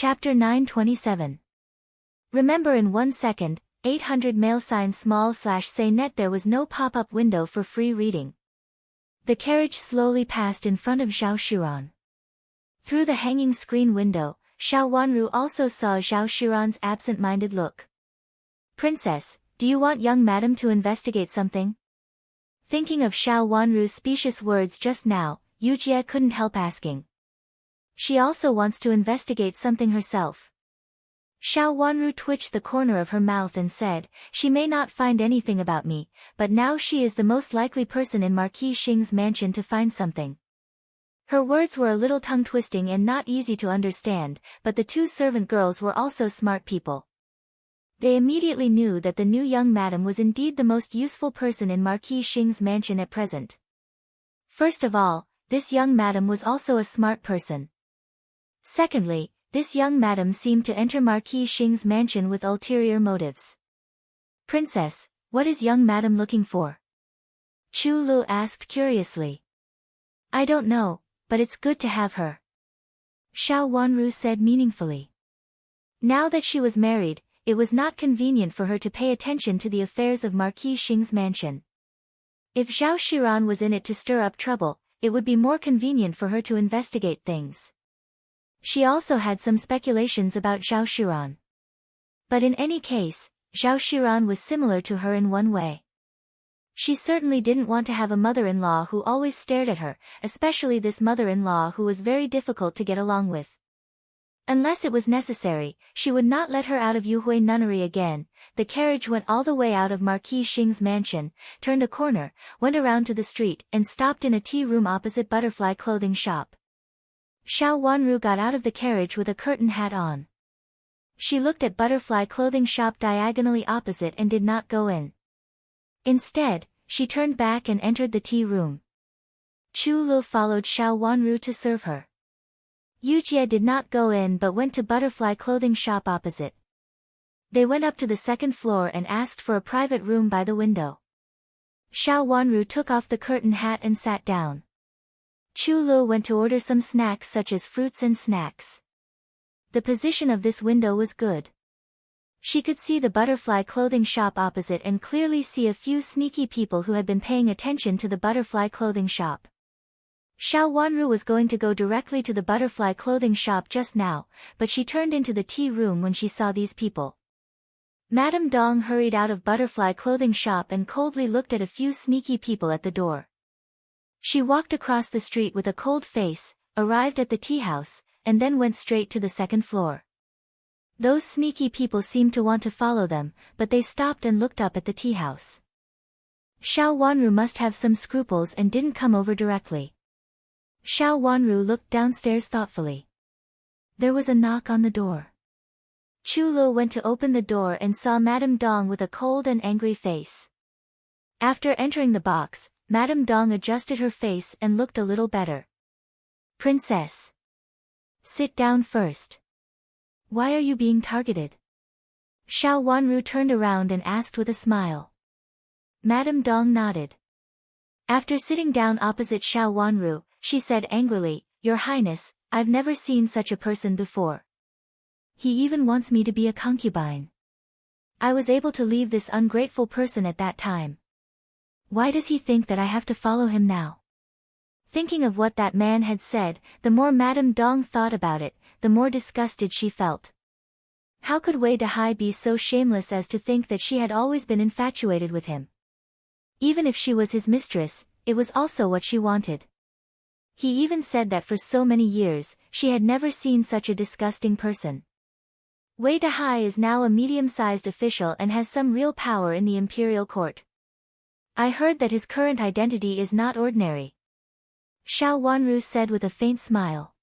Chapter 927. Remember in 1 second, 800 mail sign small/say net. There was no pop-up window for free reading. The carriage slowly passed in front of Zhao Shiran. Through the hanging screen window, Xiao Wanru also saw Zhao Shiran's absent-minded look. Princess, do you want young madam to investigate something? Thinking of Xiao Wanru's specious words just now, Yujie couldn't help asking. She also wants to investigate something herself. Xiao Wanru twitched the corner of her mouth and said, she may not find anything about me, but now she is the most likely person in Marquis Xing's mansion to find something. Her words were a little tongue-twisting and not easy to understand, but the two servant girls were also smart people. They immediately knew that the new young madam was indeed the most useful person in Marquis Xing's mansion at present. First of all, this young madam was also a smart person. Secondly, this young madam seemed to enter Marquis Xing's mansion with ulterior motives. Princess, what is young madam looking for? Chu Lu asked curiously. I don't know, but it's good to have her. Xiao Wanru said meaningfully. Now that she was married, it was not convenient for her to pay attention to the affairs of Marquis Xing's mansion. If Zhao Shiran was in it to stir up trouble, it would be more convenient for her to investigate things. She also had some speculations about Zhao Shiran. But in any case, Zhao Shiran was similar to her in one way. She certainly didn't want to have a mother-in-law who always stared at her, especially this mother-in-law who was very difficult to get along with. Unless it was necessary, she would not let her out of Yuhui nunnery again. The carriage went all the way out of Marquis Xing's mansion, turned a corner, went around to the street, and stopped in a tea room opposite Butterfly Clothing Shop. Xiao Wanru got out of the carriage with a curtain hat on. She looked at Butterfly Clothing Shop diagonally opposite and did not go in. Instead, she turned back and entered the tea room. Chu Lu followed Xiao Wanru to serve her. Yujie did not go in but went to Butterfly Clothing Shop opposite. They went up to the second floor and asked for a private room by the window. Xiao Wanru took off the curtain hat and sat down. Chu Lu went to order some snacks such as fruits and snacks. The position of this window was good. She could see the Butterfly Clothing Shop opposite and clearly see a few sneaky people who had been paying attention to the Butterfly Clothing Shop. Xiao Wanru was going to go directly to the Butterfly Clothing Shop just now, but she turned into the tea room when she saw these people. Madame Dong hurried out of Butterfly Clothing Shop and coldly looked at a few sneaky people at the door. She walked across the street with a cold face, arrived at the tea house, and then went straight to the second floor. Those sneaky people seemed to want to follow them, but they stopped and looked up at the tea house. Xiao Wanru must have some scruples and didn't come over directly. Xiao Wanru looked downstairs thoughtfully. There was a knock on the door. Chu Lu went to open the door and saw Madame Dong with a cold and angry face. After entering the box, Madame Dong adjusted her face and looked a little better. Princess. Sit down first. Why are you being targeted? Xiao Wanru turned around and asked with a smile. Madame Dong nodded. After sitting down opposite Xiao Wanru, she said angrily, Your Highness, I've never seen such a person before. He even wants me to be a concubine. I was able to leave this ungrateful person at that time. Why does he think that I have to follow him now? Thinking of what that man had said, the more Madame Dong thought about it, the more disgusted she felt. How could Wei Dehai be so shameless as to think that she had always been infatuated with him? Even if she was his mistress, it was also what she wanted. He even said that for so many years, she had never seen such a disgusting person. Wei Dehai is now a medium-sized official and has some real power in the imperial court. I heard that his current identity is not ordinary. Xiao Wanru said with a faint smile.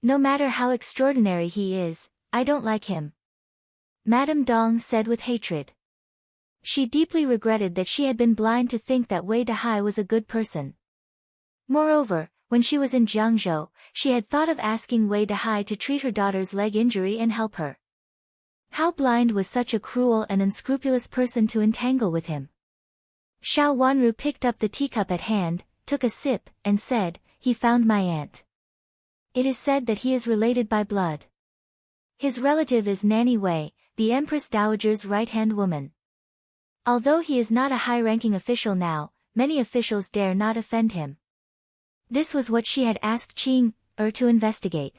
No matter how extraordinary he is, I don't like him. Madame Dong said with hatred. She deeply regretted that she had been blind to think that Wei Dehai was a good person. Moreover, when she was in Jiangzhou, she had thought of asking Wei Dehai to treat her daughter's leg injury and help her. How blind was such a cruel and unscrupulous person to entangle with him? Xiao Wanru picked up the teacup at hand, took a sip, and said, He found my aunt. It is said that he is related by blood. His relative is Nanny Wei, the Empress Dowager's right-hand woman. Although he is not a high-ranking official now, many officials dare not offend him. This was what she had asked Qing to investigate.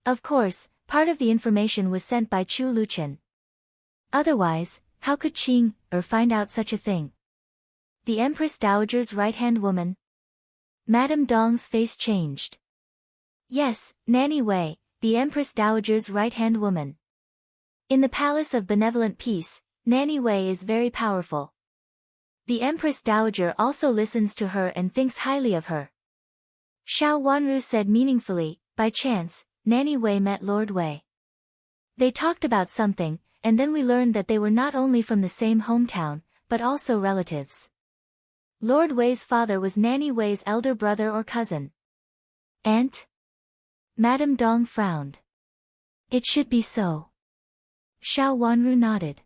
Of course, part of the information was sent by Chu Luchen. Otherwise, how could Qing find out such a thing? The Empress Dowager's right-hand woman? Madame Dong's face changed. Yes, Nanny Wei, the Empress Dowager's right-hand woman. In the Palace of Benevolent Peace, Nanny Wei is very powerful. The Empress Dowager also listens to her and thinks highly of her. Xiao Wanru said meaningfully, by chance, Nanny Wei met Lord Wei. They talked about something, and then we learned that they were not only from the same hometown, but also relatives. Lord Wei's father was Nanny Wei's elder brother or cousin. Aunt? Madame Dong frowned. It should be so. Xiao Wanru nodded.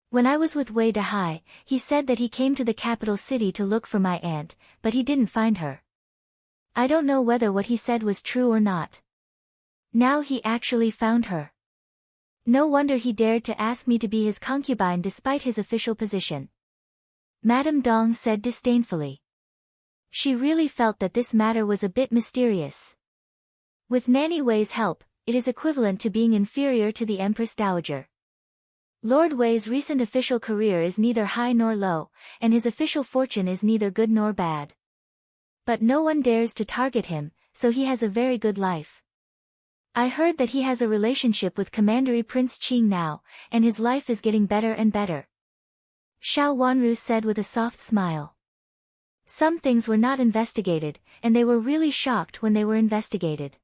When I was with Wei Dahai, he said that he came to the capital city to look for my aunt, but he didn't find her. I don't know whether what he said was true or not. Now he actually found her. No wonder he dared to ask me to be his concubine despite his official position. Madame Dong said disdainfully. She really felt that this matter was a bit mysterious. With Nanny Wei's help, it is equivalent to being inferior to the Empress Dowager. Lord Wei's recent official career is neither high nor low, and his official fortune is neither good nor bad. But no one dares to target him, so he has a very good life. I heard that he has a relationship with Commandery Prince Qing now, and his life is getting better and better. Xiao Wanru said with a soft smile. Some things were not investigated, and they were really shocked when they were investigated.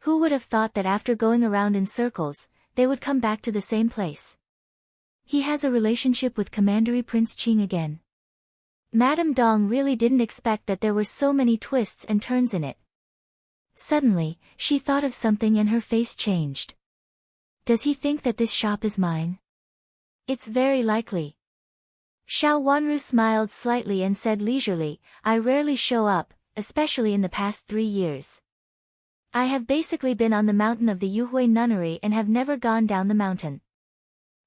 Who would have thought that after going around in circles, they would come back to the same place? He has a relationship with Commandery Prince Qing again. Madame Dong really didn't expect that there were so many twists and turns in it. Suddenly, she thought of something and her face changed. Does he think that this shop is mine? It's very likely. Xiao Wanru smiled slightly and said leisurely, I rarely show up, especially in the past 3 years. I have basically been on the mountain of the Yuhui nunnery and have never gone down the mountain.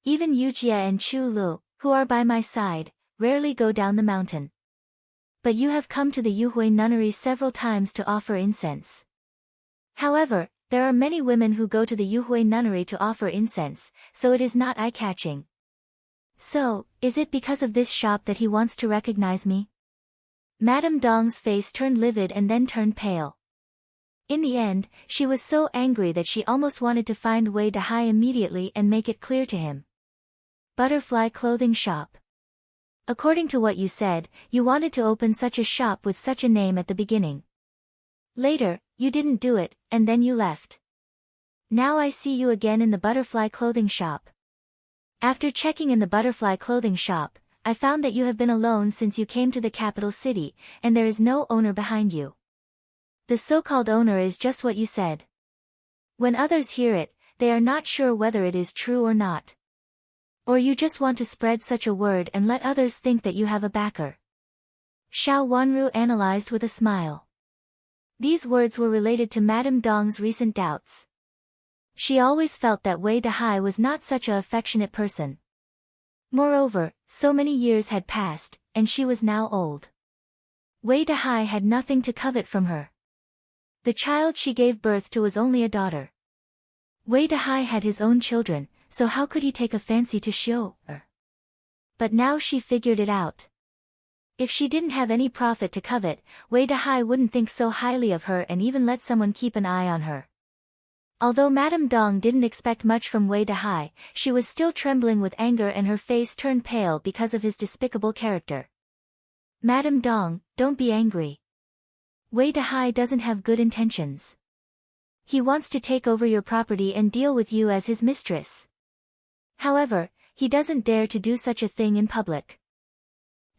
Even Yujia and Chu Lu, who are by my side, rarely go down the mountain. But you have come to the Yuhui nunnery several times to offer incense. However, there are many women who go to the Yuhui nunnery to offer incense, so it is not eye-catching. So, is it because of this shop that he wants to recognize me? Madame Dong's face turned livid and then turned pale. In the end, she was so angry that she almost wanted to find Wei Dahai immediately and make it clear to him. Butterfly clothing shop. According to what you said, you wanted to open such a shop with such a name at the beginning. Later, you didn't do it, and then you left. Now I see you again in the butterfly clothing shop. After checking in the butterfly clothing shop, I found that you have been alone since you came to the capital city, and there is no owner behind you. The so-called owner is just what you said. When others hear it, they are not sure whether it is true or not. Or you just want to spread such a word and let others think that you have a backer. Xiao Wanru analyzed with a smile. These words were related to Madame Dong's recent doubts. She always felt that Wei Dahai was not such a affectionate person. Moreover, so many years had passed, and she was now old. Wei Dahai had nothing to covet from her. The child she gave birth to was only a daughter. Wei Dahai had his own children, so how could he take a fancy to Xiu? But now she figured it out. If she didn't have any profit to covet, Wei Dahai wouldn't think so highly of her and even let someone keep an eye on her. Although Madame Dong didn't expect much from Wei Dahai, she was still trembling with anger and her face turned pale because of his despicable character. Madame Dong, don't be angry. Wei Dahai doesn't have good intentions. He wants to take over your property and deal with you as his mistress. However, he doesn't dare to do such a thing in public.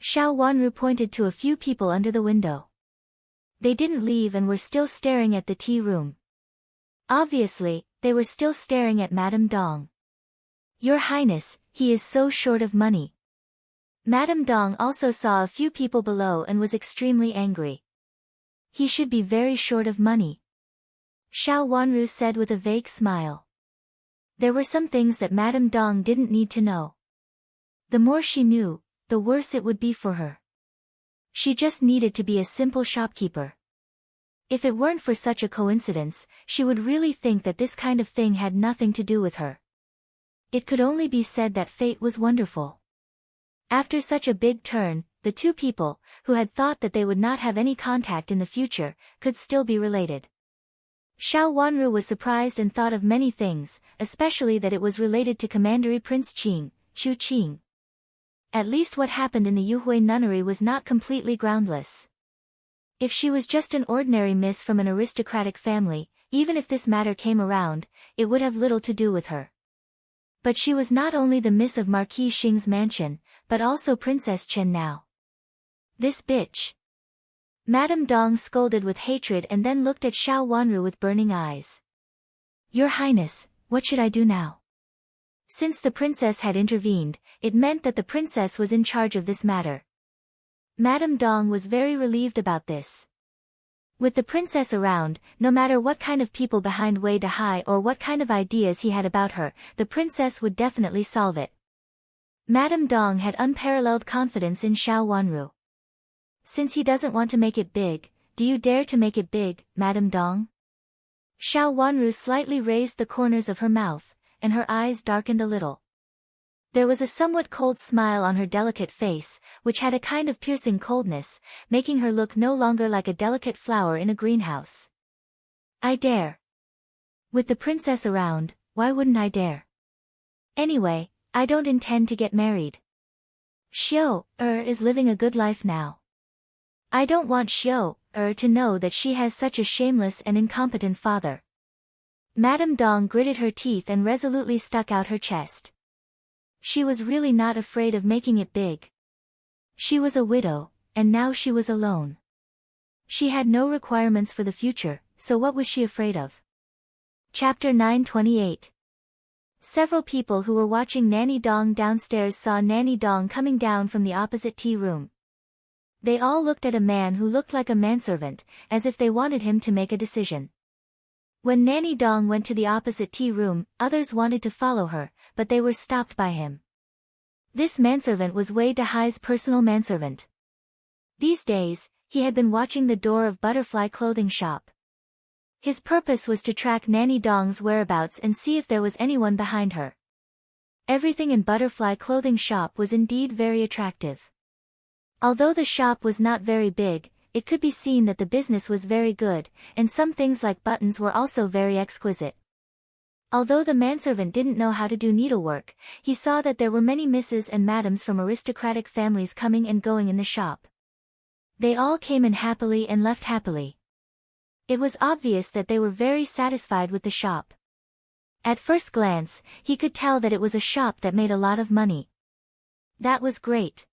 Xiao Wanru pointed to a few people under the window. They didn't leave and were still staring at the tea room. Obviously, they were still staring at Madame Dong. Your Highness, he is so short of money. Madame Dong also saw a few people below and was extremely angry. He should be very short of money. Xiao Wanru said with a vague smile. There were some things that Madame Dong didn't need to know. The more she knew, the worse it would be for her. She just needed to be a simple shopkeeper. If it weren't for such a coincidence, she would really think that this kind of thing had nothing to do with her. It could only be said that fate was wonderful. After such a big turn, the two people, who had thought that they would not have any contact in the future, could still be related. Xiao Wanru was surprised and thought of many things, especially that it was related to Commandery Prince Qing, Chu Qing. At least what happened in the Yuhui nunnery was not completely groundless. If she was just an ordinary miss from an aristocratic family, even if this matter came around, it would have little to do with her. But she was not only the miss of Marquis Xing's mansion, but also Princess Chen now. This bitch. Madame Dong scolded with hatred and then looked at Xiao Wanru with burning eyes. Your Highness, what should I do now? Since the princess had intervened, it meant that the princess was in charge of this matter. Madame Dong was very relieved about this. With the princess around, no matter what kind of people behind Wei Dahai or what kind of ideas he had about her, the princess would definitely solve it. Madame Dong had unparalleled confidence in Xiao Wanru. Since he doesn't want to make it big, do you dare to make it big, Madame Dong? Xiao Wanru slightly raised the corners of her mouth, and her eyes darkened a little. There was a somewhat cold smile on her delicate face, which had a kind of piercing coldness, making her look no longer like a delicate flower in a greenhouse. I dare. With the princess around, why wouldn't I dare? Anyway, I don't intend to get married. Xiao is living a good life now. I don't want Xiao to know that she has such a shameless and incompetent father. Madame Dong gritted her teeth and resolutely stuck out her chest. She was really not afraid of making it big. She was a widow, and now she was alone. She had no requirements for the future, so what was she afraid of? Chapter 928. Several people who were watching Nanny Dong downstairs saw Nanny Dong coming down from the opposite tea room. They all looked at a man who looked like a manservant, as if they wanted him to make a decision. When Nanny Dong went to the opposite tea room, others wanted to follow her, but they were stopped by him. This manservant was Wei Dahai's personal manservant. These days, he had been watching the door of Butterfly clothing shop. His purpose was to track Nanny Dong's whereabouts and see if there was anyone behind her. Everything in Butterfly clothing shop was indeed very attractive. Although the shop was not very big, it could be seen that the business was very good, and some things like buttons were also very exquisite. Although the manservant didn't know how to do needlework, he saw that there were many misses and madams from aristocratic families coming and going in the shop. They all came in happily and left happily. It was obvious that they were very satisfied with the shop. At first glance, he could tell that it was a shop that made a lot of money. That was great.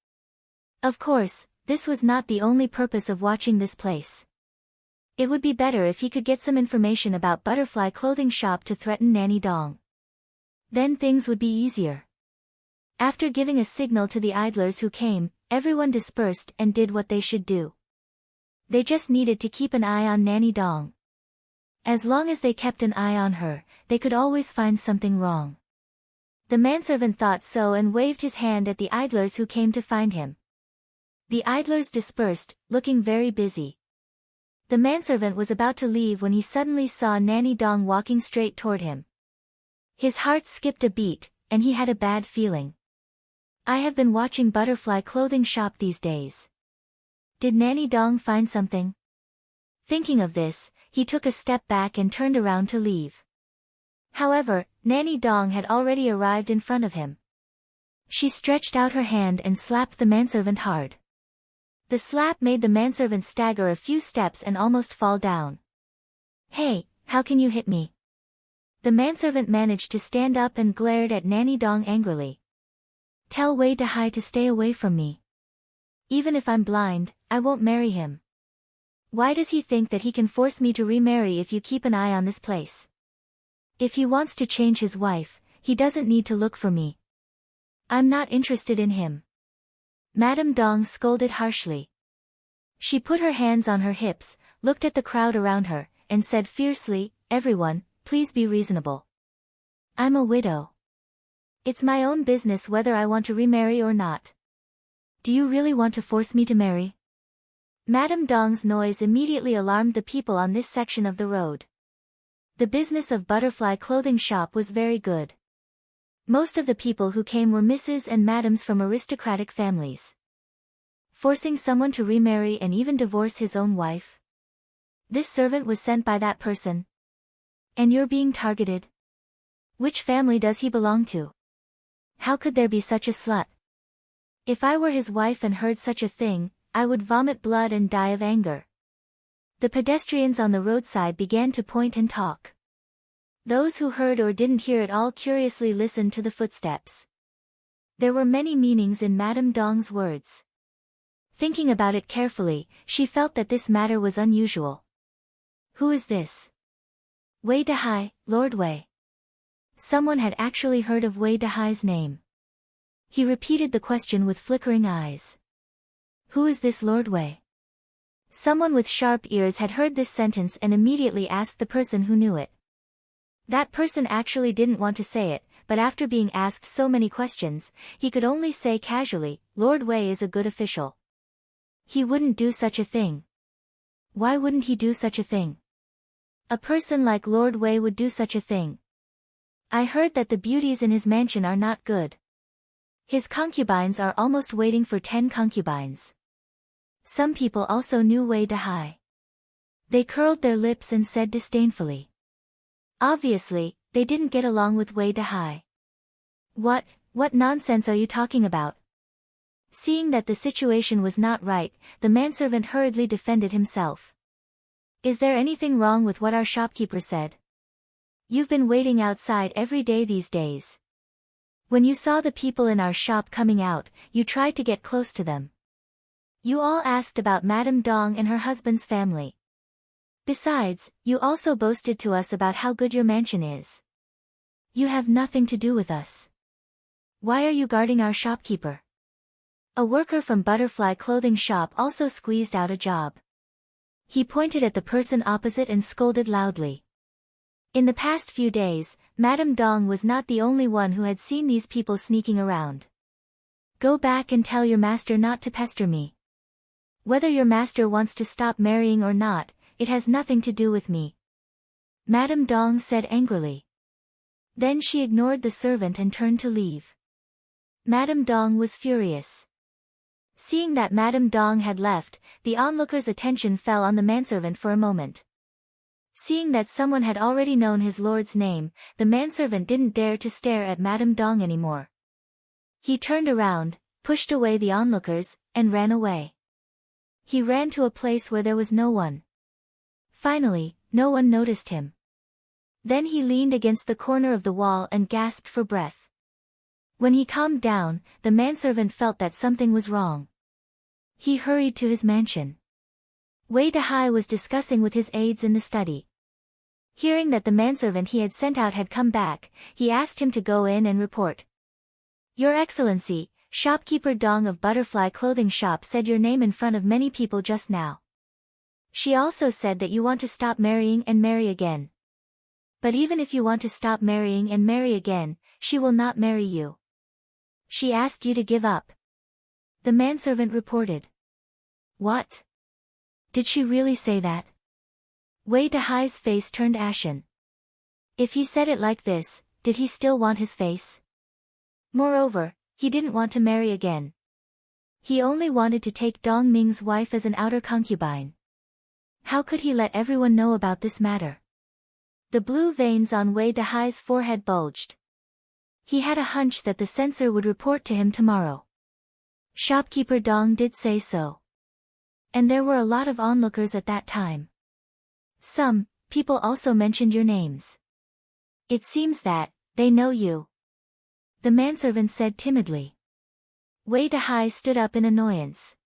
Of course, this was not the only purpose of watching this place. It would be better if he could get some information about Butterfly clothing shop to threaten Nanny Dong. Then things would be easier. After giving a signal to the idlers who came, everyone dispersed and did what they should do. They just needed to keep an eye on Nanny Dong. As long as they kept an eye on her, they could always find something wrong. The manservant thought so and waved his hand at the idlers who came to find him. The idlers dispersed, looking very busy. The manservant was about to leave when he suddenly saw Nanny Dong walking straight toward him. His heart skipped a beat, and he had a bad feeling. I have been watching Butterfly clothing shop these days. Did Nanny Dong find something? Thinking of this, he took a step back and turned around to leave. However, Nanny Dong had already arrived in front of him. She stretched out her hand and slapped the manservant hard. The slap made the manservant stagger a few steps and almost fall down. Hey, how can you hit me? The manservant managed to stand up and glared at Nanny Dong angrily. Tell Wei Dahai to stay away from me. Even if I'm blind, I won't marry him. Why does he think that he can force me to remarry if you keep an eye on this place? If he wants to change his wife, he doesn't need to look for me. I'm not interested in him. Madame Dong scolded harshly. She put her hands on her hips, looked at the crowd around her, and said fiercely, Everyone, please be reasonable. I'm a widow. It's my own business whether I want to remarry or not. Do you really want to force me to marry? Madame Dong's noise immediately alarmed the people on this section of the road. The business of butterfly clothing shop was very good. Most of the people who came were Mrs. and Madams from aristocratic families. Forcing someone to remarry and even divorce his own wife? This servant was sent by that person. And you're being targeted? Which family does he belong to? How could there be such a slut? If I were his wife and heard such a thing, I would vomit blood and die of anger. The pedestrians on the roadside began to point and talk. Those who heard or didn't hear it all curiously listened to the footsteps. There were many meanings in Madame Dong's words. Thinking about it carefully, she felt that this matter was unusual. Who is this? Wei Dehai, Lord Wei. Someone had actually heard of Wei Dehai's name. He repeated the question with flickering eyes. Who is this Lord Wei? Someone with sharp ears had heard this sentence and immediately asked the person who knew it. That person actually didn't want to say it, but after being asked so many questions, he could only say casually, Lord Wei is a good official. He wouldn't do such a thing. Why wouldn't he do such a thing? A person like Lord Wei would do such a thing. I heard that the beauties in his mansion are not good. His concubines are almost waiting for 10 concubines. Some people also knew Wei Dehai. They curled their lips and said disdainfully. Obviously, they didn't get along with Wei Dehai. What nonsense are you talking about? Seeing that the situation was not right, the manservant hurriedly defended himself. Is there anything wrong with what our shopkeeper said? You've been waiting outside every day these days. When you saw the people in our shop coming out, you tried to get close to them. You all asked about Madame Dong and her husband's family. Besides, you also boasted to us about how good your mansion is. You have nothing to do with us. Why are you guarding our shopkeeper? A worker from Butterfly Clothing Shop also squeezed out a job. He pointed at the person opposite and scolded loudly. In the past few days, Madame Dong was not the only one who had seen these people sneaking around. Go back and tell your master not to pester me. Whether your master wants to stop marrying or not, it has nothing to do with me. Madame Dong said angrily. Then she ignored the servant and turned to leave. Madame Dong was furious. Seeing that Madame Dong had left, the onlookers' attention fell on the manservant for a moment. Seeing that someone had already known his lord's name, the manservant didn't dare to stare at Madame Dong anymore. He turned around, pushed away the onlookers, and ran away. He ran to a place where there was no one. Finally, no one noticed him. Then he leaned against the corner of the wall and gasped for breath. When he calmed down, the manservant felt that something was wrong. He hurried to his mansion. Wei Dehai was discussing with his aides in the study. Hearing that the manservant he had sent out had come back, he asked him to go in and report. Your Excellency, shopkeeper Dong of Butterfly Clothing Shop said your name in front of many people just now. She also said that you want to stop marrying and marry again. But even if you want to stop marrying and marry again, she will not marry you. She asked you to give up. The manservant reported. What? Did she really say that? Wei Dehai's face turned ashen. If he said it like this, did he still want his face? Moreover, he didn't want to marry again. He only wanted to take Dong Ming's wife as an outer concubine. How could he let everyone know about this matter? The blue veins on Wei Dehai's forehead bulged. He had a hunch that the censor would report to him tomorrow. Shopkeeper Dong did say so. And there were a lot of onlookers at that time. Some people also mentioned your names. It seems that they know you. The manservant said timidly. Wei Dehai stood up in annoyance.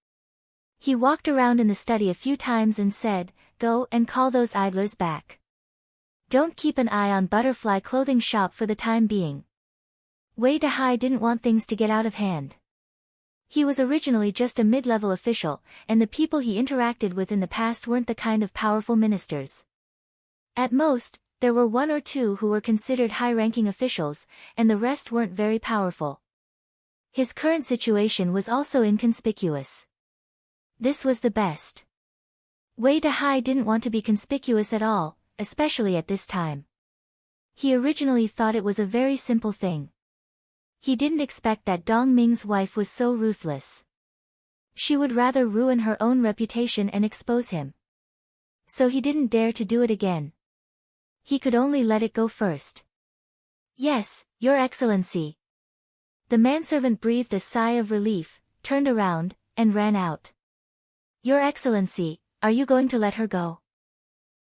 He walked around in the study a few times and said, Go and call those idlers back. Don't keep an eye on Butterfly Clothing Shop for the time being. Wei Dehai didn't want things to get out of hand. He was originally just a mid-level official, and the people he interacted with in the past weren't the kind of powerful ministers. At most, there were one or two who were considered high-ranking officials, and the rest weren't very powerful. His current situation was also inconspicuous. This was the best. Wei Dahai didn't want to be conspicuous at all, especially at this time. He originally thought it was a very simple thing. He didn't expect that Dong Ming's wife was so ruthless. She would rather ruin her own reputation and expose him. So he didn't dare to do it again. He could only let it go first. Yes, Your Excellency. The manservant breathed a sigh of relief, turned around, and ran out. Your Excellency, are you going to let her go?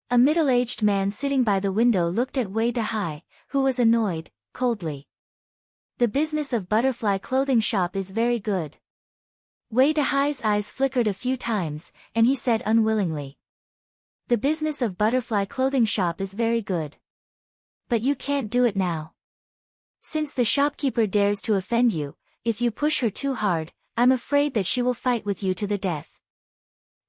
A middle-aged man sitting by the window looked at Wei Dahai, who was annoyed, coldly. The business of butterfly clothing shop is very good. Wei Dahai's eyes flickered a few times, and he said unwillingly. The business of butterfly clothing shop is very good. But you can't do it now. Since the shopkeeper dares to offend you, if you push her too hard, I'm afraid that she will fight with you to the death.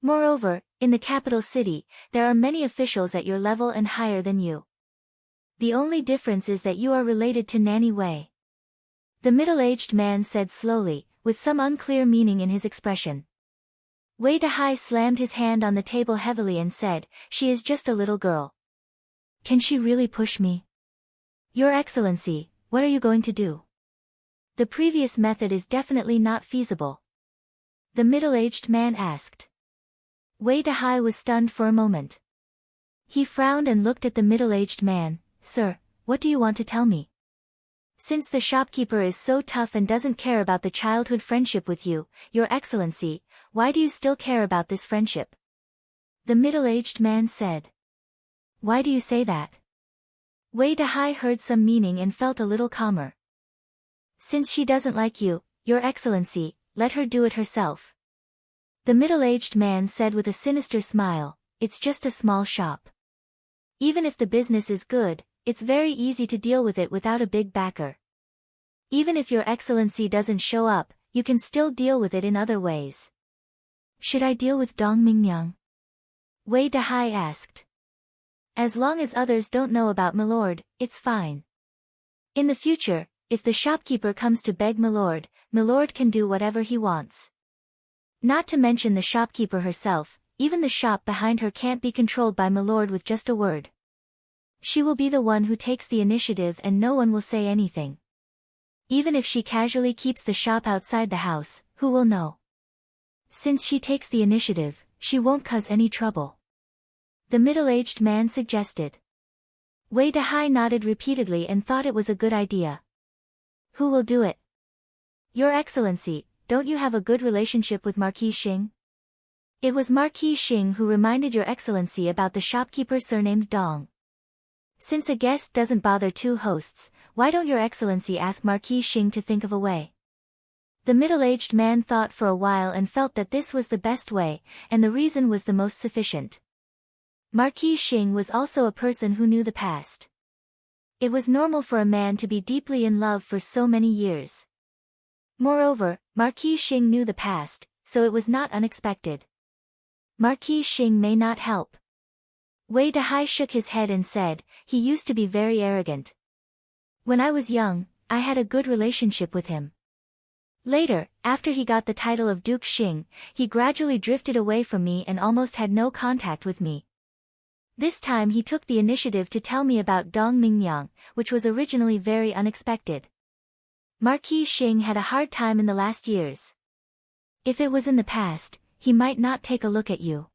Moreover, in the capital city, there are many officials at your level and higher than you. The only difference is that you are related to Nanny Wei. The middle-aged man said slowly, with some unclear meaning in his expression. Wei Dahai slammed his hand on the table heavily and said, she is just a little girl. Can she really push me? Your Excellency, what are you going to do? The previous method is definitely not feasible. The middle-aged man asked. Wei Dahai was stunned for a moment. He frowned and looked at the middle-aged man. Sir, what do you want to tell me? Since the shopkeeper is so tough and doesn't care about the childhood friendship with you, Your Excellency, why do you still care about this friendship? The middle-aged man said. Why do you say that? Wei Dahai heard some meaning and felt a little calmer. Since she doesn't like you, Your Excellency, let her do it herself. The middle-aged man said with a sinister smile, it's just a small shop. Even if the business is good, it's very easy to deal with it without a big backer. Even if Your Excellency doesn't show up, you can still deal with it in other ways. Should I deal with Dong Mingyang? Wei Dahai asked. As long as others don't know about Milord, it's fine. In the future, if the shopkeeper comes to beg Milord can do whatever he wants. Not to mention the shopkeeper herself, even the shop behind her can't be controlled by Milord with just a word. She will be the one who takes the initiative and no one will say anything. Even if she casually keeps the shop outside the house, who will know? Since she takes the initiative, she won't cause any trouble. The middle-aged man suggested. Wei Dahai nodded repeatedly and thought it was a good idea. Who will do it? Your Excellency, don't you have a good relationship with Marquis Xing? It was Marquis Xing who reminded Your Excellency about the shopkeeper surnamed Dong. Since a guest doesn't bother two hosts, why don't Your Excellency ask Marquis Xing to think of a way? The middle-aged man thought for a while and felt that this was the best way, and the reason was the most sufficient. Marquis Xing was also a person who knew the past. It was normal for a man to be deeply in love for so many years. Moreover, Marquis Xing knew the past, so it was not unexpected. Marquis Xing may not help. Wei Dahai shook his head and said, he used to be very arrogant. When I was young, I had a good relationship with him. Later, after he got the title of Duke Xing, he gradually drifted away from me and almost had no contact with me. This time he took the initiative to tell me about Dong Mingyang, which was originally very unexpected. Marquis Xing had a hard time in the last years. If it was in the past, he might not take a look at you.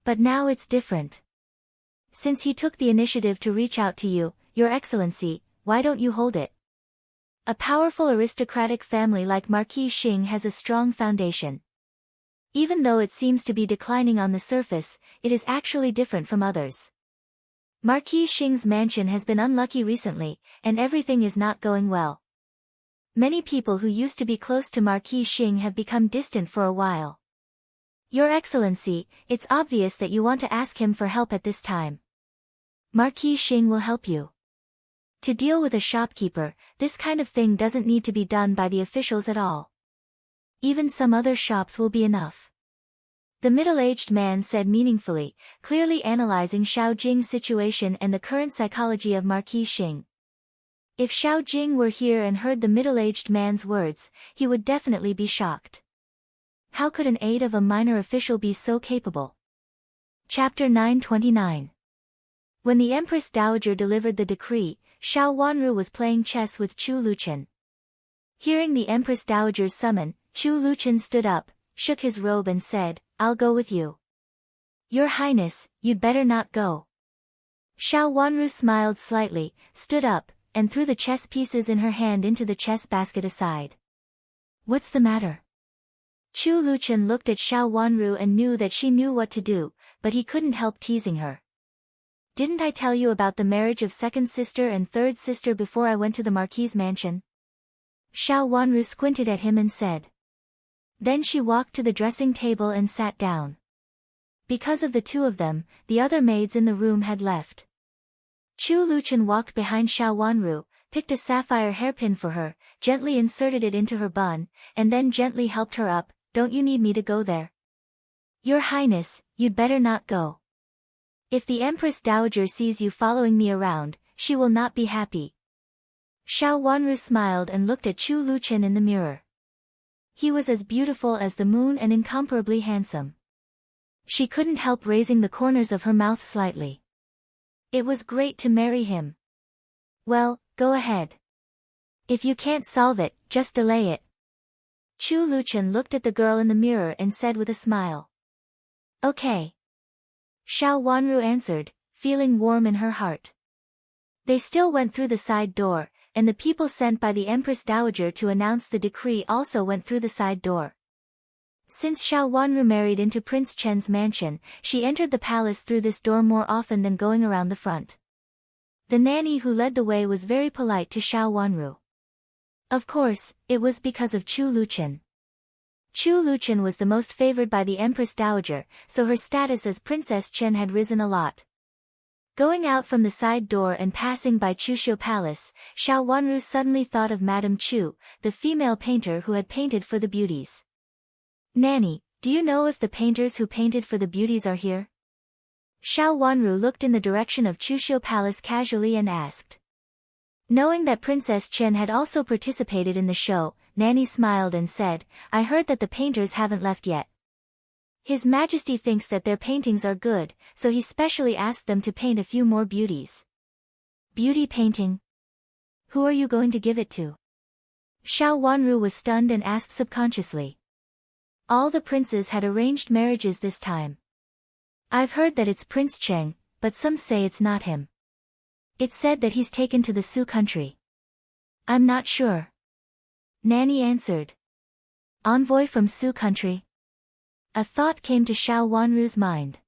But now it's different. Since he took the initiative to reach out to you, Your Excellency, why don't you hold it? A powerful aristocratic family like Marquis Xing has a strong foundation. Even though it seems to be declining on the surface, it is actually different from others. Marquis Xing's mansion has been unlucky recently, and everything is not going well. Many people who used to be close to Marquis Xing have become distant for a while. Your Excellency, it's obvious that you want to ask him for help at this time. Marquis Xing will help you. To deal with a shopkeeper, this kind of thing doesn't need to be done by the officials at all. Even some other shops will be enough. The middle-aged man said meaningfully, clearly analyzing Xiao Jing's situation and the current psychology of Marquis Xing. If Xiao Jing were here and heard the middle-aged man's words, he would definitely be shocked. How could an aide of a minor official be so capable? Chapter 929. When the Empress Dowager delivered the decree, Xiao Wanru was playing chess with Chu Luqian. Hearing the Empress Dowager's summon, Chu Luqian stood up, shook his robe and said, "I'll go with you." "Your Highness, you'd better not go." Xiao Wanru smiled slightly, stood up, and threw the chess pieces in her hand into the chess basket aside. "What's the matter?" Chu Luqian looked at Xiao Wanru and knew that she knew what to do, but he couldn't help teasing her. "Didn't I tell you about the marriage of second sister and third sister before I went to the Marquis' mansion?" Xiao Wanru squinted at him and said. Then she walked to the dressing table and sat down. Because of the two of them, the other maids in the room had left. Chu Luqian walked behind Xiao Wanru, picked a sapphire hairpin for her, gently inserted it into her bun, and then gently helped her up. "Don't you need me to go there?" "Your Highness, you'd better not go. If the Empress Dowager sees you following me around, she will not be happy." Xiao Wanru smiled and looked at Chu Luqian in the mirror. He was as beautiful as the moon and incomparably handsome. She couldn't help raising the corners of her mouth slightly. It was great to marry him. "Well, go ahead. If you can't solve it, just delay it." Chu Luqian looked at the girl in the mirror and said with a smile. "Okay." Xiao Wanru answered, feeling warm in her heart. They still went through the side door, and the people sent by the Empress Dowager to announce the decree also went through the side door. Since Xiao Wanru married into Prince Chen's mansion, she entered the palace through this door more often than going around the front. The nanny who led the way was very polite to Xiao Wanru. Of course, it was because of Chu Luqian. Chu Luqian was the most favored by the Empress Dowager, so her status as Princess Chen had risen a lot. Going out from the side door and passing by Chuxiu Palace, Xiao Wanru suddenly thought of Madame Chu, the female painter who had painted for the beauties. "Nanny, do you know if the painters who painted for the beauties are here?" Xiao Wanru looked in the direction of Chuxiu Palace casually and asked. Knowing that Princess Chen had also participated in the show, Nanny smiled and said, "I heard that the painters haven't left yet. His Majesty thinks that their paintings are good, so he specially asked them to paint a few more beauties." "Beauty painting? Who are you going to give it to?" Xiao Wanru was stunned and asked subconsciously. All the princes had arranged marriages this time. "I've heard that it's Prince Cheng, but some say it's not him. It's said that he's taken to the Su country." "I'm not sure." Nanny answered. "Envoy from Su country?" A thought came to Xiao Wanru's mind.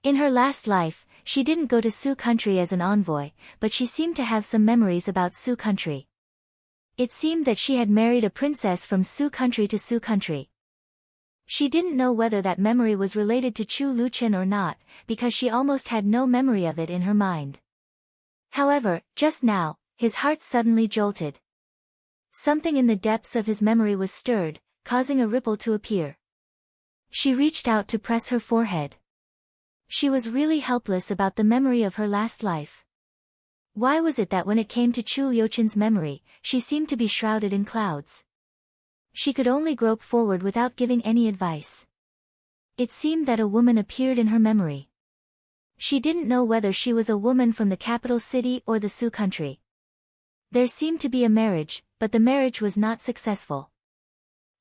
In her last life, she didn't go to Su country as an envoy, but she seemed to have some memories about Su country. It seemed that she had married a princess from Su country to Su country. She didn't know whether that memory was related to Chu Luqian or not, because she almost had no memory of it in her mind. However, just now, his heart suddenly jolted. Something in the depths of his memory was stirred, causing a ripple to appear. She reached out to press her forehead. She was really helpless about the memory of her last life. Why was it that when it came to Chu Luqian's memory, she seemed to be shrouded in clouds? She could only grope forward without giving any advice. It seemed that a woman appeared in her memory. She didn't know whether she was a woman from the capital city or the Su country. There seemed to be a marriage, but the marriage was not successful.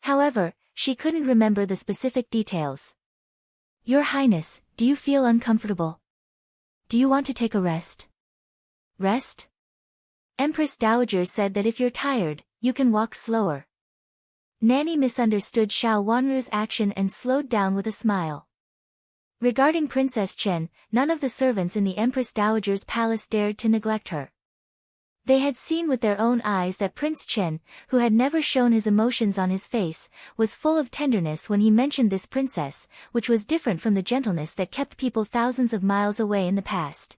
However, she couldn't remember the specific details. "Your Highness, do you feel uncomfortable? Do you want to take a rest?" "Rest?" Empress Dowager said that if you're tired, you can walk slower. Nanny misunderstood Xiao Wanru's action and slowed down with a smile. Regarding Princess Chen, none of the servants in the Empress Dowager's palace dared to neglect her. They had seen with their own eyes that Prince Chen, who had never shown his emotions on his face, was full of tenderness when he mentioned this princess, which was different from the gentleness that kept people thousands of miles away in the past.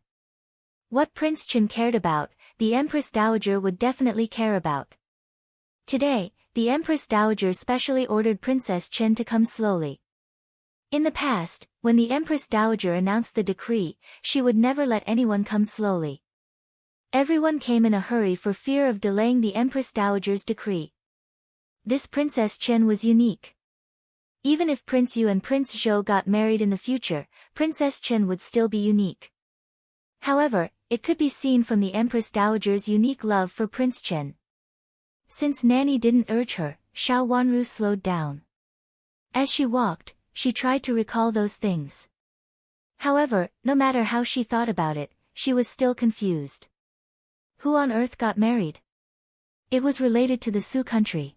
What Prince Chen cared about, the Empress Dowager would definitely care about. Today, the Empress Dowager specially ordered Princess Chen to come slowly. In the past, when the Empress Dowager announced the decree, she would never let anyone come slowly. Everyone came in a hurry for fear of delaying the Empress Dowager's decree. This Princess Chen was unique. Even if Prince Yu and Prince Zhou got married in the future, Princess Chen would still be unique. However, it could be seen from the Empress Dowager's unique love for Prince Chen. Since Nanny didn't urge her, Xiao Wanru slowed down. As she walked, she tried to recall those things. However, no matter how she thought about it, she was still confused. Who on earth got married? It was related to the Su country.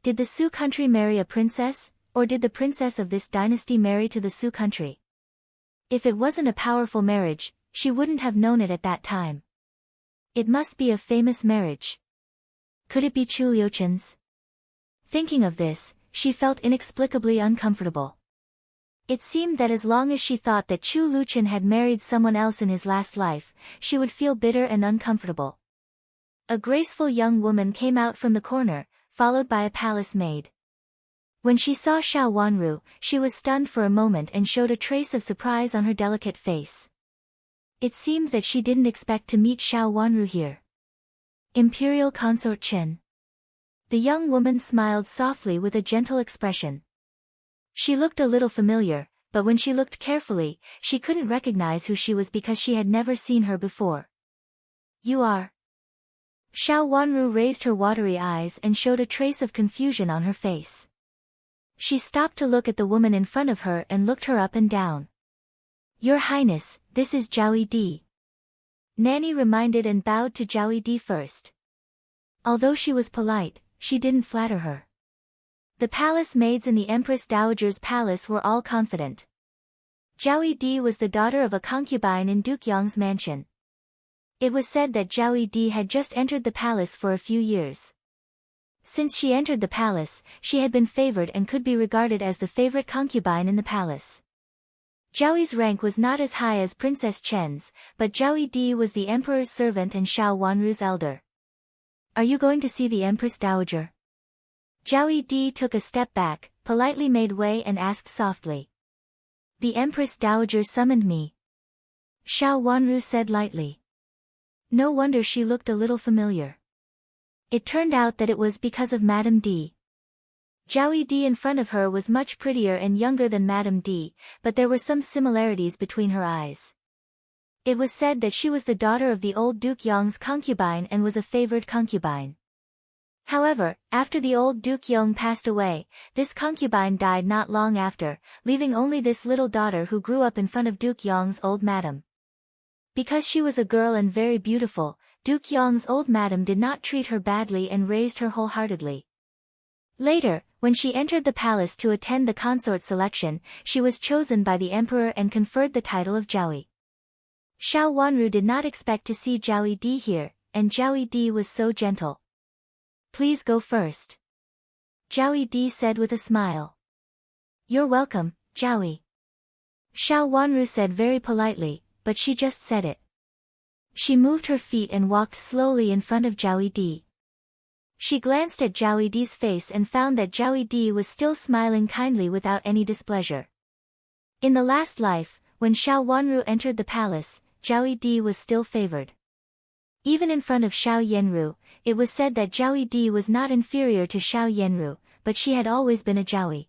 Did the Su country marry a princess, or did the princess of this dynasty marry to the Su country? If it wasn't a powerful marriage, she wouldn't have known it at that time. It must be a famous marriage. Could it be Chu Liuchen's? Thinking of this, she felt inexplicably uncomfortable. It seemed that as long as she thought that Chu Liuchen had married someone else in his last life, she would feel bitter and uncomfortable. A graceful young woman came out from the corner, followed by a palace maid. When she saw Xiao Wanru, she was stunned for a moment and showed a trace of surprise on her delicate face. It seemed that she didn't expect to meet Xiao Wanru here. Imperial Consort Chen. The young woman smiled softly with a gentle expression. She looked a little familiar, but when she looked carefully, she couldn't recognize who she was because she had never seen her before. You are? Xiao Wanru raised her watery eyes and showed a trace of confusion on her face. She stopped to look at the woman in front of her and looked her up and down. Your Highness, this is Zhao Di. Nanny reminded and bowed to Zhao Di first. Although she was polite, she didn't flatter her. The palace maids in the Empress Dowager's palace were all confident. Zhao Di was the daughter of a concubine in Duke Yong's mansion. It was said that Zhao Di had just entered the palace for a few years. Since she entered the palace, she had been favored and could be regarded as the favorite concubine in the palace. Zhao's rank was not as high as Princess Chen's, but Zhao Di was the emperor's servant and Xiao Wanru's elder. Are you going to see the Empress Dowager? Zhao Di took a step back, politely made way and asked softly. The Empress Dowager summoned me. Xiao Wanru said lightly. No wonder she looked a little familiar. It turned out that it was because of Madame Di. Zhao Di in front of her was much prettier and younger than Madame Di, but there were some similarities between her eyes. It was said that she was the daughter of the old Duke Yong's concubine and was a favored concubine. However, after the old Duke Yong passed away, this concubine died not long after, leaving only this little daughter who grew up in front of Duke Yong's old madam. Because she was a girl and very beautiful, Duke Yong's old madam did not treat her badly and raised her wholeheartedly. Later, when she entered the palace to attend the consort selection, she was chosen by the emperor and conferred the title of Zhao. Xiao Wanru did not expect to see Zhao Di here, and Zhao Di was so gentle. Please go first. Zhao Di said with a smile. You're welcome, Zhao. Xiao Wanru said very politely, but she just said it. She moved her feet and walked slowly in front of Zhao Di. She glanced at Zhao Di's face and found that Zhao Di was still smiling kindly without any displeasure. In the last life, when Xiao Wanru entered the palace, Zhao Di was still favored. Even in front of Xiao Yanru, it was said that Zhao Di was not inferior to Xiao Yanru, but she had always been a Zhao.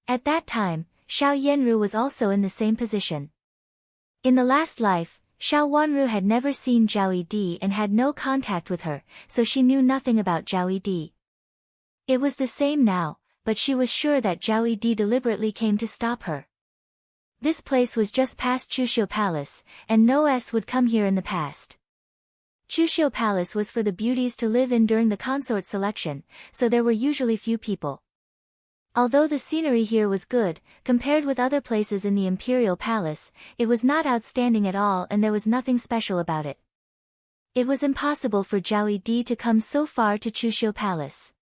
At that time, Xiao Yanru was also in the same position. In the last life, Xiao Wanru had never seen Zhao Di and had no contact with her, so she knew nothing about Zhao Di. It was the same now, but she was sure that Zhao Di deliberately came to stop her. This place was just past Chuxiu Palace, and no one would come here in the past. Chuxiu Palace was for the beauties to live in during the consort selection, so there were usually few people. Although the scenery here was good, compared with other places in the imperial palace, it was not outstanding at all and there was nothing special about it. It was impossible for Zhao Di to come so far to Chuxiu Palace.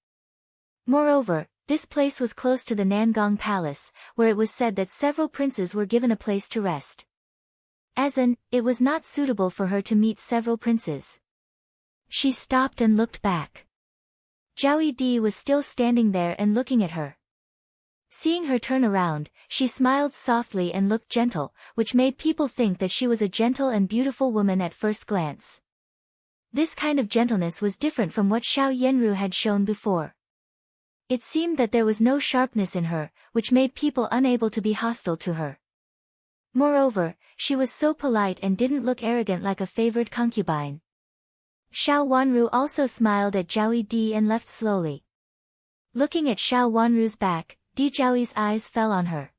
Moreover, this place was close to the Nangong Palace, where it was said that several princes were given a place to rest. It was not suitable for her to meet several princes. She stopped and looked back. Zhao Di was still standing there and looking at her. Seeing her turn around, she smiled softly and looked gentle, which made people think that she was a gentle and beautiful woman at first glance. This kind of gentleness was different from what Xiao Yanru had shown before. It seemed that there was no sharpness in her, which made people unable to be hostile to her. Moreover, she was so polite and didn't look arrogant like a favored concubine. Xiao Wanru also smiled at Zhao Di and left slowly. Looking at Xiao Wanru's back, Di Zhaoyi's eyes fell on her.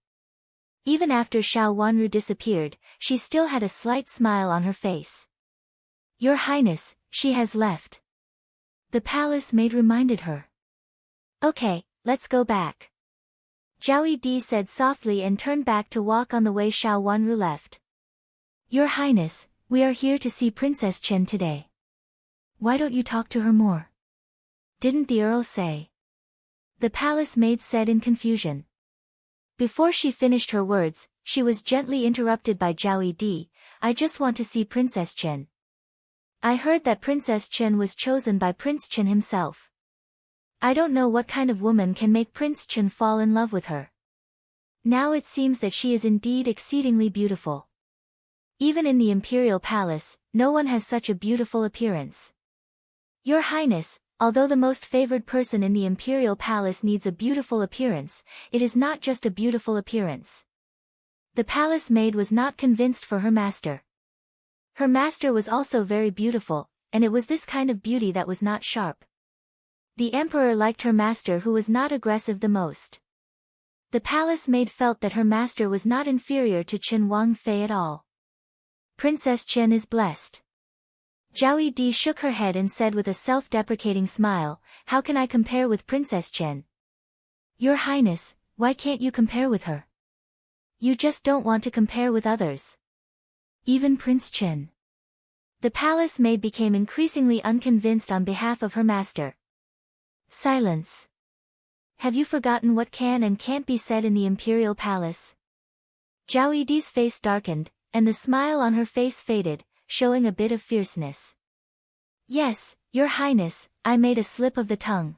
Even after Xiao Wanru disappeared, she still had a slight smile on her face. "Your Highness, she has left." The palace maid reminded her. "Okay, let's go back." Zhao Di said softly and turned back to walk on the way Xiao Wanru left. "Your Highness, we are here to see Princess Chen today. Why don't you talk to her more? Didn't the Earl say?" The palace maid said in confusion. Before she finished her words, she was gently interrupted by Zhao Di. "I just want to see Princess Chen. I heard that Princess Chen was chosen by Prince Chen himself. I don't know what kind of woman can make Prince Chen fall in love with her. Now it seems that she is indeed exceedingly beautiful. Even in the imperial palace, no one has such a beautiful appearance. Your Highness, although the most favored person in the imperial palace needs a beautiful appearance, it is not just a beautiful appearance." The palace maid was not convinced for her master. Her master was also very beautiful, and it was this kind of beauty that was not sharp. The emperor liked her master who was not aggressive the most. The palace maid felt that her master was not inferior to Chen Wangfei at all. "Princess Chen is blessed." Zhao Di shook her head and said with a self-deprecating smile, "How can I compare with Princess Chen?" "Your Highness, why can't you compare with her? You just don't want to compare with others. Even Prince Chen." The palace maid became increasingly unconvinced on behalf of her master. Silence. Have you forgotten what can and can't be said in the imperial palace? Zhao Di's face darkened, and the smile on her face faded, showing a bit of fierceness. "Yes, Your Highness, I made a slip of the tongue."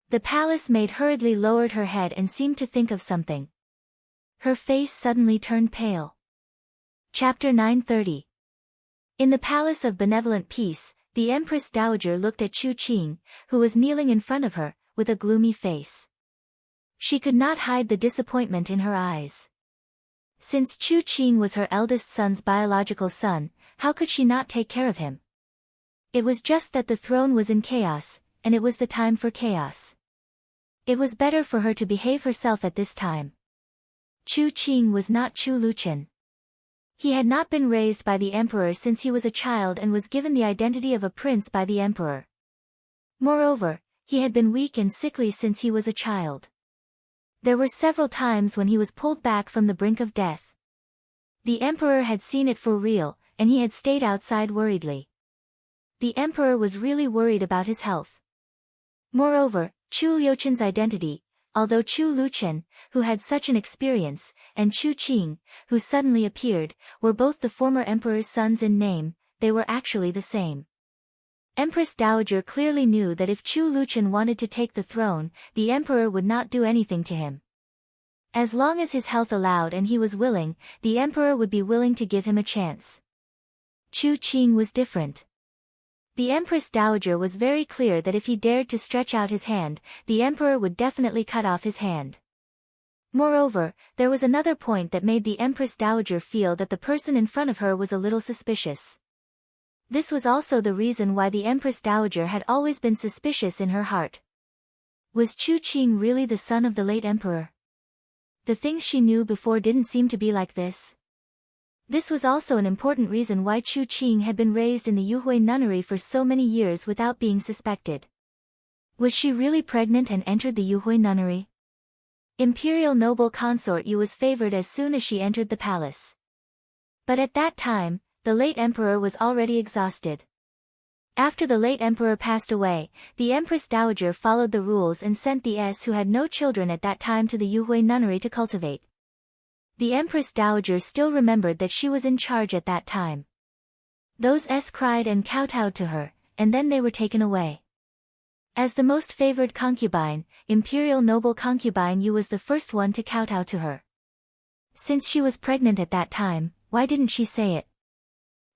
The palace maid hurriedly lowered her head and seemed to think of something. Her face suddenly turned pale. Chapter 930. In the Palace of Benevolent Peace, the Empress Dowager looked at Chu Qing, who was kneeling in front of her, with a gloomy face. She could not hide the disappointment in her eyes. Since Chu Qing was her eldest son's biological son, how could she not take care of him? It was just that the throne was in chaos, and it was the time for chaos. It was better for her to behave herself at this time. Chu Qing was not Chu Luchen. He had not been raised by the emperor since he was a child and was given the identity of a prince by the emperor. Moreover, he had been weak and sickly since he was a child. There were several times when he was pulled back from the brink of death. The emperor had seen it for real, and he had stayed outside worriedly. The emperor was really worried about his health. Moreover, Chu Liuchen's identity, although Chu Luchen, who had such an experience, and Chu Qing, who suddenly appeared, were both the former emperor's sons in name, they were actually the same. Empress Dowager clearly knew that if Chu Luchen wanted to take the throne, the emperor would not do anything to him. As long as his health allowed and he was willing, the emperor would be willing to give him a chance. Chu Qing was different. The Empress Dowager was very clear that if he dared to stretch out his hand, the emperor would definitely cut off his hand. Moreover, there was another point that made the Empress Dowager feel that the person in front of her was a little suspicious. This was also the reason why the Empress Dowager had always been suspicious in her heart. Was Chu Qing really the son of the late emperor? The things she knew before didn't seem to be like this. This was also an important reason why Chu Qing had been raised in the Yuhui nunnery for so many years without being suspected. Was she really pregnant and entered the Yuhui nunnery? Imperial noble consort Yu was favored as soon as she entered the palace. But at that time, the late emperor was already exhausted. After the late emperor passed away, the Empress Dowager followed the rules and sent the S who had no children at that time to the Yuhui nunnery to cultivate. The Empress Dowager still remembered that she was in charge at that time. Those S cried and kowtowed to her, and then they were taken away. As the most favored concubine, imperial noble concubine Yu was the first one to kowtow to her. Since she was pregnant at that time, why didn't she say it?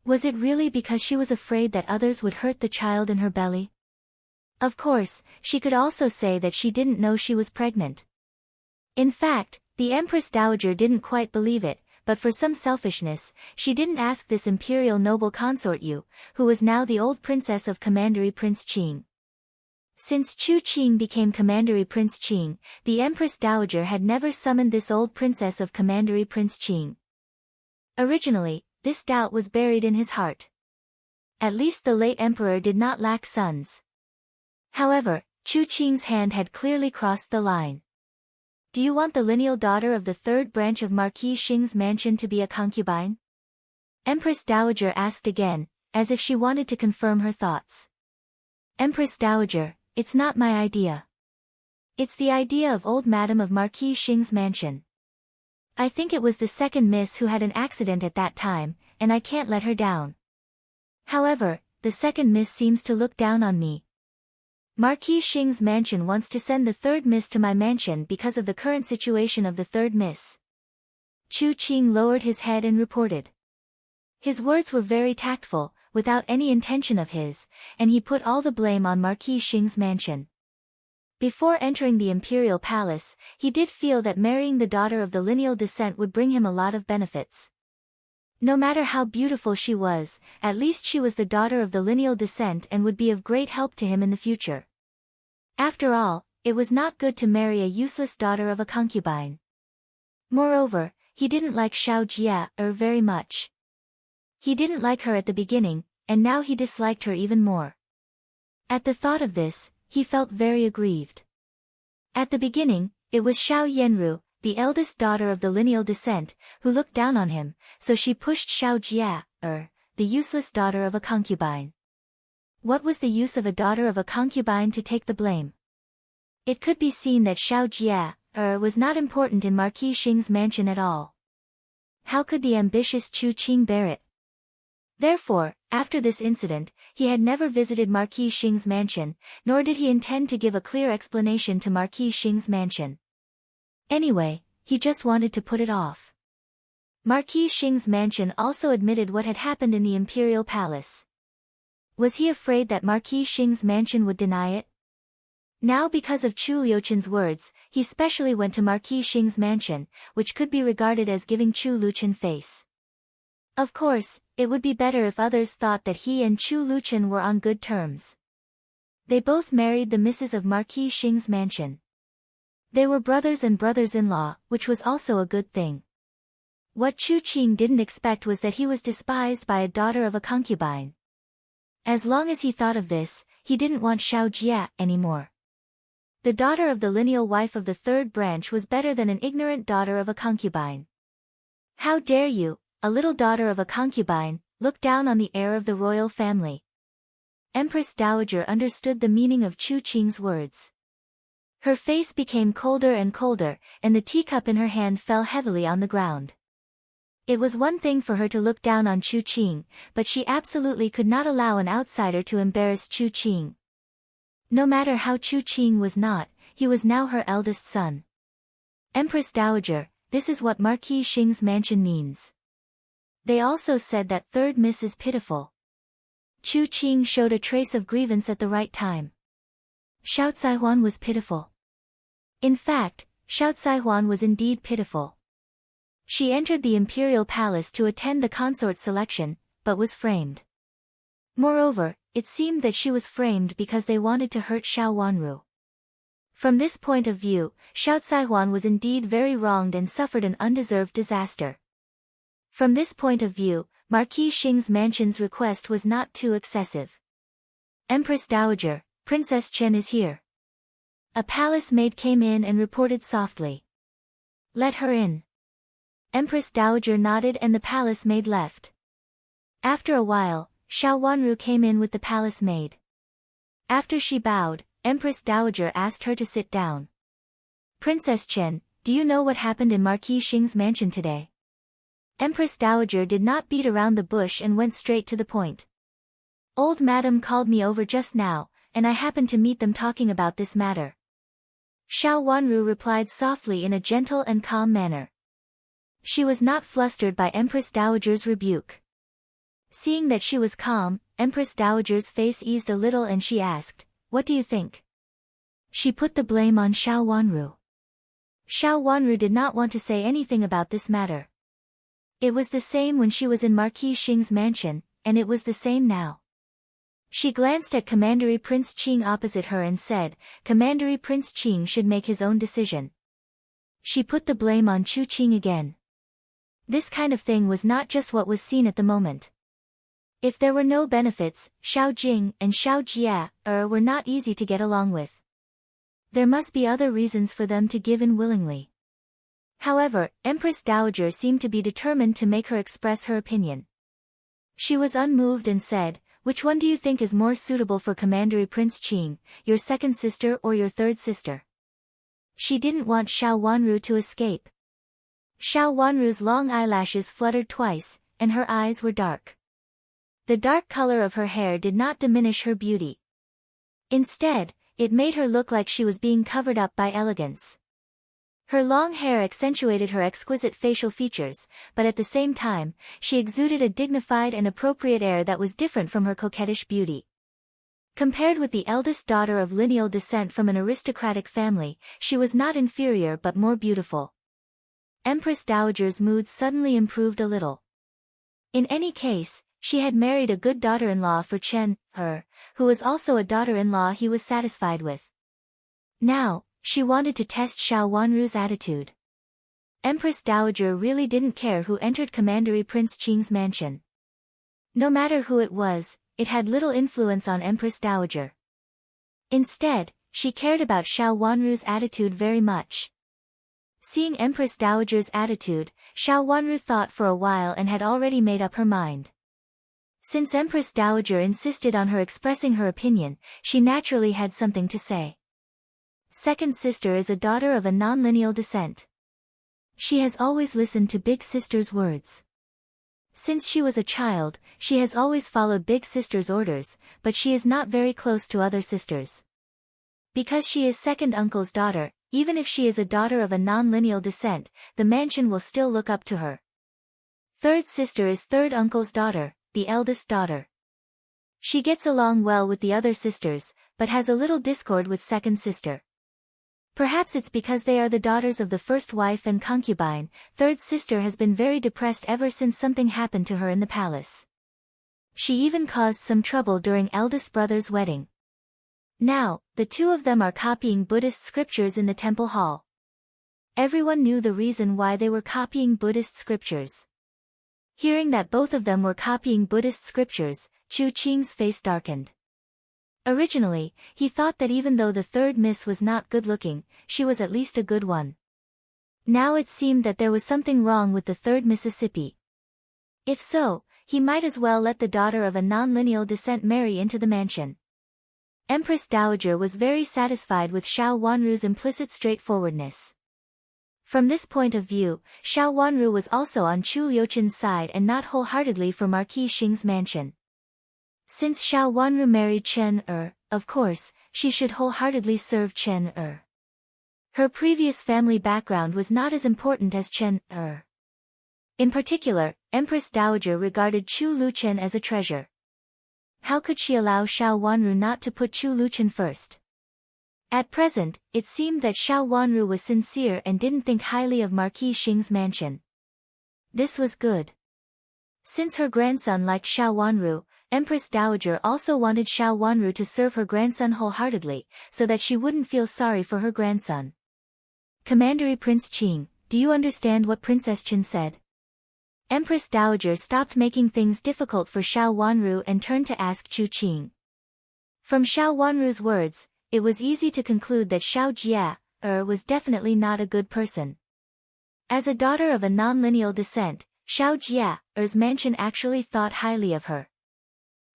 Was it really because she was afraid that others would hurt the child in her belly? Of course, she could also say that she didn't know she was pregnant. In fact, the Empress Dowager didn't quite believe it, but for some selfishness, she didn't ask this imperial noble consort Yu, who was now the old princess of Commandery Prince Qing. Since Chu Qing became Commandery Prince Qing, the Empress Dowager had never summoned this old princess of Commandery Prince Qing. Originally, this doubt was buried in his heart. At least the late emperor did not lack sons. However, Chu Qing's hand had clearly crossed the line. Do you want the lineal daughter of the third branch of Marquis Xing's mansion to be a concubine? Empress Dowager asked again, as if she wanted to confirm her thoughts. Empress Dowager, it's not my idea. It's the idea of old Madam of Marquis Xing's mansion. I think it was the second miss who had an accident at that time, and I can't let her down. However, the second miss seems to look down on me. Marquis Xing's mansion wants to send the third miss to my mansion because of the current situation of the third miss. Chu Qing lowered his head and reported. His words were very tactful, without any intention of his, and he put all the blame on Marquis Xing's mansion. Before entering the imperial palace, he did feel that marrying the daughter of the lineal descent would bring him a lot of benefits. No matter how beautiful she was, at least she was the daughter of the lineal descent and would be of great help to him in the future. After all, it was not good to marry a useless daughter of a concubine. Moreover, he didn't like Xiao Jia very much. He didn't like her at the beginning, and now he disliked her even more. At the thought of this, he felt very aggrieved. At the beginning, it was Xiao Yanru, the eldest daughter of the lineal descent, who looked down on him, so she pushed Xiao Jia, the useless daughter of a concubine. What was the use of a daughter of a concubine to take the blame? It could be seen that Xiao Jia, was not important in Marquis Xing's mansion at all. How could the ambitious Chu Qing bear it? Therefore, after this incident, he had never visited Marquis Xing's mansion, nor did he intend to give a clear explanation to Marquis Xing's mansion. Anyway, he just wanted to put it off. Marquis Xing's mansion also admitted what had happened in the imperial palace. Was he afraid that Marquis Xing's mansion would deny it? Now because of Chu Liuqin's words, he specially went to Marquis Xing's mansion, which could be regarded as giving Chu Liuqin face. Of course, it would be better if others thought that he and Chu Liuqin were on good terms. They both married the missus of Marquis Xing's mansion. They were brothers and brothers-in-law, which was also a good thing. What Chu Qing didn't expect was that he was despised by a daughter of a concubine. As long as he thought of this, he didn't want Xiao Jia anymore. The daughter of the lineal wife of the third branch was better than an ignorant daughter of a concubine. How dare you, a little daughter of a concubine, look down on the heir of the royal family? Empress Dowager understood the meaning of Chu Qing's words. Her face became colder and colder, and the teacup in her hand fell heavily on the ground. It was one thing for her to look down on Chu Qing, but she absolutely could not allow an outsider to embarrass Chu Qing. No matter how Chu Qing was not, he was now her eldest son. Empress Dowager, this is what Marquis Xing's mansion means. They also said that third miss is pitiful. Chu Qing showed a trace of grievance at the right time. Xiao Caihuan was pitiful. In fact, Xiao Caihuan was indeed pitiful. She entered the imperial palace to attend the consort selection, but was framed. Moreover, it seemed that she was framed because they wanted to hurt Xiao Wanru. From this point of view, Xiao Caihuan was indeed very wronged and suffered an undeserved disaster. From this point of view, Marquis Xing's mansion's request was not too excessive. Empress Dowager, Princess Chen is here. A palace maid came in and reported softly. Let her in. Empress Dowager nodded and the palace maid left. After a while, Xiao Wanru came in with the palace maid. After she bowed, Empress Dowager asked her to sit down. Princess Chen, do you know what happened in Marquis Xing's mansion today? Empress Dowager did not beat around the bush and went straight to the point. Old Madam called me over just now, and I happened to meet them talking about this matter. Xiao Wanru replied softly in a gentle and calm manner. She was not flustered by Empress Dowager's rebuke. Seeing that she was calm, Empress Dowager's face eased a little and she asked, "What do you think?" She put the blame on Xiao Wanru. Xiao Wanru did not want to say anything about this matter. It was the same when she was in Marquis Xing's mansion, and it was the same now. She glanced at Commandery Prince Qing opposite her and said, "Commandery Prince Qing should make his own decision." She put the blame on Chu Qing again. This kind of thing was not just what was seen at the moment. If there were no benefits, Xiao Jing and Xiao Jia were not easy to get along with. There must be other reasons for them to give in willingly. However, Empress Dowager seemed to be determined to make her express her opinion. She was unmoved and said, "Which one do you think is more suitable for Commandery Prince Qing, your second sister or your third sister?" She didn't want Xiao Wanru to escape. Xiao Wanru's long eyelashes fluttered twice, and her eyes were dark. The dark color of her hair did not diminish her beauty. Instead, it made her look like she was being covered up by elegance. Her long hair accentuated her exquisite facial features, but at the same time, she exuded a dignified and appropriate air that was different from her coquettish beauty. Compared with the eldest daughter of lineal descent from an aristocratic family, she was not inferior but more beautiful. Empress Dowager's mood suddenly improved a little. In any case, she had married a good daughter-in-law for Chen, who was also a daughter-in-law he was satisfied with. Now, she wanted to test Xiao Wanru's attitude. Empress Dowager really didn't care who entered Commandery Prince Qing's mansion. No matter who it was, it had little influence on Empress Dowager. Instead, she cared about Xiao Wanru's attitude very much. Seeing Empress Dowager's attitude, Xiao Wanru thought for a while and had already made up her mind. Since Empress Dowager insisted on her expressing her opinion, she naturally had something to say. Second sister is a daughter of a non-lineal descent. She has always listened to big sister's words. Since she was a child, she has always followed big sister's orders, but she is not very close to other sisters. Because she is second uncle's daughter, even if she is a daughter of a non-lineal descent, the mansion will still look up to her. Third sister is third uncle's daughter, the eldest daughter. She gets along well with the other sisters, but has a little discord with second sister. Perhaps it's because they are the daughters of the first wife and concubine. Third sister has been very depressed ever since something happened to her in the palace. She even caused some trouble during eldest brother's wedding. Now, the two of them are copying Buddhist scriptures in the temple hall. Everyone knew the reason why they were copying Buddhist scriptures. Hearing that both of them were copying Buddhist scriptures, Chu Qing's face darkened. Originally, he thought that even though the third miss was not good-looking, she was at least a good one. Now it seemed that there was something wrong with the third Mississippi. If so, he might as well let the daughter of a non-lineal descent marry into the mansion. Empress Dowager was very satisfied with Xiao Wanru's implicit straightforwardness. From this point of view, Xiao Wanru was also on Chu Liuqin's side and not wholeheartedly for Marquis Xing's mansion. Since Xiao Wanru married Chen of course, she should wholeheartedly serve Chen Her previous family background was not as important as Chen In particular, Empress Dowager regarded Chu Liuqin as a treasure. How could she allow Xiao Wanru not to put Chu Liuqin first? At present, it seemed that Xiao Wanru was sincere and didn't think highly of Marquis Xing's mansion. This was good. Since her grandson liked Xiao Wanru, Empress Dowager also wanted Xiao Wanru to serve her grandson wholeheartedly, so that she wouldn't feel sorry for her grandson. Commandery Prince Qing, do you understand what Princess Chen said? Empress Dowager stopped making things difficult for Xiao Wanru and turned to ask Chu Qing. From Xiao Wanru's words, it was easy to conclude that Xiao Jia was definitely not a good person. As a daughter of a non-lineal descent, Xiao Jia's mansion actually thought highly of her.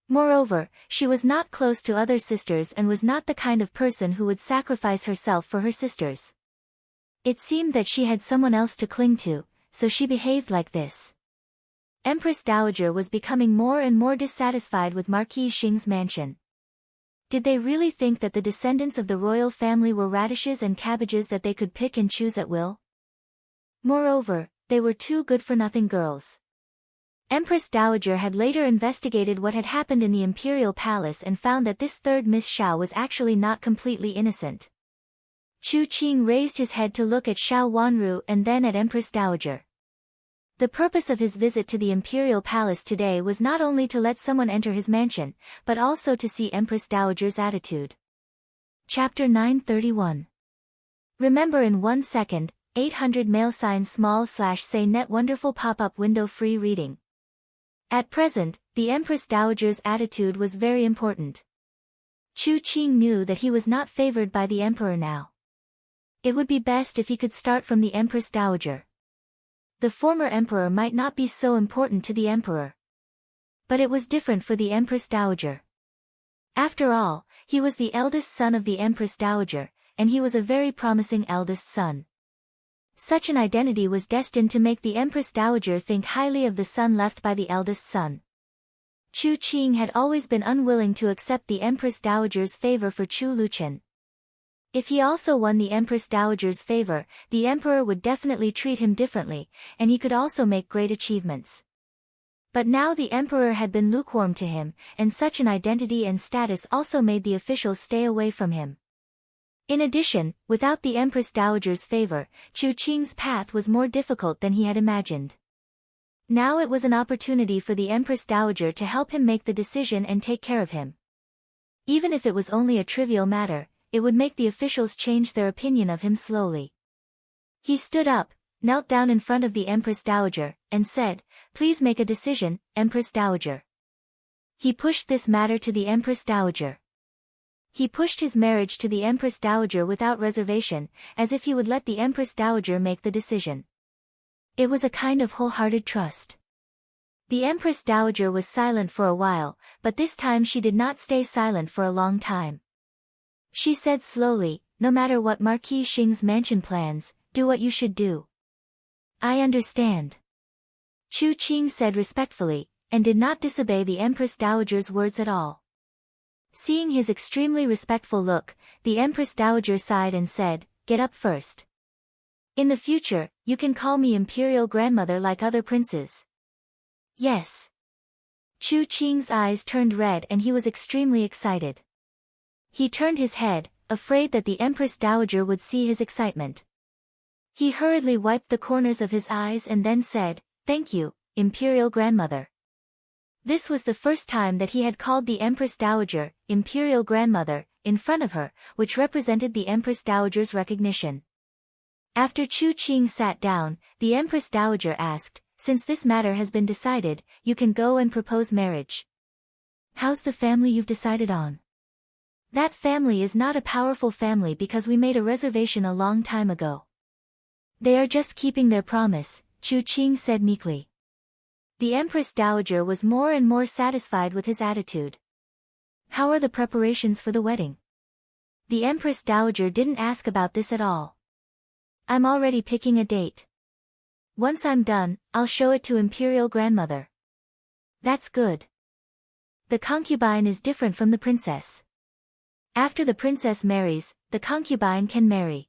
Moreover, she was not close to other sisters and was not the kind of person who would sacrifice herself for her sisters. It seemed that she had someone else to cling to, so she behaved like this. Empress Dowager was becoming more and more dissatisfied with Marquis Xing's mansion. Did they really think that the descendants of the royal family were radishes and cabbages that they could pick and choose at will? Moreover, they were two good-for-nothing girls. Empress Dowager had later investigated what had happened in the imperial palace and found that this third Miss Xiao was actually not completely innocent. Chu Qing raised his head to look at Xiao Wanru and then at Empress Dowager. The purpose of his visit to the imperial palace today was not only to let someone enter his mansion, but also to see Empress Dowager's attitude. Chapter 931. Remember in 1 second, 800 mail sign small/say net wonderful pop-up window free reading. At present, the Empress Dowager's attitude was very important. Chu Qing knew that he was not favored by the emperor now. It would be best if he could start from the Empress Dowager. The former emperor might not be so important to the emperor. But it was different for the Empress Dowager. After all, he was the eldest son of the Empress Dowager, and he was a very promising eldest son. Such an identity was destined to make the Empress Dowager think highly of the son left by the eldest son. Chu Qing had always been unwilling to accept the Empress Dowager's favor for Chu Luqian. If he also won the Empress Dowager's favor, the emperor would definitely treat him differently, and he could also make great achievements. But now the emperor had been lukewarm to him, and such an identity and status also made the officials stay away from him. In addition, without the Empress Dowager's favor, Chu Qing's path was more difficult than he had imagined. Now it was an opportunity for the Empress Dowager to help him make the decision and take care of him. Even if it was only a trivial matter, it would make the officials change their opinion of him slowly. He stood up, knelt down in front of the Empress Dowager, and said, "Please make a decision, Empress Dowager." He pushed this matter to the Empress Dowager. He pushed his marriage to the Empress Dowager without reservation, as if he would let the Empress Dowager make the decision. It was a kind of wholehearted trust. The Empress Dowager was silent for a while, but this time she did not stay silent for a long time. She said slowly, "No matter what Marquis Xing's mansion plans, do what you should do." "I understand," Chu Qing said respectfully, and did not disobey the Empress Dowager's words at all. Seeing his extremely respectful look, the Empress Dowager sighed and said, "Get up first. In the future, you can call me Imperial Grandmother like other princes." "Yes." Chu Qing's eyes turned red and he was extremely excited. He turned his head, afraid that the Empress Dowager would see his excitement. He hurriedly wiped the corners of his eyes and then said, "Thank you, Imperial Grandmother." This was the first time that he had called the Empress Dowager, Imperial Grandmother, in front of her, which represented the Empress Dowager's recognition. After Chu Qing sat down, the Empress Dowager asked, "Since this matter has been decided, you can go and propose marriage. How's the family you've decided on?" "That family is not a powerful family because we made a reservation a long time ago." "They are just keeping their promise," Chu Qing said meekly. The Empress Dowager was more and more satisfied with his attitude. "How are the preparations for the wedding?" The Empress Dowager didn't ask about this at all. "I'm already picking a date. Once I'm done, I'll show it to Imperial Grandmother." "That's good. The concubine is different from the princess. After the princess marries, the concubine can marry.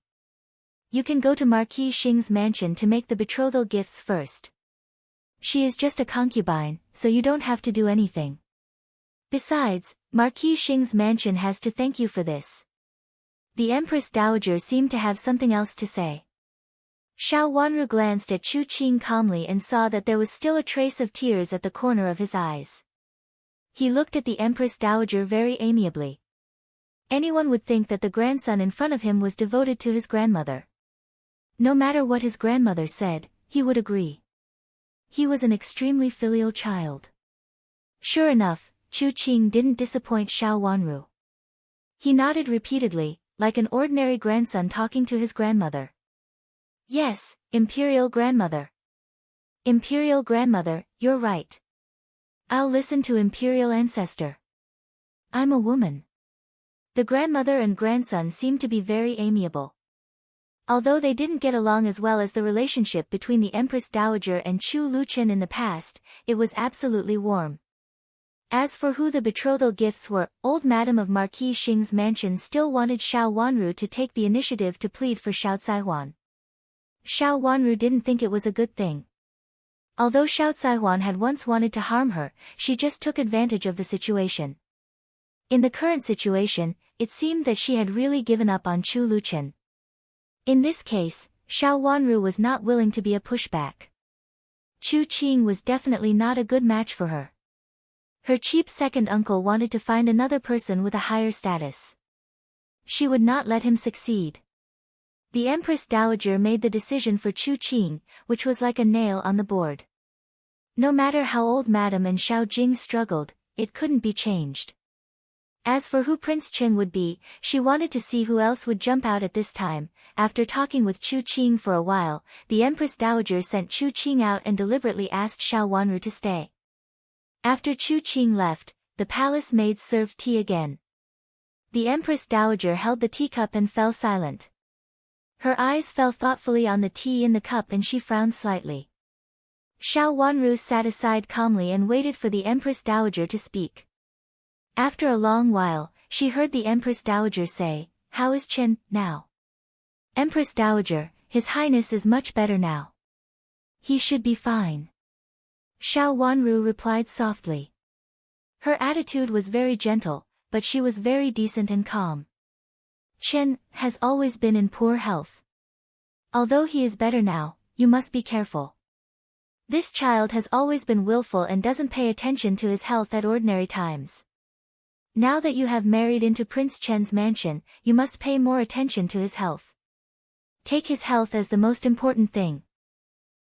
You can go to Marquis Xing's mansion to make the betrothal gifts first. She is just a concubine, so you don't have to do anything. Besides, Marquis Xing's mansion has to thank you for this." The Empress Dowager seemed to have something else to say. Xiao Wanru glanced at Chu Qing calmly and saw that there was still a trace of tears at the corner of his eyes. He looked at the Empress Dowager very amiably. Anyone would think that the grandson in front of him was devoted to his grandmother. No matter what his grandmother said, he would agree. He was an extremely filial child. Sure enough, Chu Qing didn't disappoint Xiao Wanru. He nodded repeatedly, like an ordinary grandson talking to his grandmother. "Yes, Imperial Grandmother. Imperial Grandmother, you're right. I'll listen to Imperial Ancestor. I'm a woman." The grandmother and grandson seemed to be very amiable. Although they didn't get along as well as the relationship between the Empress Dowager and Chu Luqian in the past, it was absolutely warm. As for who the betrothal gifts were, old Madam of Marquis Xing's mansion still wanted Xiao Wanru to take the initiative to plead for Xiao Caihuan. Xiao Wanru didn't think it was a good thing. Although Xiao Caihuan had once wanted to harm her, she just took advantage of the situation. In the current situation, it seemed that she had really given up on Chu Luchen. In this case, Xiao Wanru was not willing to be a pushback. Chu Qing was definitely not a good match for her. Her cheap second uncle wanted to find another person with a higher status. She would not let him succeed. The Empress Dowager made the decision for Chu Qing, which was like a nail on the board. No matter how old Madame and Xiao Jing struggled, it couldn't be changed. As for who Prince Chen would be, she wanted to see who else would jump out at this time. After talking with Chu Qing for a while, the Empress Dowager sent Chu Qing out and deliberately asked Xiao Wanru to stay. After Chu Qing left, the palace maids served tea again. The Empress Dowager held the teacup and fell silent. Her eyes fell thoughtfully on the tea in the cup and she frowned slightly. Xiao Wanru sat aside calmly and waited for the Empress Dowager to speak. After a long while, she heard the Empress Dowager say, "How is Chen, now?" "Empress Dowager, His Highness is much better now. He should be fine." Xiao Wanru replied softly. Her attitude was very gentle, but she was very decent and calm. "Chen has always been in poor health. Although he is better now, you must be careful. This child has always been willful and doesn't pay attention to his health at ordinary times. Now that you have married into Prince Chen's mansion, you must pay more attention to his health. Take his health as the most important thing.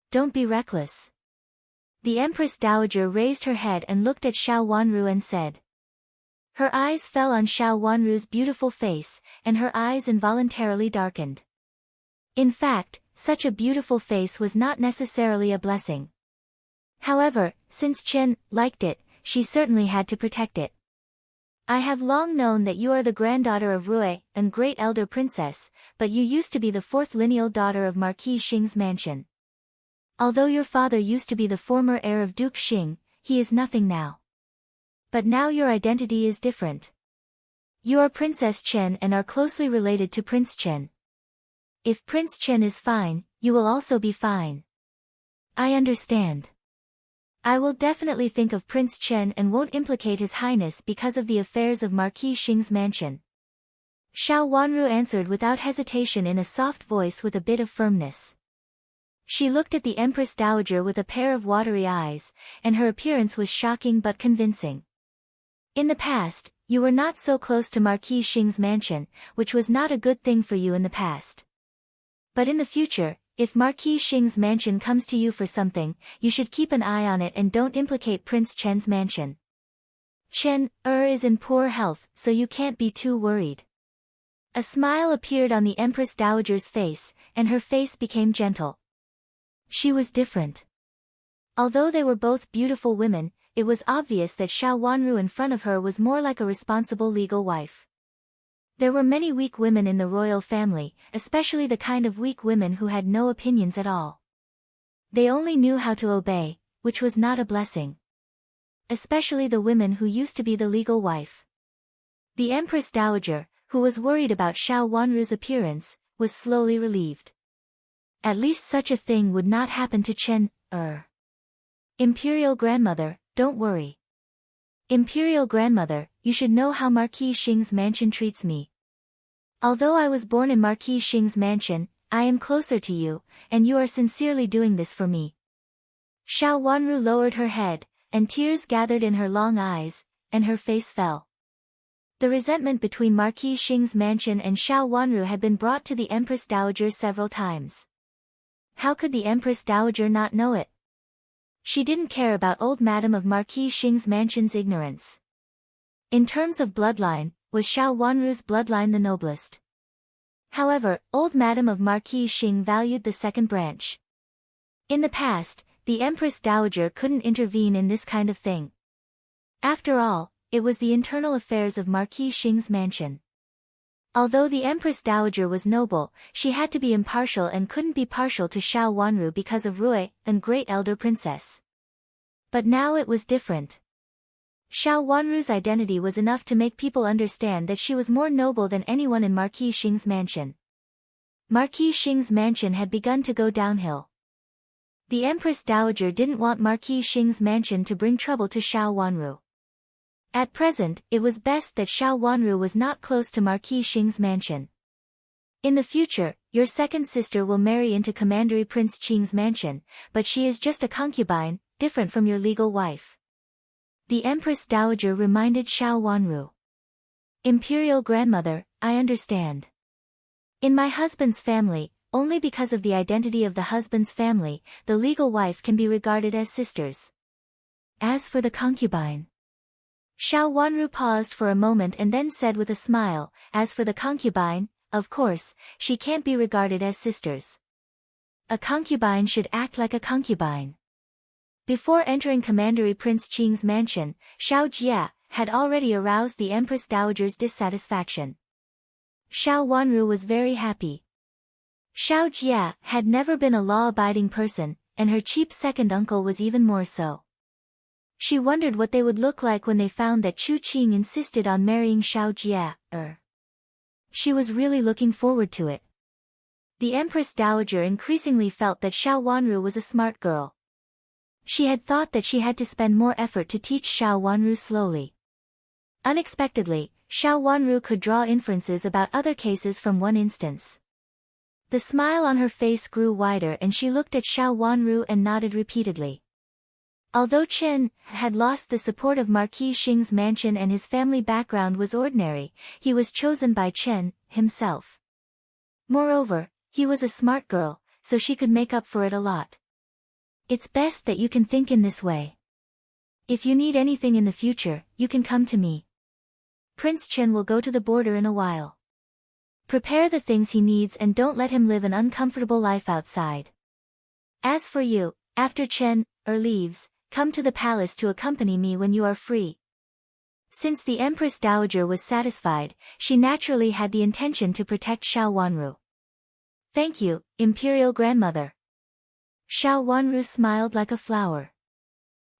Don't be reckless." The Empress Dowager raised her head and looked at Xiao Wanru and said. Her eyes fell on Xiao Wanru's beautiful face, and her eyes involuntarily darkened. In fact, such a beautiful face was not necessarily a blessing. However, since Chen liked it, she certainly had to protect it. "I have long known that you are the granddaughter of Rui, and great elder princess, but you used to be the fourth lineal daughter of Marquis Xing's mansion. Although your father used to be the former heir of Duke Xing, he is nothing now. But now your identity is different. You are Princess Chen and are closely related to Prince Chen. If Prince Chen is fine, you will also be fine." "I understand. I will definitely think of Prince Chen and won't implicate His Highness because of the affairs of Marquis Xing's mansion," Xiao Wanru answered without hesitation in a soft voice with a bit of firmness. She looked at the Empress Dowager with a pair of watery eyes, and her appearance was shocking but convincing. "In the past, you were not so close to Marquis Xing's mansion, which was not a good thing for you in the past. But in the future, if Marquis Xing's mansion comes to you for something, you should keep an eye on it and don't implicate Prince Chen's mansion. Chen is in poor health, so you can't be too worried." A smile appeared on the Empress Dowager's face, and her face became gentle. She was different. Although they were both beautiful women, it was obvious that Xiao Wanru in front of her was more like a responsible legal wife. There were many weak women in the royal family, especially the kind of weak women who had no opinions at all. They only knew how to obey, which was not a blessing. Especially the women who used to be the legal wife. The Empress Dowager, who was worried about Xiao Wanru's appearance, was slowly relieved. At least such a thing would not happen to Chen. "Imperial Grandmother, don't worry. Imperial Grandmother, you should know how Marquis Xing's mansion treats me. Although I was born in Marquis Xing's mansion, I am closer to you, and you are sincerely doing this for me." Xiao Wanru lowered her head, and tears gathered in her long eyes, and her face fell. The resentment between Marquis Xing's mansion and Xiao Wanru had been brought to the Empress Dowager several times. How could the Empress Dowager not know it? She didn't care about old Madame of Marquis Xing's mansion's ignorance. In terms of bloodline, was Xiao Wanru's bloodline the noblest? However, old Madame of Marquis Xing valued the second branch. In the past, the Empress Dowager couldn't intervene in this kind of thing. After all, it was the internal affairs of Marquis Xing's mansion. Although the Empress Dowager was noble, she had to be impartial and couldn't be partial to Xiao Wanru because of Rui, and great elder princess. But now it was different. Xiao Wanru's identity was enough to make people understand that she was more noble than anyone in Marquis Xing's mansion. Marquis Xing's mansion had begun to go downhill. The Empress Dowager didn't want Marquis Xing's mansion to bring trouble to Xiao Wanru. At present, it was best that Xiao Wanru was not close to Marquis Xing's mansion. In the future, your second sister will marry into Commandery Prince Qing's mansion, but she is just a concubine, different from your legal wife. The Empress Dowager reminded Xiao Wanru. Imperial grandmother, I understand. In my husband's family, only because of the identity of the husband's family, the legal wife can be regarded as sisters. As for the concubine. Xiao Wanru paused for a moment and then said with a smile, as for the concubine, of course, she can't be regarded as sisters. A concubine should act like a concubine. Before entering Commandery Prince Qing's mansion, Xiao Jia had already aroused the Empress Dowager's dissatisfaction. Xiao Wanru was very happy. Xiao Jia had never been a law-abiding person, and her cheap second uncle was even more so. She wondered what they would look like when they found that Chu Qing insisted on marrying Xiao Jia. She was really looking forward to it. The Empress Dowager increasingly felt that Xiao Wanru was a smart girl. She had thought that she had to spend more effort to teach Xiao Wanru slowly. Unexpectedly, Xiao Wanru could draw inferences about other cases from one instance. The smile on her face grew wider and she looked at Xiao Wanru and nodded repeatedly. Although Chen had lost the support of Marquis Xing's mansion and his family background was ordinary, he was chosen by Chen himself. Moreover, he was a smart girl, so she could make up for it a lot. It's best that you can think in this way. If you need anything in the future, you can come to me. Prince Chen will go to the border in a while. Prepare the things he needs and don't let him live an uncomfortable life outside. As for you, after Chen leaves, come to the palace to accompany me when you are free. Since the Empress Dowager was satisfied, she naturally had the intention to protect Xiao Wanru. Thank you, Imperial Grandmother. Xiao Wanru smiled like a flower.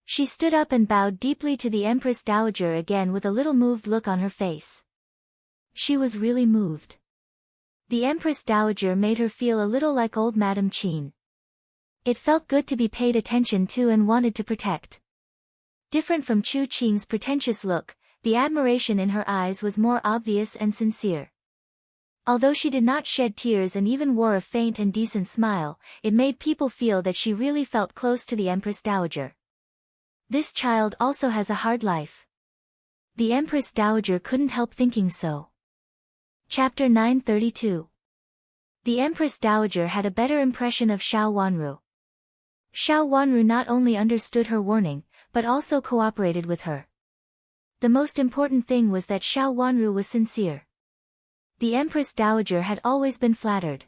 She stood up and bowed deeply to the Empress Dowager again with a little moved look on her face. She was really moved. The Empress Dowager made her feel a little like old Madame Qin. It felt good to be paid attention to and wanted to protect. Different from Chu Qing's pretentious look, the admiration in her eyes was more obvious and sincere. Although she did not shed tears and even wore a faint and decent smile, it made people feel that she really felt close to the Empress Dowager. This child also has a hard life. The Empress Dowager couldn't help thinking so. Chapter 932. The Empress Dowager had a better impression of Xiao Wanru. Xiao Wanru not only understood her warning, but also cooperated with her. The most important thing was that Xiao Wanru was sincere. The Empress Dowager had always been flattered.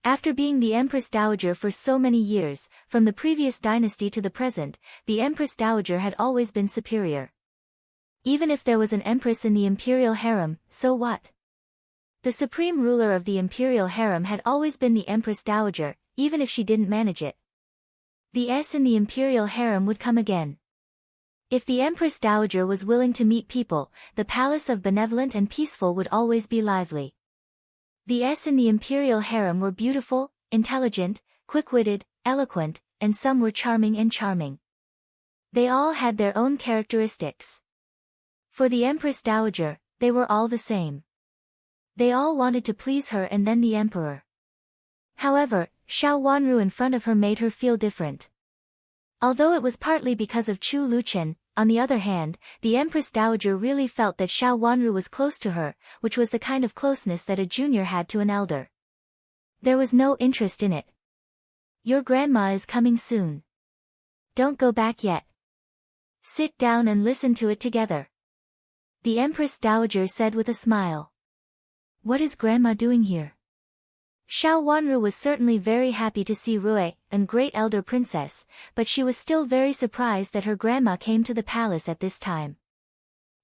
After being the Empress Dowager for so many years, from the previous dynasty to the present, the Empress Dowager had always been superior. Even if there was an empress in the imperial harem, so what? The supreme ruler of the imperial harem had always been the Empress Dowager, even if she didn't manage it. The S in the imperial harem would come again. If the Empress Dowager was willing to meet people, the palace of benevolent and peaceful would always be lively. The S in the imperial harem were beautiful, intelligent, quick-witted, eloquent, and some were charming and charming. They all had their own characteristics. For the Empress Dowager, they were all the same. They all wanted to please her and then the emperor. However, Xiao Wanru in front of her made her feel different. Although it was partly because of Chu Luchen, on the other hand, the Empress Dowager really felt that Xiao Wanru was close to her, which was the kind of closeness that a junior had to an elder. There was no interest in it. Your grandma is coming soon. Don't go back yet. Sit down and listen to it together. The Empress Dowager said with a smile. What is grandma doing here? Xiao Wanru was certainly very happy to see Rui, and great elder princess, but she was still very surprised that her grandma came to the palace at this time.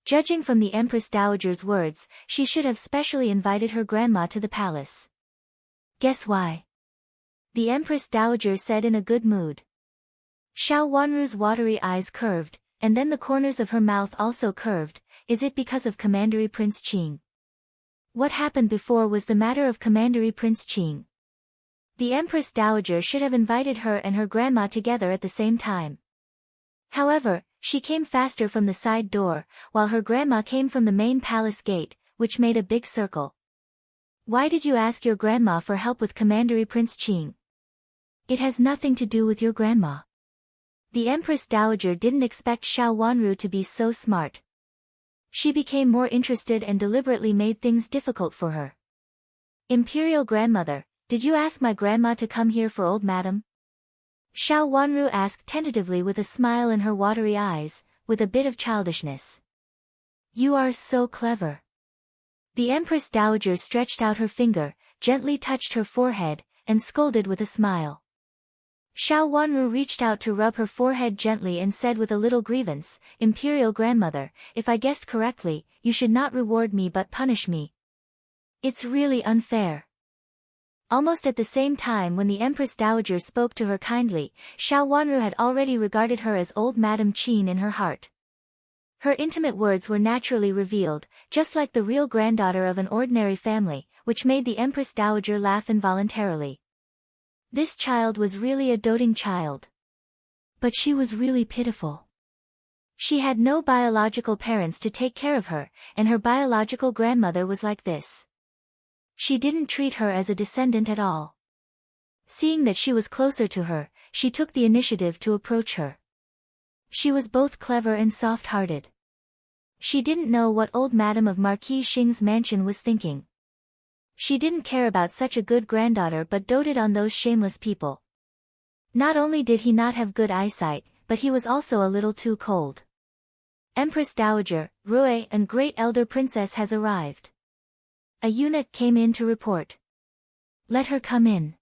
Judging from the Empress Dowager's words, she should have specially invited her grandma to the palace. Guess why? The Empress Dowager said in a good mood. Xiao Wanru's watery eyes curved, and then the corners of her mouth also curved. Is it because of Commandery Prince Qing? What happened before was the matter of Commandery Prince Qing. The Empress Dowager should have invited her and her grandma together at the same time. However, she came faster from the side door, while her grandma came from the main palace gate, which made a big circle. Why did you ask your grandma for help with Commandery Prince Qing? It has nothing to do with your grandma. The Empress Dowager didn't expect Xiao Wanru to be so smart. She became more interested and deliberately made things difficult for her. Imperial Grandmother, did you ask my grandma to come here for old madam? Xiao Wanru asked tentatively with a smile in her watery eyes, with a bit of childishness. You are so clever. The Empress Dowager stretched out her finger, gently touched her forehead, and scolded with a smile. Xiao Wanru reached out to rub her forehead gently and said with a little grievance, Imperial Grandmother, if I guessed correctly, you should not reward me but punish me. It's really unfair. Almost at the same time when the Empress Dowager spoke to her kindly, Xiao Wanru had already regarded her as old Madame Qin in her heart. Her intimate words were naturally revealed, just like the real granddaughter of an ordinary family, which made the Empress Dowager laugh involuntarily. This child was really a doting child. But she was really pitiful. She had no biological parents to take care of her, and her biological grandmother was like this. She didn't treat her as a descendant at all. Seeing that she was closer to her, she took the initiative to approach her. She was both clever and soft-hearted. She didn't know what old Madame of Marquis Xing's mansion was thinking. She didn't care about such a good granddaughter but doted on those shameless people. Not only did he not have good eyesight, but he was also a little too cold. Empress Dowager, Rui and Great Elder Princess has arrived. A eunuch came in to report. Let her come in.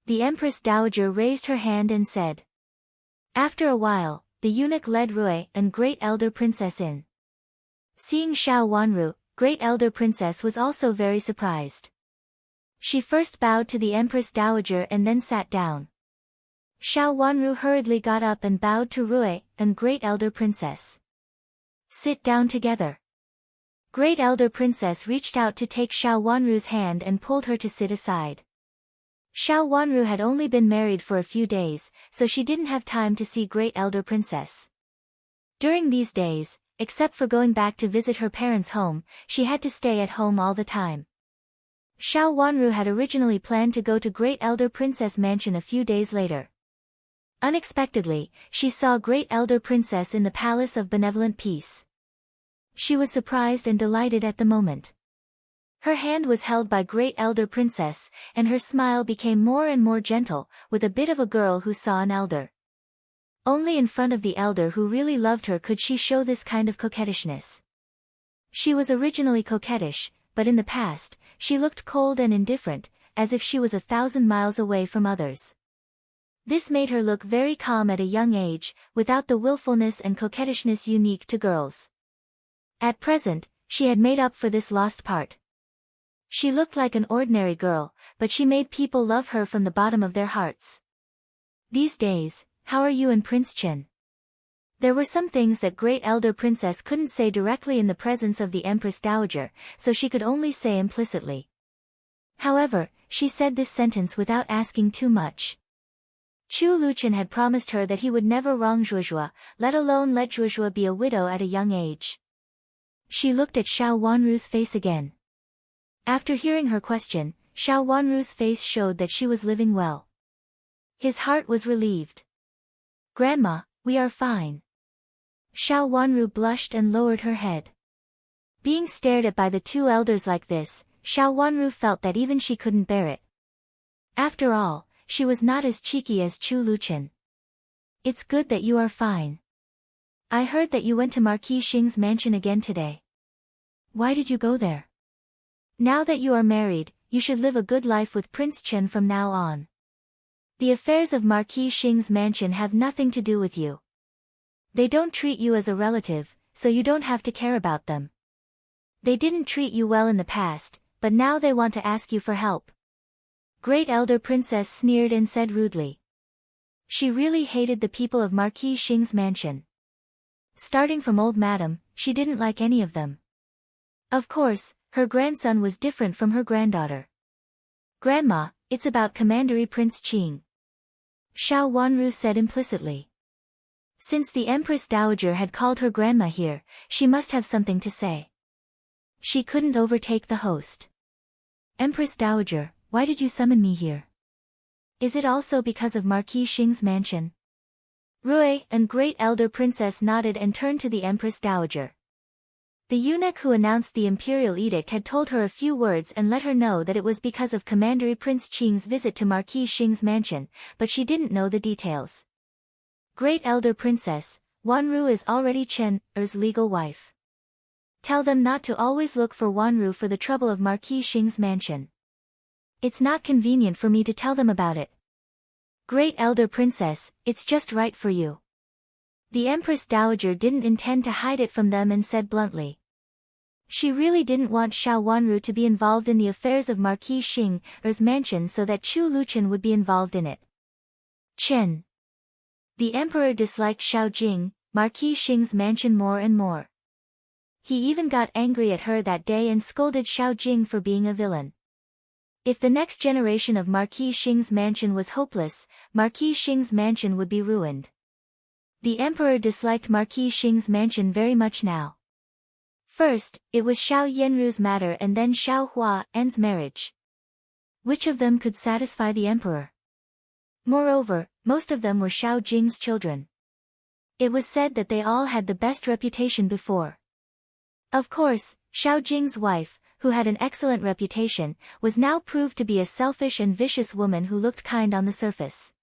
The Empress Dowager raised her hand and said. After a while, the eunuch led Rui and Great Elder Princess in. Seeing Xiao Wanru, Great Elder Princess was also very surprised. She first bowed to the Empress Dowager and then sat down. Xiao Wanru hurriedly got up and bowed to Rui and Great Elder Princess. Sit down together. Great Elder Princess reached out to take Xiao Wanru's hand and pulled her to sit aside. Xiao Wanru had only been married for a few days, so she didn't have time to see Great Elder Princess. During these days, except for going back to visit her parents' home, she had to stay at home all the time. Xiao Wanru had originally planned to go to Great Elder Princess Mansion a few days later. Unexpectedly, she saw Great Elder Princess in the Palace of Benevolent Peace. She was surprised and delighted at the moment. Her hand was held by Great Elder Princess, and her smile became more and more gentle, with a bit of a girl who saw an elder. Only in front of the elder who really loved her could she show this kind of coquettishness. She was originally coquettish, but in the past, she looked cold and indifferent, as if she was 1,000 miles away from others. This made her look very calm at a young age, without the willfulness and coquettishness unique to girls. At present, she had made up for this lost part. She looked like an ordinary girl, but she made people love her from the bottom of their hearts. These days, how are you and Prince Chen? There were some things that Great Elder Princess couldn't say directly in the presence of the Empress Dowager, so she could only say implicitly. However, she said this sentence without asking too much. Chu Luchen had promised her that he would never wrong Zhuozhua, let alone let Zhuozhua be a widow at a young age. She looked at Xiao Wanru's face again. After hearing her question, Xiao Wanru's face showed that she was living well. His heart was relieved. Grandma, we are fine. Xiao Wanru blushed and lowered her head. Being stared at by the two elders like this, Xiao Wanru felt that even she couldn't bear it. After all, she was not as cheeky as Chu Luchen. It's good that you are fine. I heard that you went to Marquis Xing's mansion again today. Why did you go there? Now that you are married, you should live a good life with Prince Chen from now on. The affairs of Marquis Xing's mansion have nothing to do with you. They don't treat you as a relative, so you don't have to care about them. They didn't treat you well in the past, but now they want to ask you for help. Great Elder Princess sneered and said rudely. She really hated the people of Marquis Xing's mansion. Starting from old madam, she didn't like any of them. Of course, her grandson was different from her granddaughter. Grandma, it's about Commandery Prince Qing. Xiao Wanru said implicitly. Since the Empress Dowager had called her grandma here, she must have something to say. She couldn't overtake the host. Empress Dowager, why did you summon me here? Is it also because of Marquis Xing's mansion? Rui and Great Elder Princess nodded and turned to the Empress Dowager. The eunuch who announced the imperial edict had told her a few words and let her know that it was because of Commandery Prince Qing's visit to Marquis Xing's mansion, but she didn't know the details. Great Elder Princess, Wanru is already Chen Er's legal wife. Tell them not to always look for Wanru for the trouble of Marquis Xing's mansion. It's not convenient for me to tell them about it. Great Elder Princess, it's just right for you. The Empress Dowager didn't intend to hide it from them and said bluntly. She really didn't want Xiao Wanru to be involved in the affairs of Marquis Xing Er's mansion so that Chu Luchen would be involved in it. Chen. The emperor disliked Xiao Jing, Marquis Xing's mansion more and more. He even got angry at her that day and scolded Xiao Jing for being a villain. If the next generation of Marquis Xing's mansion was hopeless, Marquis Xing's mansion would be ruined. The emperor disliked Marquis Xing's mansion very much now. First, it was Xiao Yanru's matter and then Xiao Hua's marriage. Which of them could satisfy the emperor? Moreover, most of them were Xiao Jing's children. It was said that they all had the best reputation before. Of course, Xiao Jing's wife, who had an excellent reputation, was now proved to be a selfish and vicious woman who looked kind on the surface.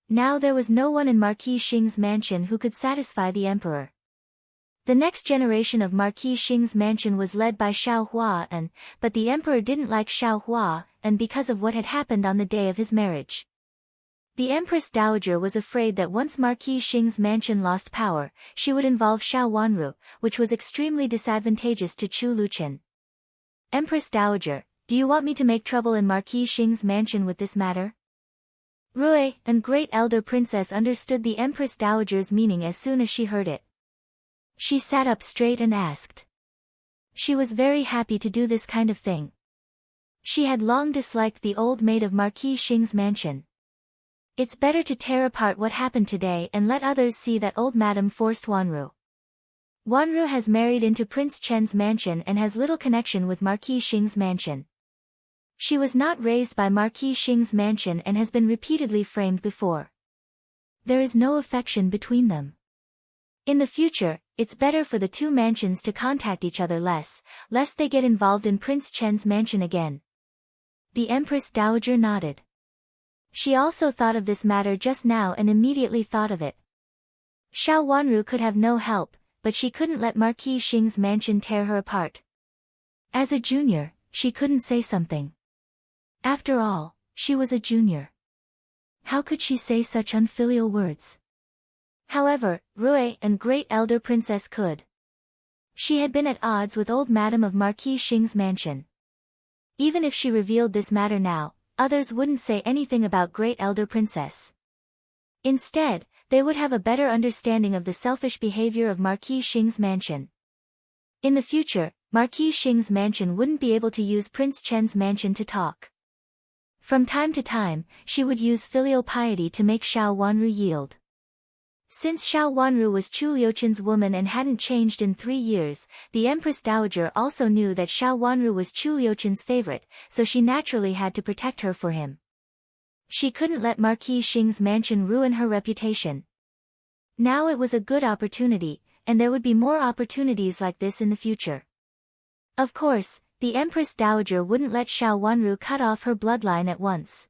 Now there was no one in Marquis Xing's mansion who could satisfy the emperor. The next generation of Marquis Xing's mansion was led by Xiao Hua but the emperor didn't like Xiao Hua because of what had happened on the day of his marriage. The Empress Dowager was afraid that once Marquis Xing's mansion lost power, she would involve Xiao Wanru, which was extremely disadvantageous to Chu Luchen. Empress Dowager, do you want me to make trouble in Marquis Xing's mansion with this matter? Rui and Great Elder Princess understood the Empress Dowager's meaning as soon as she heard it. She sat up straight and asked. She was very happy to do this kind of thing. She had long disliked the old maid of Marquis Xing's mansion. It's better to tear apart what happened today and let others see that old madam forced Wanru. Wanru has married into Prince Chen's mansion and has little connection with Marquis Xing's mansion. She was not raised by Marquis Xing's mansion and has been repeatedly framed before. There is no affection between them. In the future, it's better for the two mansions to contact each other lest they get involved in Prince Chen's mansion again. The Empress Dowager nodded. She also thought of this matter just now and immediately thought of it. Xiao Wanru could have no help, but she couldn't let Marquis Xing's mansion tear her apart. As a junior, she couldn't say something. After all, she was a junior. How could she say such unfilial words? However, Rui and Great Elder Princess could. She had been at odds with old madam of Marquis Xing's mansion. Even if she revealed this matter now, others wouldn't say anything about Great Elder Princess. Instead, they would have a better understanding of the selfish behavior of Marquis Xing's mansion. In the future, Marquis Xing's mansion wouldn't be able to use Prince Chen's mansion to talk. From time to time, she would use filial piety to make Xiao Wanru yield. Since Xiao Wanru was Chu Liuchen's woman and hadn't changed in 3 years, the Empress Dowager also knew that Xiao Wanru was Chu Liuchen's favorite, so she naturally had to protect her for him. She couldn't let Marquis Xing's mansion ruin her reputation. Now it was a good opportunity, and there would be more opportunities like this in the future. Of course, the Empress Dowager wouldn't let Xiao Wanru cut off her bloodline at once.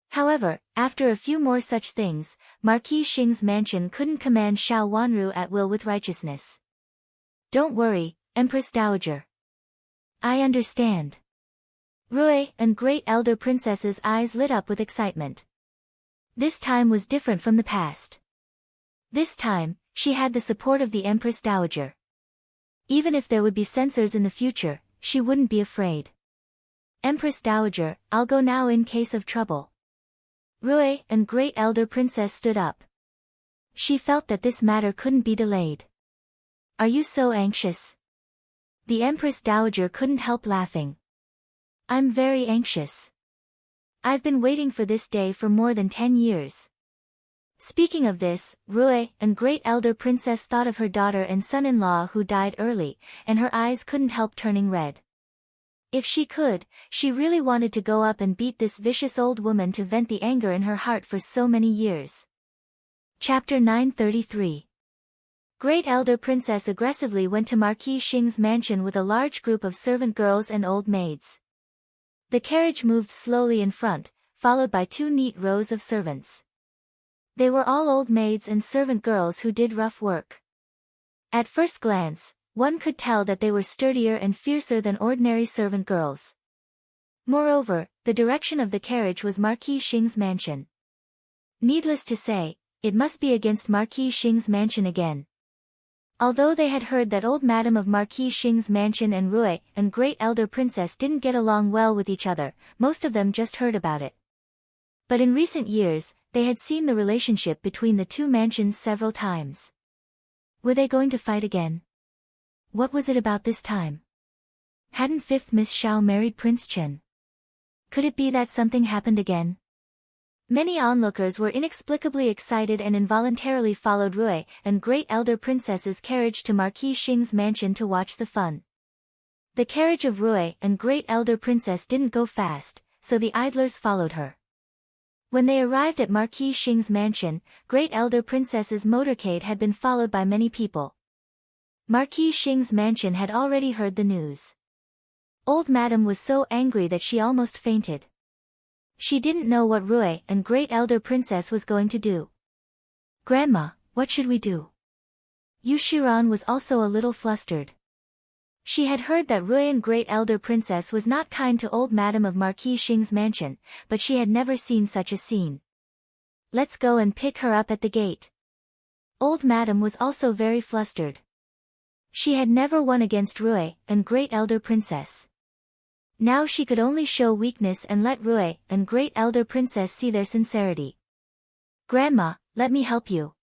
However, after a few more such things, Marquis Xing's mansion couldn't command Xiao Wanru at will with righteousness. Don't worry, Empress Dowager. I understand. Rui and Great Elder Princess's eyes lit up with excitement. This time was different from the past. This time, she had the support of the Empress Dowager. Even if there would be censors in the future, she wouldn't be afraid. Empress Dowager, I'll go now in case of trouble. Rui and Great Elder Princess stood up. She felt that this matter couldn't be delayed. Are you so anxious? The Empress Dowager couldn't help laughing. I'm very anxious. I've been waiting for this day for more than 10 years. Speaking of this, Rui, and great elder princess, thought of her daughter and son-in-law who died early, and her eyes couldn't help turning red. If she could, she really wanted to go up and beat this vicious old woman to vent the anger in her heart for so many years. Chapter 933. Great elder princess aggressively went to Marquis Xing's mansion with a large group of servant girls and old maids. The carriage moved slowly in front, followed by 2 neat rows of servants. They were all old maids and servant girls who did rough work. At first glance, one could tell that they were sturdier and fiercer than ordinary servant girls. Moreover, the direction of the carriage was Marquis Xing's mansion. Needless to say, it must be against Marquis Xing's mansion again. Although they had heard that old Madam of Marquis Xing's mansion and Rui, and great elder princess, didn't get along well with each other, most of them just heard about it. But in recent years, they had seen the relationship between the 2 mansions several times. Were they going to fight again? What was it about this time? Hadn't 5th Miss Xiao married Prince Chen? Could it be that something happened again? Many onlookers were inexplicably excited and involuntarily followed Rui and great elder princess's carriage to Marquis Xing's mansion to watch the fun. The carriage of Rui and great elder princess didn't go fast, so the idlers followed her. When they arrived at Marquis Xing's mansion, great elder princess's motorcade had been followed by many people. Marquis Xing's mansion had already heard the news. Old Madam was so angry that she almost fainted. She didn't know what Rui and great elder princess was going to do. Grandma, what should we do? Yushiran was also a little flustered. She had heard that Rui and great elder princess was not kind to old Madam of Marquis Xing's mansion, but she had never seen such a scene. Let's go and pick her up at the gate. Old Madam was also very flustered. She had never won against Rui and great elder princess. Now she could only show weakness and let Rui and great elder princess see their sincerity. Grandma, let me help you.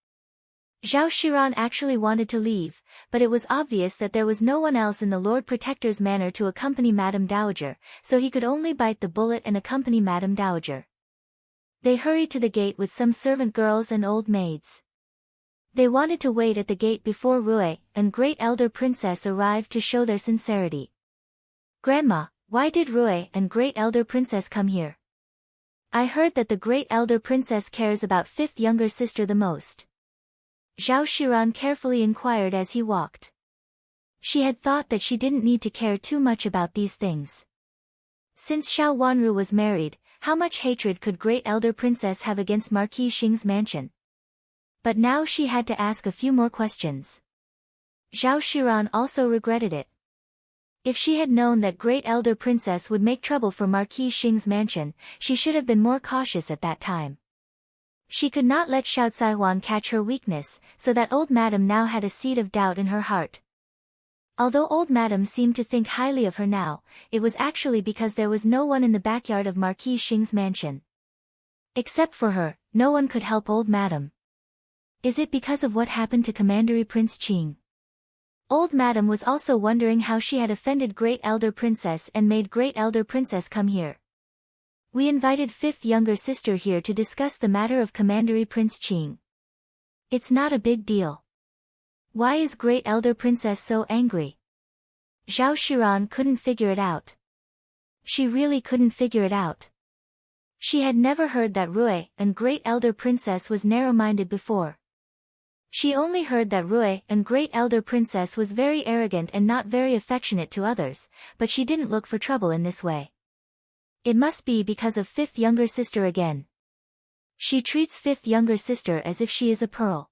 Zhao Shiran actually wanted to leave, but it was obvious that there was no one else in the Lord Protector's manor to accompany Madame Dowager, so he could only bite the bullet and accompany Madame Dowager. They hurried to the gate with some servant girls and old maids. They wanted to wait at the gate before Rui and great elder princess arrived to show their sincerity. Grandma, why did Rui and great elder princess come here? I heard that the great elder princess cares about 5th younger sister the most. Zhao Shiran carefully inquired as he walked. She had thought that she didn't need to care too much about these things. Since Xiao Wanru was married, how much hatred could great elder princess have against Marquis Xing's mansion? But now she had to ask a few more questions. Zhao Shiran also regretted it. If she had known that great elder princess would make trouble for Marquis Xing's mansion, she should have been more cautious at that time. She could not let Xiao Caihuan catch her weakness, so that old Madam now had a seed of doubt in her heart. Although old Madam seemed to think highly of her now, it was actually because there was no one in the backyard of Marquis Xing's mansion. Except for her, no one could help old Madam. Is it because of what happened to Commandery Prince Qing? Old Madam was also wondering how she had offended Great Elder Princess and made Great Elder Princess come here. We invited 5th younger sister here to discuss the matter of Commandery Prince Qing. It's not a big deal. Why is Great Elder Princess so angry? Zhao Shiran couldn't figure it out. She really couldn't figure it out. She had never heard that Rui and Great Elder Princess was narrow-minded before. She only heard that Rui and Great Elder Princess was very arrogant and not very affectionate to others, but she didn't look for trouble in this way. It must be because of 5th younger sister again. She treats 5th younger sister as if she is a pearl.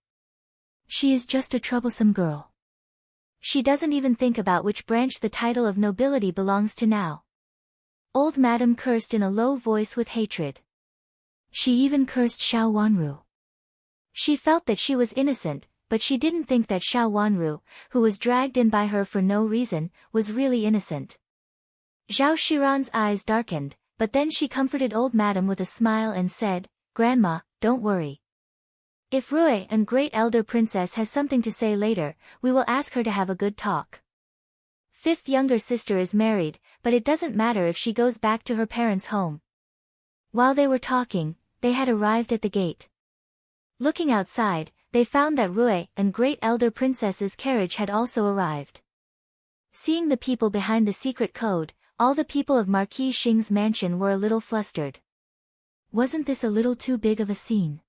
She is just a troublesome girl. She doesn't even think about which branch the title of nobility belongs to now. Old Madam cursed in a low voice with hatred. She even cursed Xiao Wanru. She felt that she was innocent, but she didn't think that Xiao Wanru, who was dragged in by her for no reason, was really innocent. Zhao Shiran's eyes darkened, but then she comforted old Madam with a smile and said, "Grandma, don't worry. If Rui and Great Elder Princess has something to say later, we will ask her to have a good talk. Fifth younger sister is married, but it doesn't matter if she goes back to her parents' home. While they were talking, they had arrived at the gate. Looking outside, they found that Rui and Great Elder Princess's carriage had also arrived. Seeing the people behind the secret code, all the people of Marquis Xing's mansion were a little flustered. Wasn't this a little too big of a scene?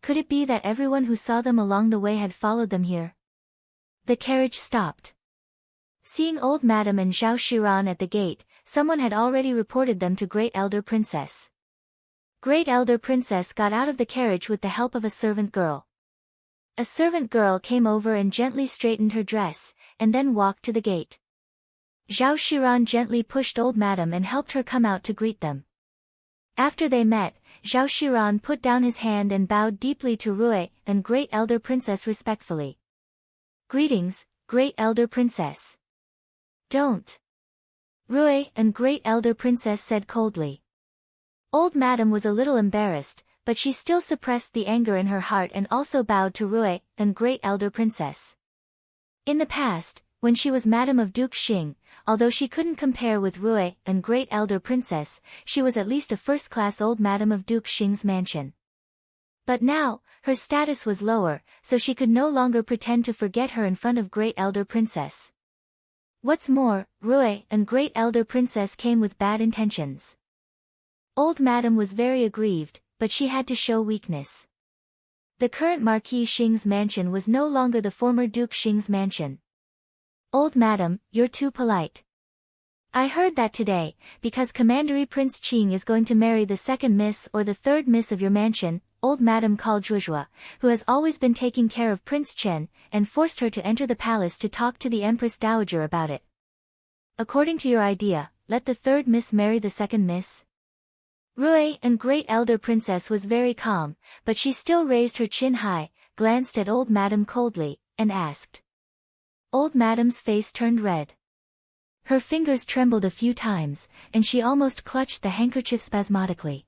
Could it be that everyone who saw them along the way had followed them here? The carriage stopped. Seeing Old Madam and Zhao Shiran at the gate, someone had already reported them to Great Elder Princess. Great Elder Princess got out of the carriage with the help of a servant girl. A servant girl came over and gently straightened her dress, and then walked to the gate. Zhao Shiran gently pushed Old Madam and helped her come out to greet them. After they met, Zhao Shiran put down his hand and bowed deeply to Rui and Great Elder Princess respectfully. Greetings, Great Elder Princess. Don't. Rui and Great Elder Princess said coldly. Old Madam was a little embarrassed, but she still suppressed the anger in her heart and also bowed to Rui and Great Elder Princess. In the past, when she was Madam of Duke Xing, although she couldn't compare with Rui and Great Elder Princess, she was at least a first-class old Madam of Duke Xing's mansion. But now, her status was lower, so she could no longer pretend to forget her in front of Great Elder Princess. What's more, Rui and Great Elder Princess came with bad intentions. Old Madam was very aggrieved, but she had to show weakness. The current Marquis Xing's mansion was no longer the former Duke Xing's mansion. Old Madam, you're too polite. I heard that today, because Commandery Prince Qing is going to marry the second miss or the third miss of your mansion, Old Madam called Zhuozhua, who has always been taking care of Prince Chen, and forced her to enter the palace to talk to the Empress Dowager about it. According to your idea, let the third miss marry the second miss? Rui and Great Elder Princess was very calm, but she still raised her chin high, glanced at Old Madam coldly, and asked. Old Madam's face turned red. Her fingers trembled a few times, and she almost clutched the handkerchief spasmodically.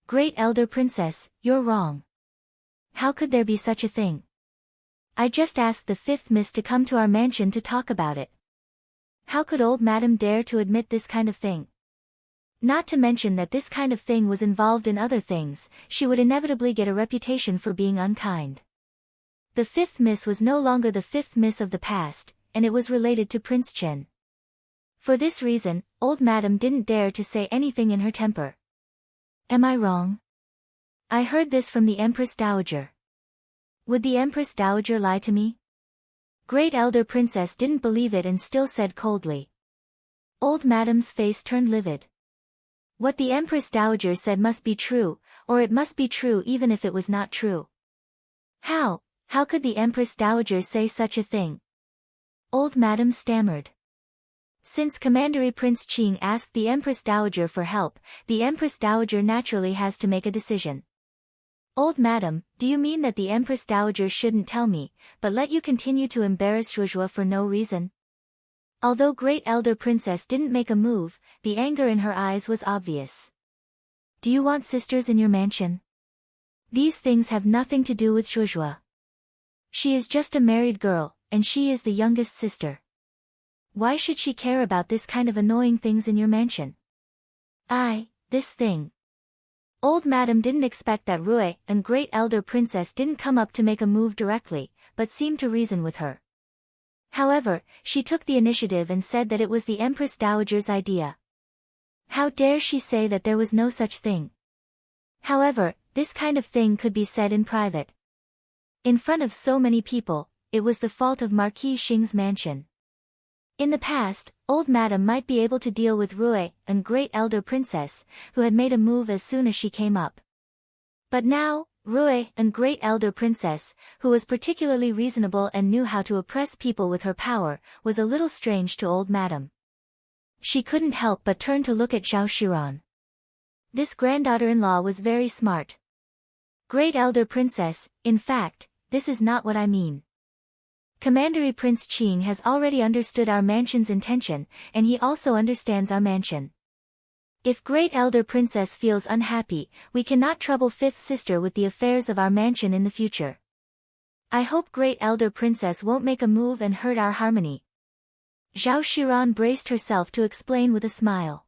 Great Elder Princess, you're wrong. How could there be such a thing? I just asked the fifth miss to come to our mansion to talk about it. How could Old Madam dare to admit this kind of thing? Not to mention that this kind of thing was involved in other things, she would inevitably get a reputation for being unkind. The fifth miss was no longer the fifth miss of the past, and it was related to Prince Chen. For this reason, Old Madam didn't dare to say anything in her temper. Am I wrong? I heard this from the Empress Dowager. Would the Empress Dowager lie to me? Great Elder Princess didn't believe it and still said coldly. Old Madam's face turned livid. What the Empress Dowager said must be true, or it must be true even if it was not true. How could the Empress Dowager say such a thing? Old Madam stammered. Since Commandery Prince Qing asked the Empress Dowager for help, the Empress Dowager naturally has to make a decision. Old Madam, do you mean that the Empress Dowager shouldn't tell me, but let you continue to embarrass Zhuozhua for no reason? Although Great Elder Princess didn't make a move, the anger in her eyes was obvious. Do you want sisters in your mansion? These things have nothing to do with Zhuozhua. She is just a married girl, and she is the youngest sister. Why should she care about this kind of annoying things in your mansion? This thing. Old Madam didn't expect that Rui and Great Elder Princess didn't come up to make a move directly, but seemed to reason with her. However, she took the initiative and said that it was the Empress Dowager's idea. How dare she say that there was no such thing? However, this kind of thing could be said in private. In front of so many people, it was the fault of Marquis Xing's mansion. In the past, Old Madam might be able to deal with Rui and Great Elder Princess, who had made a move as soon as she came up. But now, Rui and Great Elder Princess, who was particularly reasonable and knew how to oppress people with her power, was a little strange to Old Madam. She couldn't help but turn to look at Zhao Shiran. This granddaughter-in-law was very smart. Great Elder Princess, in fact, this is not what I mean. Commandery Prince Qing has already understood our mansion's intention, and he also understands our mansion. If Great Elder Princess feels unhappy, we cannot trouble Fifth Sister with the affairs of our mansion in the future. I hope Great Elder Princess won't make a move and hurt our harmony. Zhao Shiran braced herself to explain with a smile.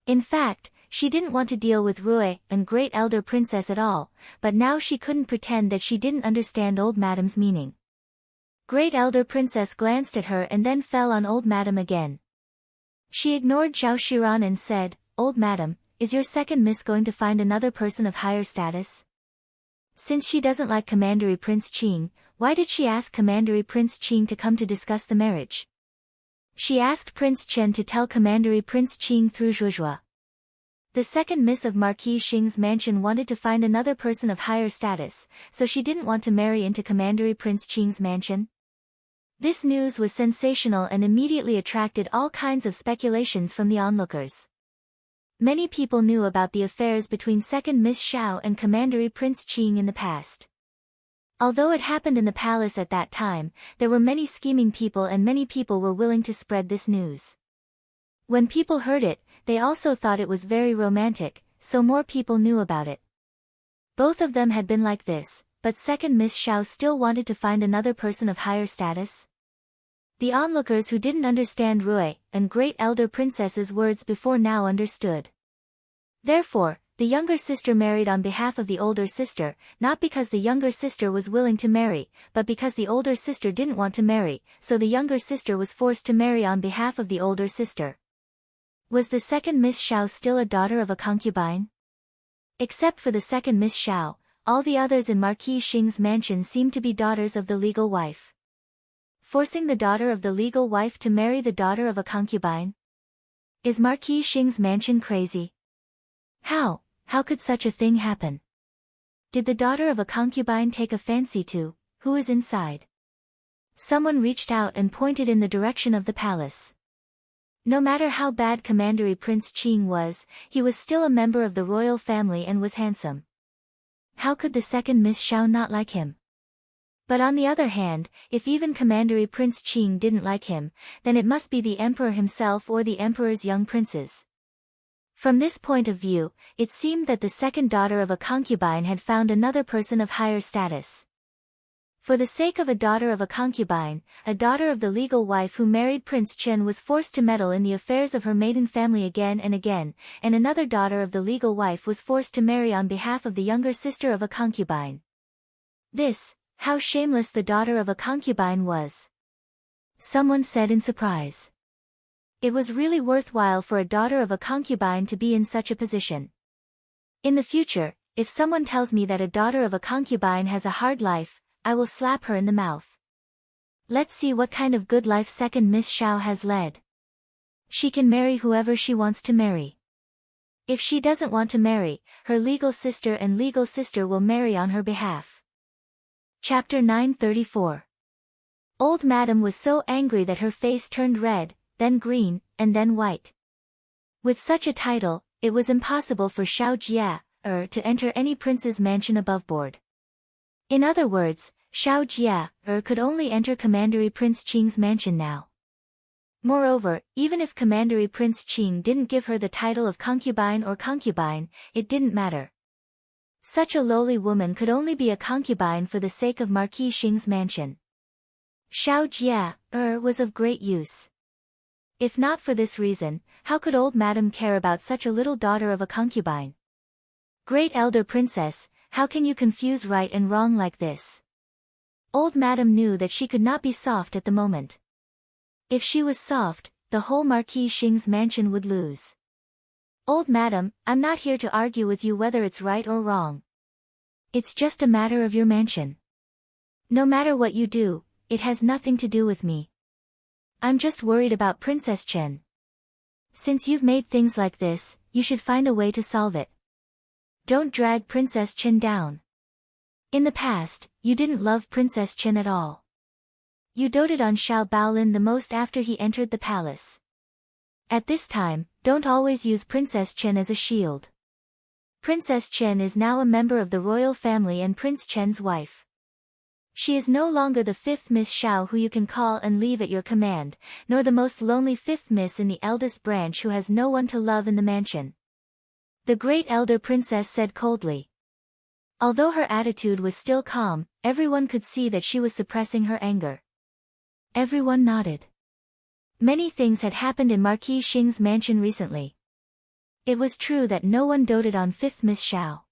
In fact, she didn't want to deal with Rui and Great Elder Princess at all, but now she couldn't pretend that she didn't understand Old Madam's meaning. Great Elder Princess glanced at her and then fell on Old Madam again. She ignored Zhao Shiran and said, "Old Madam, is your second miss going to find another person of higher status? Since she doesn't like Commandery Prince Qing, why did she ask Commandery Prince Qing to come to discuss the marriage? She asked Prince Chen to tell Commandery Prince Qing through Zhuozhua. The second miss of Marquis Xing's mansion wanted to find another person of higher status, so she didn't want to marry into Commandery Prince Qing's mansion?" This news was sensational and immediately attracted all kinds of speculations from the onlookers. Many people knew about the affairs between second Miss Xiao and Commandery Prince Qing in the past. Although it happened in the palace at that time, there were many scheming people and many people were willing to spread this news. When people heard it, they also thought it was very romantic, so more people knew about it. Both of them had been like this, but second Miss Xiao still wanted to find another person of higher status. The onlookers who didn't understand Rui and Great Elder Princess's words before now understood. Therefore, the younger sister married on behalf of the older sister, not because the younger sister was willing to marry, but because the older sister didn't want to marry, so the younger sister was forced to marry on behalf of the older sister. Was the second Miss Xiao still a daughter of a concubine? Except for the second Miss Xiao, all the others in Marquis Xing's mansion seemed to be daughters of the legal wife. Forcing the daughter of the legal wife to marry the daughter of a concubine? Is Marquis Xing's mansion crazy? How could such a thing happen? Did the daughter of a concubine take a fancy to, who is inside? Someone reached out and pointed in the direction of the palace. No matter how bad Commandery Prince Qing was, he was still a member of the royal family and was handsome. How could the second Miss Xiao not like him? But on the other hand, if even Commandery Prince Qing didn't like him, then it must be the emperor himself or the emperor's young princes. From this point of view, it seemed that the second daughter of a concubine had found another person of higher status. For the sake of a daughter of a concubine, a daughter of the legal wife who married Prince Chen was forced to meddle in the affairs of her maiden family again and again, and another daughter of the legal wife was forced to marry on behalf of the younger sister of a concubine. How shameless the daughter of a concubine was! Someone said in surprise. It was really worthwhile for a daughter of a concubine to be in such a position. In the future, if someone tells me that a daughter of a concubine has a hard life, I will slap her in the mouth. Let's see what kind of good life second Miss Xiao has led. She can marry whoever she wants to marry. If she doesn't want to marry, her legal sister and legal sister will marry on her behalf. Chapter 934. Old Madam was so angry that her face turned red, then green, and then white. With such a title, it was impossible for Xiao Jia to enter any prince's mansion above board. In other words, Xiao Jia could only enter Commandery Prince Qing's mansion now. Moreover, even if Commandery Prince Qing didn't give her the title of concubine or concubine, it didn't matter. Such a lowly woman could only be a concubine for the sake of Marquis Xing's mansion. Xiao Jia was of great use. If not for this reason, how could old Madam care about such a little daughter of a concubine? Great Elder Princess, how can you confuse right and wrong like this? Old Madam knew that she could not be soft at the moment. If she was soft, the whole Marquis Xing's mansion would lose. Old Madam, I'm not here to argue with you whether it's right or wrong. It's just a matter of your mansion. No matter what you do, it has nothing to do with me. I'm just worried about Princess Chen. Since you've made things like this, you should find a way to solve it. Don't drag Princess Chen down. In the past, you didn't love Princess Chen at all. You doted on Xiao Baolin the most after he entered the palace. At this time, don't always use Princess Chen as a shield. Princess Chen is now a member of the royal family and Prince Chen's wife. She is no longer the fifth Miss Xiao who you can call and leave at your command, nor the most lonely fifth Miss in the eldest branch who has no one to love in the mansion. The great elder princess said coldly. Although her attitude was still calm, everyone could see that she was suppressing her anger. Everyone nodded. Many things had happened in Marquis Xing's mansion recently. It was true that no one doted on fifth Miss Xiao.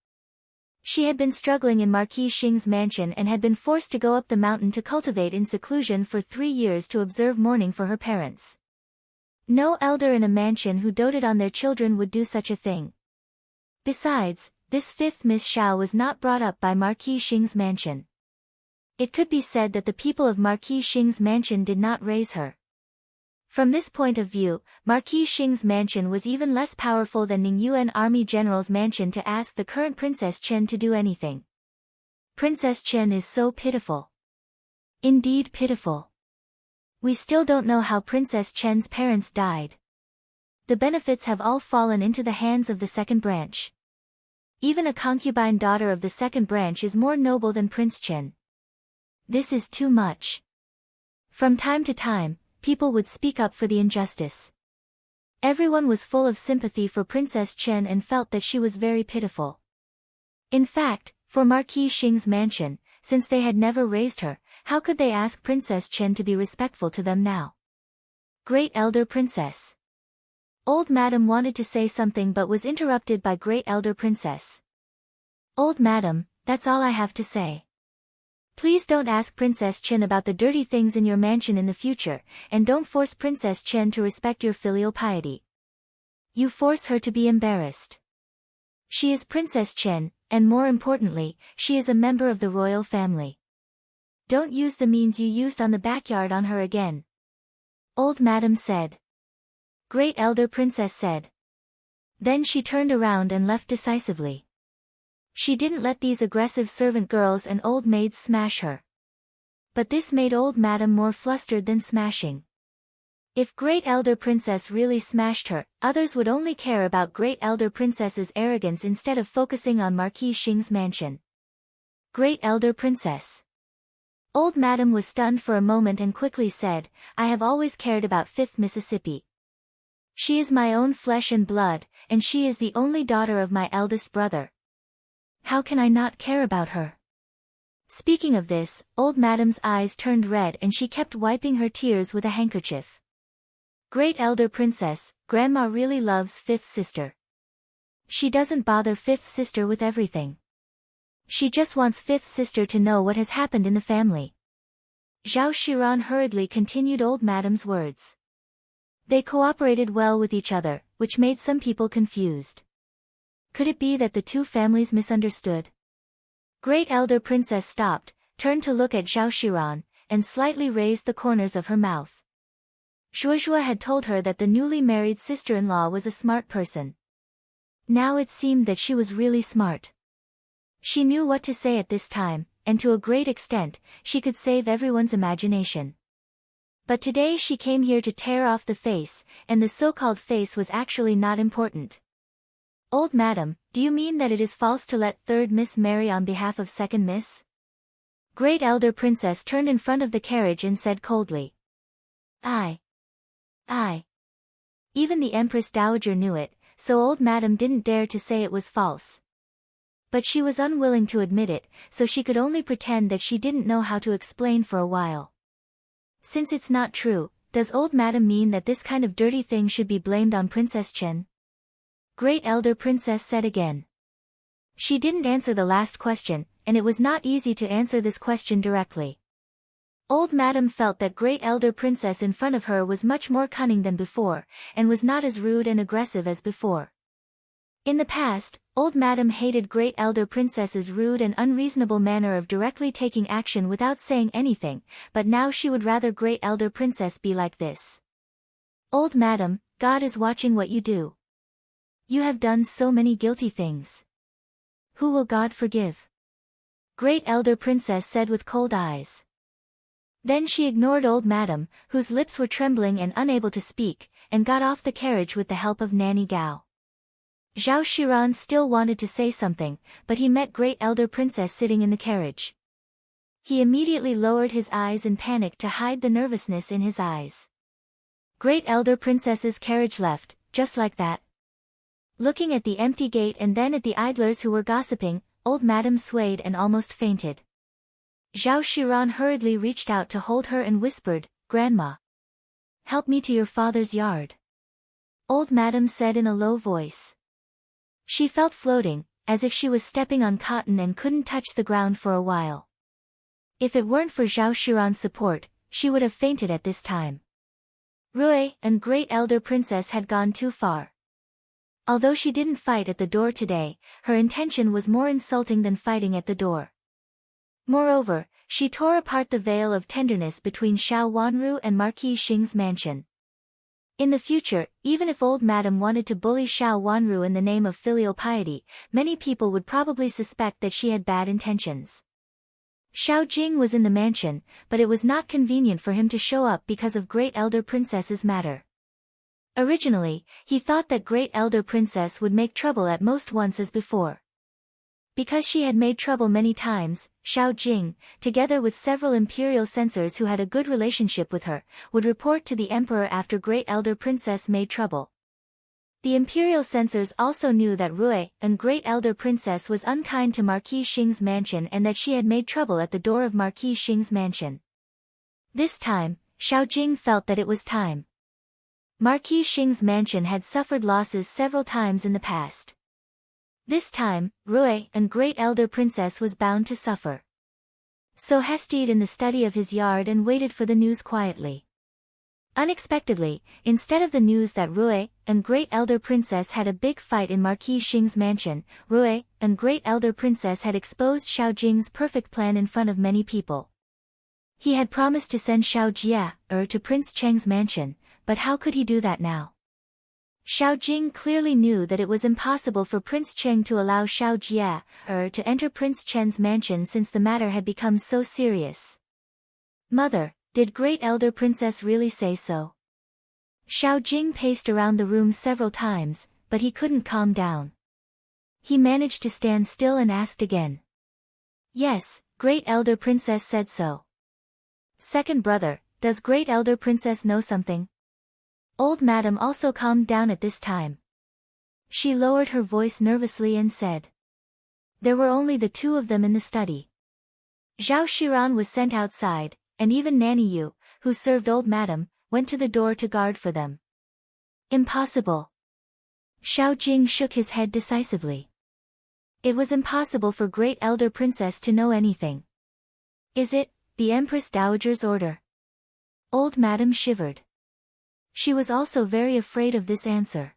She had been struggling in Marquis Xing's mansion and had been forced to go up the mountain to cultivate in seclusion for 3 years to observe mourning for her parents. No elder in a mansion who doted on their children would do such a thing. Besides, this fifth Miss Xiao was not brought up by Marquis Xing's mansion. It could be said that the people of Marquis Xing's mansion did not raise her. From this point of view, Marquis Xing's mansion was even less powerful than Ning Yuan Army General's mansion to ask the current Princess Chen to do anything. Princess Chen is so pitiful. Indeed pitiful. We still don't know how Princess Chen's parents died. The benefits have all fallen into the hands of the second branch. Even a concubine daughter of the second branch is more noble than Prince Chen. This is too much. From time to time, people would speak up for the injustice. Everyone was full of sympathy for Princess Chen and felt that she was very pitiful. In fact, for Marquis Xing's mansion, since they had never raised her, how could they ask Princess Chen to be respectful to them now? Great Elder Princess. Old Madam wanted to say something but was interrupted by Great Elder Princess. Old Madam, that's all I have to say. Please don't ask Princess Chen about the dirty things in your mansion in the future, and don't force Princess Chen to respect your filial piety. You force her to be embarrassed. She is Princess Chen, and more importantly, she is a member of the royal family. Don't use the means you used on the backyard on her again. Old Madam said. Great Elder Princess said. Then she turned around and left decisively. She didn't let these aggressive servant girls and old maids smash her. But this made Old Madam more flustered than smashing. If Great Elder Princess really smashed her, others would only care about Great Elder Princess's arrogance instead of focusing on Marquis Xing's mansion. Great Elder Princess. Old Madam was stunned for a moment and quickly said, I have always cared about 5th Mississippi. She is my own flesh and blood, and she is the only daughter of my eldest brother. How can I not care about her? Speaking of this, Old Madam's eyes turned red and she kept wiping her tears with a handkerchief. Great Elder Princess, Grandma really loves 5th sister. She doesn't bother 5th sister with everything. She just wants 5th sister to know what has happened in the family. Zhao Shiran hurriedly continued Old Madam's words. They cooperated well with each other, which made some people confused. Could it be that the two families misunderstood? Great Elder Princess stopped, turned to look at Zhao Shiran, and slightly raised the corners of her mouth. Zhuozhua had told her that the newly married sister-in-law was a smart person. Now it seemed that she was really smart. She knew what to say at this time, and to a great extent, she could save everyone's imagination. But today she came here to tear off the face, and the so-called face was actually not important. Old Madam, do you mean that it is false to let 3rd Miss marry on behalf of 2nd Miss? Great Elder Princess turned in front of the carriage and said coldly. I. Even the Empress Dowager knew it, so Old Madam didn't dare to say it was false. But she was unwilling to admit it, so she could only pretend that she didn't know how to explain for a while. Since it's not true, does Old Madam mean that this kind of dirty thing should be blamed on Princess Chen? Great Elder Princess said again. She didn't answer the last question, and it was not easy to answer this question directly. Old Madam felt that Great Elder Princess in front of her was much more cunning than before, and was not as rude and aggressive as before. In the past, Old Madam hated Great Elder Princess's rude and unreasonable manner of directly taking action without saying anything, but now she would rather Great Elder Princess be like this. Old Madam, God is watching what you do. You have done so many guilty things. Who will God forgive? Great Elder Princess said with cold eyes. Then she ignored Old Madam, whose lips were trembling and unable to speak, and got off the carriage with the help of Nanny Gao. Zhao Shiran still wanted to say something, but he met Great Elder Princess sitting in the carriage. He immediately lowered his eyes in panic to hide the nervousness in his eyes. Great Elder Princess's carriage left, just like that. Looking at the empty gate and then at the idlers who were gossiping, old Madame swayed and almost fainted. Zhao Shiran hurriedly reached out to hold her and whispered, "Grandma. Help me to your father's yard." Old Madame said in a low voice. She felt floating, as if she was stepping on cotton and couldn't touch the ground for a while. If it weren't for Zhao Shiran's support, she would have fainted at this time. Rui and Great Elder Princess had gone too far. Although she didn't fight at the door today, her intention was more insulting than fighting at the door. Moreover, she tore apart the veil of tenderness between Xiao Wanru and Marquis Xing's mansion. In the future, even if old Madame wanted to bully Xiao Wanru in the name of filial piety, many people would probably suspect that she had bad intentions. Xiao Jing was in the mansion, but it was not convenient for him to show up because of Great Elder Princess's matter. Originally, he thought that Great Elder Princess would make trouble at most once as before. Because she had made trouble many times, Xiao Jing, together with several imperial censors who had a good relationship with her, would report to the emperor after Great Elder Princess made trouble. The imperial censors also knew that Rui and Great Elder Princess was unkind to Marquis Xing's mansion and that she had made trouble at the door of Marquis Xing's mansion. This time, Xiao Jing felt that it was time. Marquis Xing's mansion had suffered losses several times in the past. This time, Rui and Great Elder Princess was bound to suffer. So he stayed in the study of his yard and waited for the news quietly. Unexpectedly, instead of the news that Rui and Great Elder Princess had a big fight in Marquis Xing's mansion, Rui and Great Elder Princess had exposed Xiao Jing's perfect plan in front of many people. He had promised to send Xiao Jia to Prince Cheng's mansion, but how could he do that now? Xiao Jing clearly knew that it was impossible for Prince Cheng to allow Xiao Jia to enter Prince Chen's mansion since the matter had become so serious. Mother, did Great Elder Princess really say so? Xiao Jing paced around the room several times, but he couldn't calm down. He managed to stand still and asked again. Yes, Great Elder Princess said so. Second brother, does Great Elder Princess know something? Old Madame also calmed down at this time. She lowered her voice nervously and said. There were only the two of them in the study. Zhao Shiran was sent outside, and even Nanny Yu, who served Old Madame, went to the door to guard for them. Impossible. Xiao Jing shook his head decisively. It was impossible for Great Elder Princess to know anything. Is it, the Empress Dowager's order? Old Madame shivered. She was also very afraid of this answer.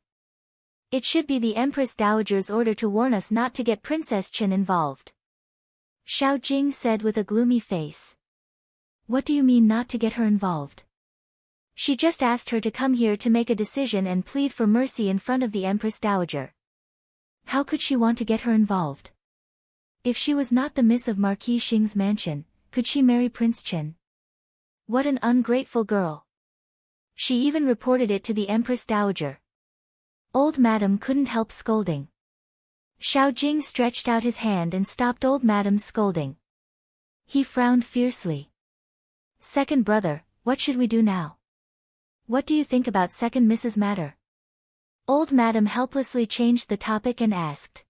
It should be the Empress Dowager's order to warn us not to get Princess Chen involved. Xiao Jing said with a gloomy face. What do you mean not to get her involved? She just asked her to come here to make a decision and plead for mercy in front of the Empress Dowager. How could she want to get her involved? If she was not the miss of Marquis Xing's mansion, could she marry Prince Chen? What an ungrateful girl. She even reported it to the Empress Dowager. Old Madame couldn't help scolding. Xiao Jing stretched out his hand and stopped Old Madame's scolding. He frowned fiercely. Second brother, what should we do now? What do you think about second Mrs. matter? Old Madame helplessly changed the topic and asked.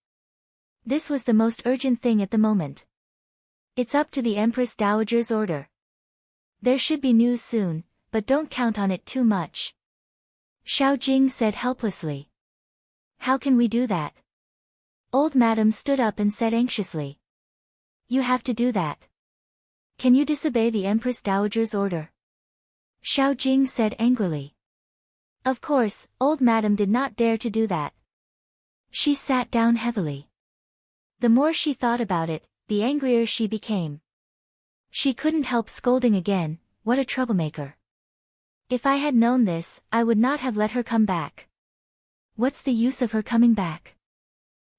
This was the most urgent thing at the moment. It's up to the Empress Dowager's order. There should be news soon, but don't count on it too much. Xiao Jing said helplessly. How can we do that? Old Madame stood up and said anxiously. You have to do that. Can you disobey the Empress Dowager's order? Xiao Jing said angrily. Of course, Old Madame did not dare to do that. She sat down heavily. The more she thought about it, the angrier she became. She couldn't help scolding again. What a troublemaker. If I had known this, I would not have let her come back. What's the use of her coming back?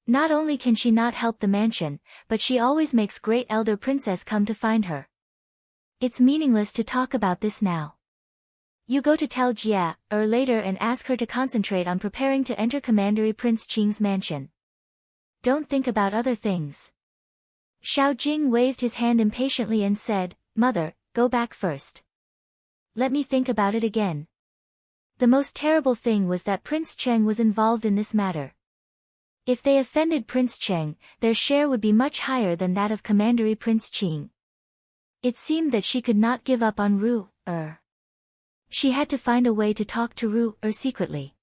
Not only can she not help the mansion, but she always makes Great Elder Princess come to find her. It's meaningless to talk about this now. You go to tell Jia later and ask her to concentrate on preparing to enter Commandery Prince Qing's mansion. Don't think about other things. Xiao Jing waved his hand impatiently and said, "Mother, go back first. Let me think about it again." The most terrible thing was that Prince Cheng was involved in this matter. If they offended Prince Cheng, their share would be much higher than that of Commandery Prince Qing. It seemed that she could not give up on Ru-er. She had to find a way to talk to Ru-er secretly.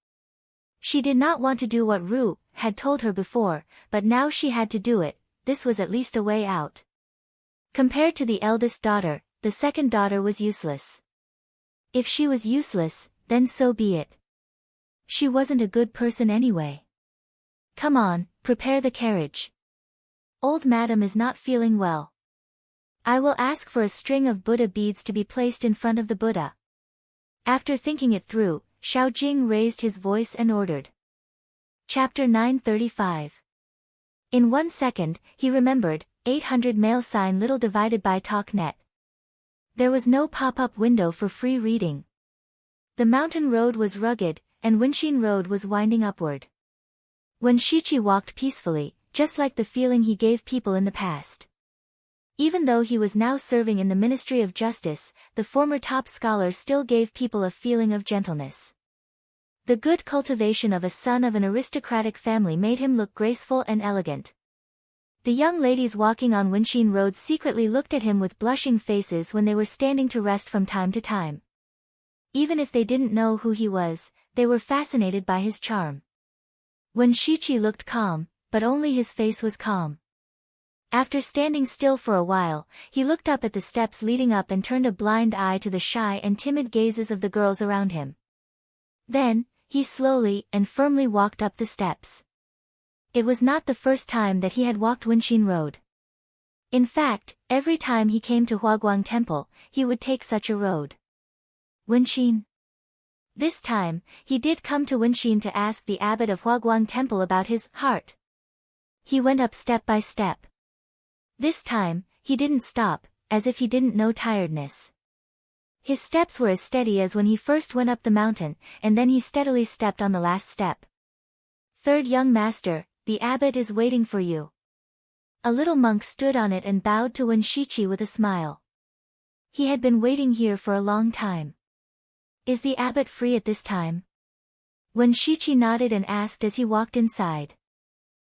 She did not want to do what Ru had told her before, but now she had to do it. This was at least a way out. Compared to the eldest daughter, the second daughter was useless. If she was useless, then so be it. She wasn't a good person anyway. "Come on, prepare the carriage. Old Madam is not feeling well. I will ask for a string of Buddha beads to be placed in front of the Buddha." After thinking it through, Xiao Jing raised his voice and ordered. Chapter 935. In 1 second, he remembered, 800 mail sign little divided by talk net. There was no pop-up window for free reading. The mountain road was rugged, and Wenxin Road was winding upward. When Shichi walked peacefully, just like the feeling he gave people in the past. Even though he was now serving in the Ministry of Justice, the former top scholar still gave people a feeling of gentleness. The good cultivation of a son of an aristocratic family made him look graceful and elegant. The young ladies walking on Wenxin Road secretly looked at him with blushing faces when they were standing to rest from time to time. Even if they didn't know who he was, they were fascinated by his charm. When Shichi looked calm, but only his face was calm. After standing still for a while, he looked up at the steps leading up and turned a blind eye to the shy and timid gazes of the girls around him. Then, he slowly and firmly walked up the steps. It was not the first time that he had walked Wenxin Road. In fact, every time he came to Huaguang Temple, he would take such a road. Wenxin. This time, he did come to Wenxin to ask the abbot of Huaguang Temple about his heart. He went up step by step. This time, he didn't stop, as if he didn't know tiredness. His steps were as steady as when he first went up the mountain, and then he steadily stepped on the last step. "Third young master, the abbot is waiting for you." A little monk stood on it and bowed to Wen Shichi with a smile. He had been waiting here for a long time. "Is the abbot free at this time?" Wen Shichi nodded and asked as he walked inside.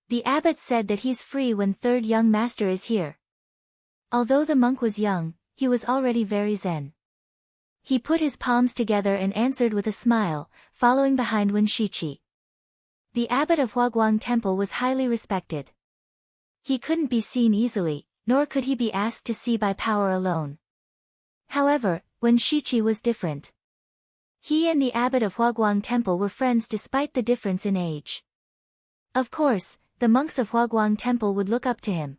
"The abbot said that he's free when third young master is here." Although the monk was young, he was already very zen. He put his palms together and answered with a smile, following behind Wen Shichi. The abbot of Huaguang Temple was highly respected. He couldn't be seen easily, nor could he be asked to see by power alone. However, Wen Shichi was different. He and the abbot of Huaguang Temple were friends despite the difference in age. Of course, the monks of Huaguang Temple would look up to him.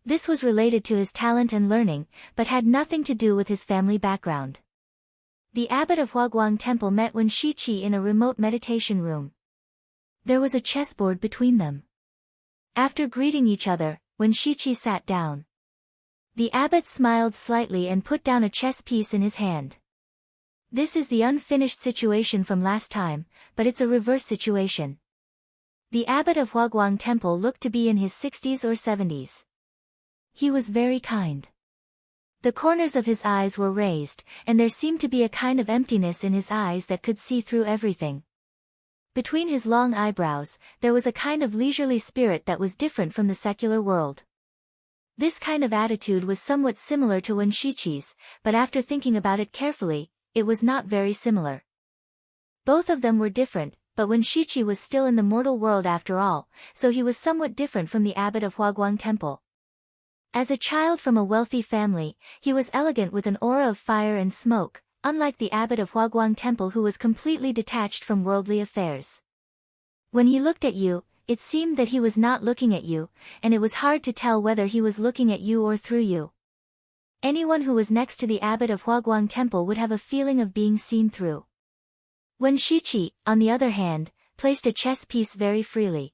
This was related to his talent and learning, but had nothing to do with his family background. The abbot of Huaguang Temple met Wen Shichi in a remote meditation room. There was a chessboard between them. After greeting each other, Wen Shichi sat down. The abbot smiled slightly and put down a chess piece in his hand. "This is the unfinished situation from last time, but it's a reverse situation." The abbot of Huaguang Temple looked to be in his 60s or 70s. He was very kind. The corners of his eyes were raised, and there seemed to be a kind of emptiness in his eyes that could see through everything. Between his long eyebrows, there was a kind of leisurely spirit that was different from the secular world. This kind of attitude was somewhat similar to Wen Shichi's, but after thinking about it carefully, it was not very similar. Both of them were different, but Wen Shichi was still in the mortal world after all, so he was somewhat different from the abbot of Huaguang Temple. As a child from a wealthy family, he was elegant with an aura of fire and smoke, unlike the abbot of Huaguang Temple who was completely detached from worldly affairs. When he looked at you, it seemed that he was not looking at you, and it was hard to tell whether he was looking at you or through you. Anyone who was next to the abbot of Huaguang Temple would have a feeling of being seen through. Wen Shichi, on the other hand, placed a chess piece very freely.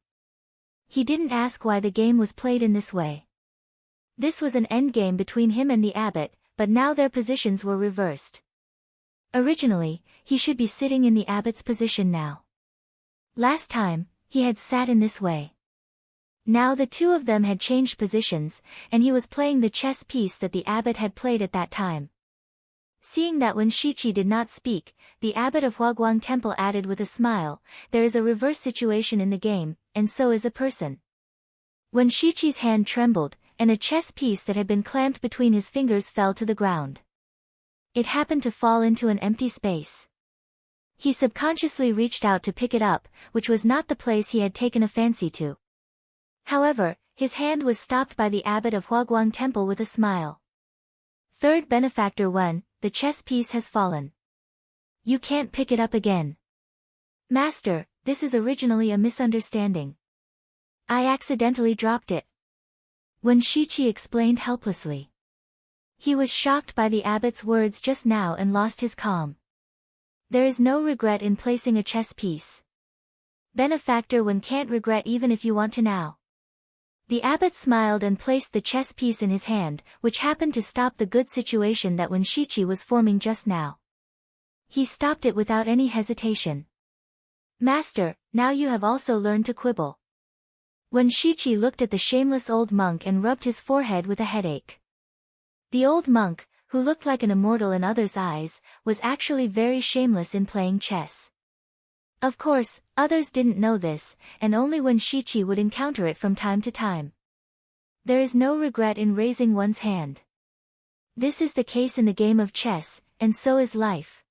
He didn't ask why the game was played in this way. This was an endgame between him and the abbot, but now their positions were reversed. Originally, he should be sitting in the abbot's position now. Last time, he had sat in this way. Now the two of them had changed positions, and he was playing the chess piece that the abbot had played at that time. Seeing that when Shichi did not speak, the abbot of Huaguang Temple added with a smile, "There is a reverse situation in the game, and so is a person." When Shichi's hand trembled, and a chess piece that had been clamped between his fingers fell to the ground. It happened to fall into an empty space. He subconsciously reached out to pick it up, which was not the place he had taken a fancy to. However, his hand was stopped by the abbot of Huaguang Temple with a smile. "Third benefactor 1, the chess piece has fallen. You can't pick it up again." "Master, this is originally a misunderstanding. I accidentally dropped it." When Shichi explained helplessly. He was shocked by the abbot's words just now and lost his calm. There is no regret in placing a chess piece. Benefactor 1 can't regret even if you want to now. The abbot smiled and placed the chess piece in his hand, which happened to stop the good situation that when Shichi was forming just now. He stopped it without any hesitation. "Master, now you have also learned to quibble." When Shichi looked at the shameless old monk and rubbed his forehead with a headache. The old monk, who looked like an immortal in others' eyes, was actually very shameless in playing chess. Of course, others didn't know this, and only when Shichi would encounter it from time to time. There is no regret in raising one's hand. This is the case in the game of chess, and so is life.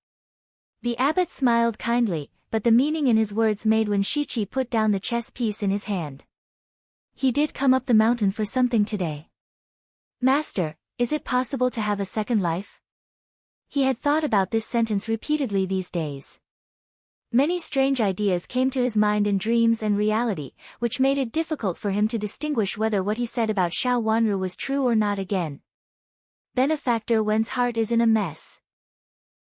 The abbot smiled kindly, but the meaning in his words made when Shichi put down the chess piece in his hand. He did come up the mountain for something today. "Master, is it possible to have a second life?" He had thought about this sentence repeatedly these days. Many strange ideas came to his mind in dreams and reality, which made it difficult for him to distinguish whether what he said about Xiao Wanru was true or not again. Benefactor Wen's heart is in a mess.